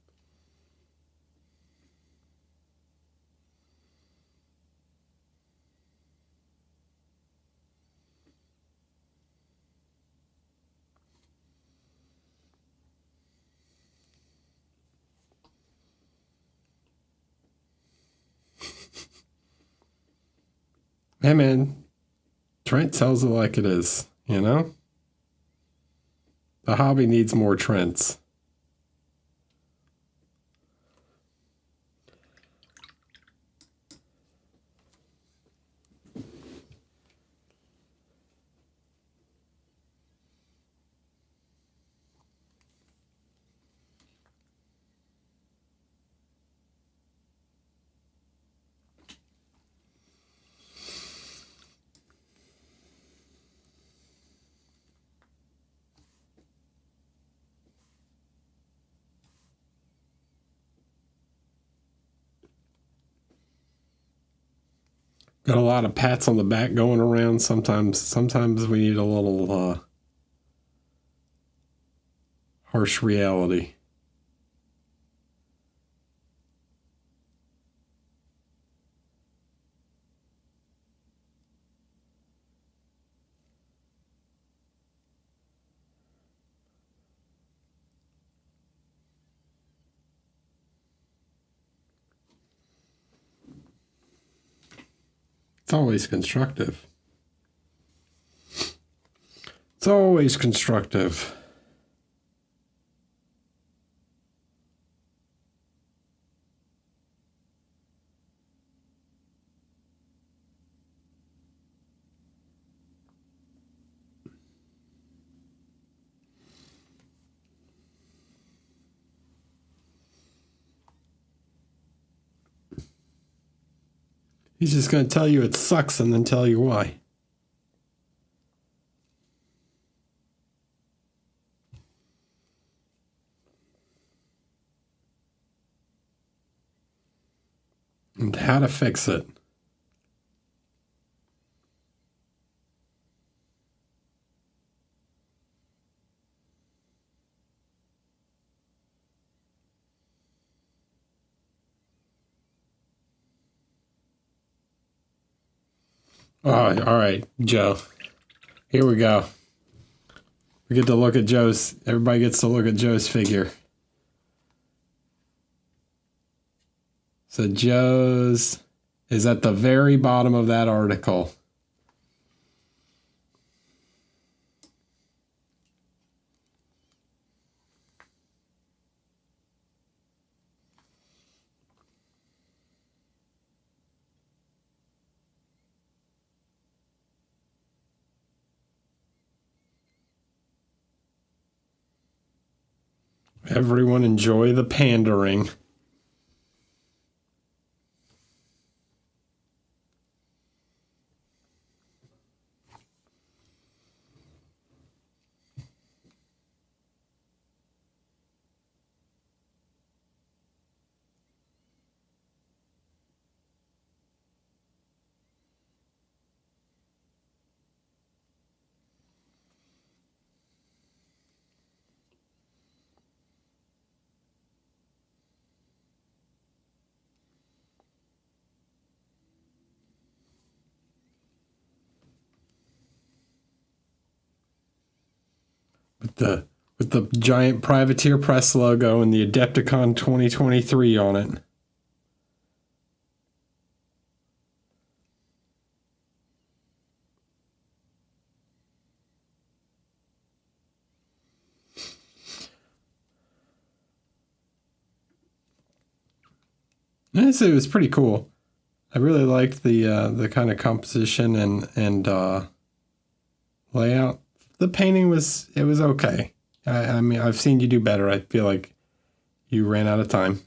Hey man, Trent tells it like it is, you know? The hobby needs more Trents. Got a lot of pats on the back going around. Sometimes we need a little harsh reality. It's always constructive. It's always constructive. He's just going to tell you it sucks and then tell you why. And how to fix it. Oh, all right, Joe. Here we go. We get to look at Joe's. Everybody gets to look at Joe's figure. So Joe's is at the very bottom of that article. Everyone enjoy the pandering. With the giant Privateer Press logo and the Adepticon 2023 on it. It was pretty cool. I really liked the kind of composition and layout. The painting was okay. I mean, I've seen you do better. I feel like you ran out of time.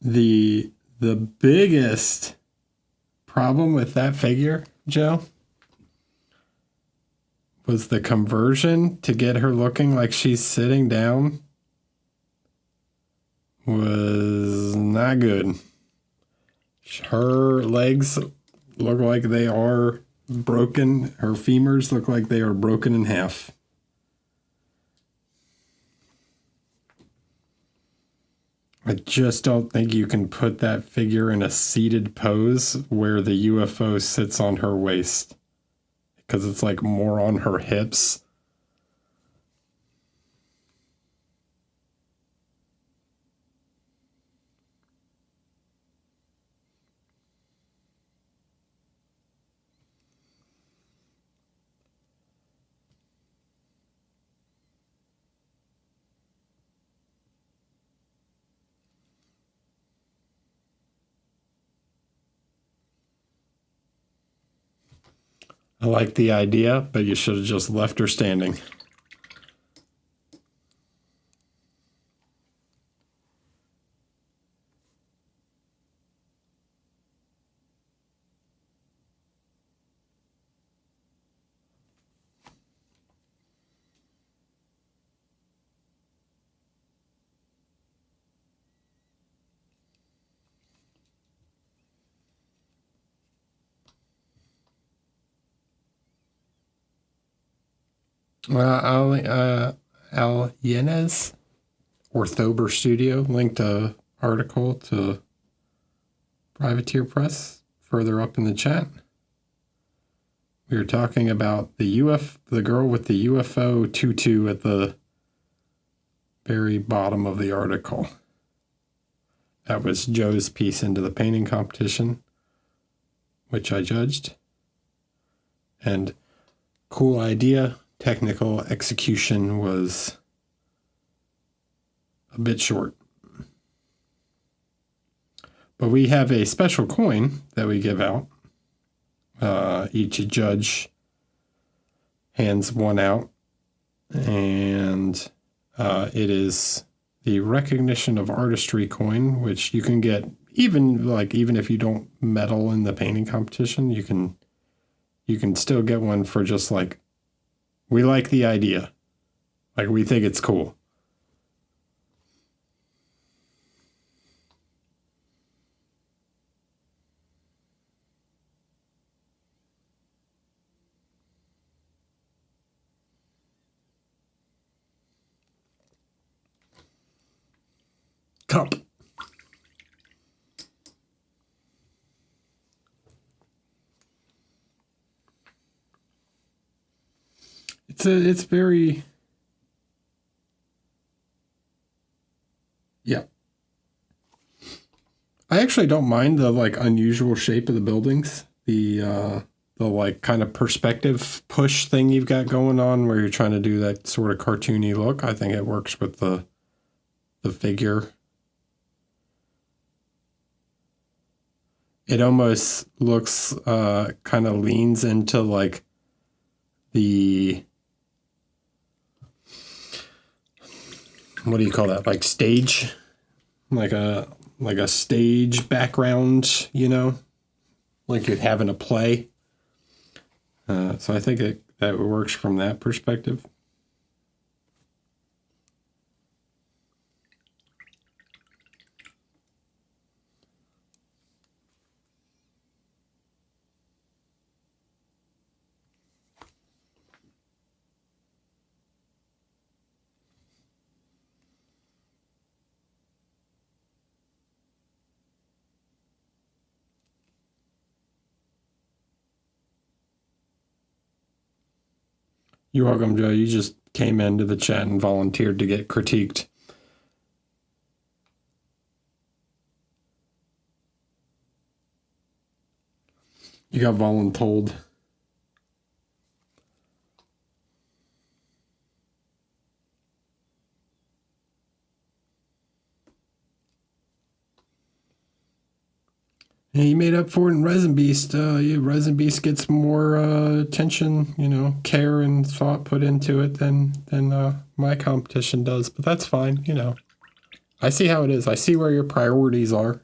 The biggest problem with that figure, Joe, was the conversion to get her looking like she's sitting down was not good. Her legs look like they are broken. Her femurs look like they are broken in half. I just don't think you can put that figure in a seated pose where the UFO sits on her waist, because it's like more on her hips. I like the idea, but you should have just left her standing. Al Yanez or Thober Studio linked a article to Privateer Press further up in the chat. We were talking about the girl with the UFO tutu at the very bottom of the article. That was Joe's piece into the painting competition, which I judged. And cool idea. Technical execution was a bit short. But we have a special coin that we give out. Each judge hands one out, and it is the Recognition of Artistry coin, which you can get even if you don't medal in the painting competition, you can still get one for just like, we like the idea. Like, we think it's cool. Cup. It's very, yeah. I actually don't mind the like unusual shape of the buildings. The like kind of perspective push thing you've got going on where you're trying to do that sort of cartoony look. I think it works with the figure. It almost looks kind of leans into like the, what do you call that? Like stage, like a stage background, you know, like you'd have in a play. So I think that works from that perspective. You're welcome, Joe. You just came into the chat and volunteered to get critiqued. You got voluntold. And he made up for it in Resin Beast. Resin Beast gets more attention, you know, care and thought put into it than my competition does. But that's fine, you know. I see how it is. I see where your priorities are.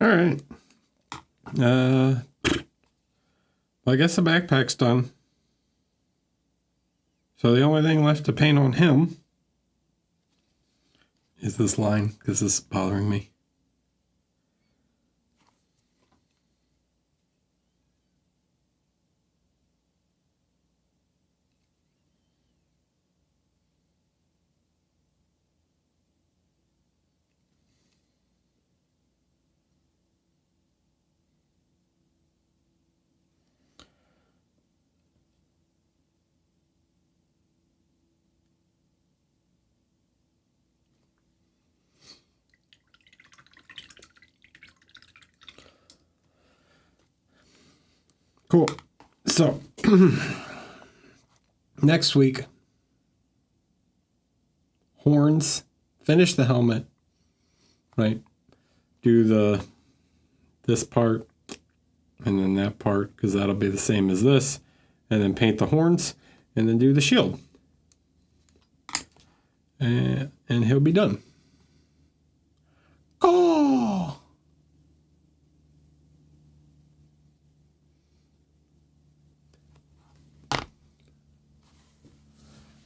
All right. I guess the backpack's done. So the only thing left to paint on him is this line, because this is bothering me. Cool. So next week, horns, finish the helmet, right? Do this part and then that part, because that'll be the same as this, and then paint the horns and then do the shield. And he'll be done. Oh!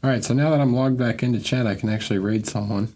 All right, so now that I'm logged back into chat, I can actually raid someone.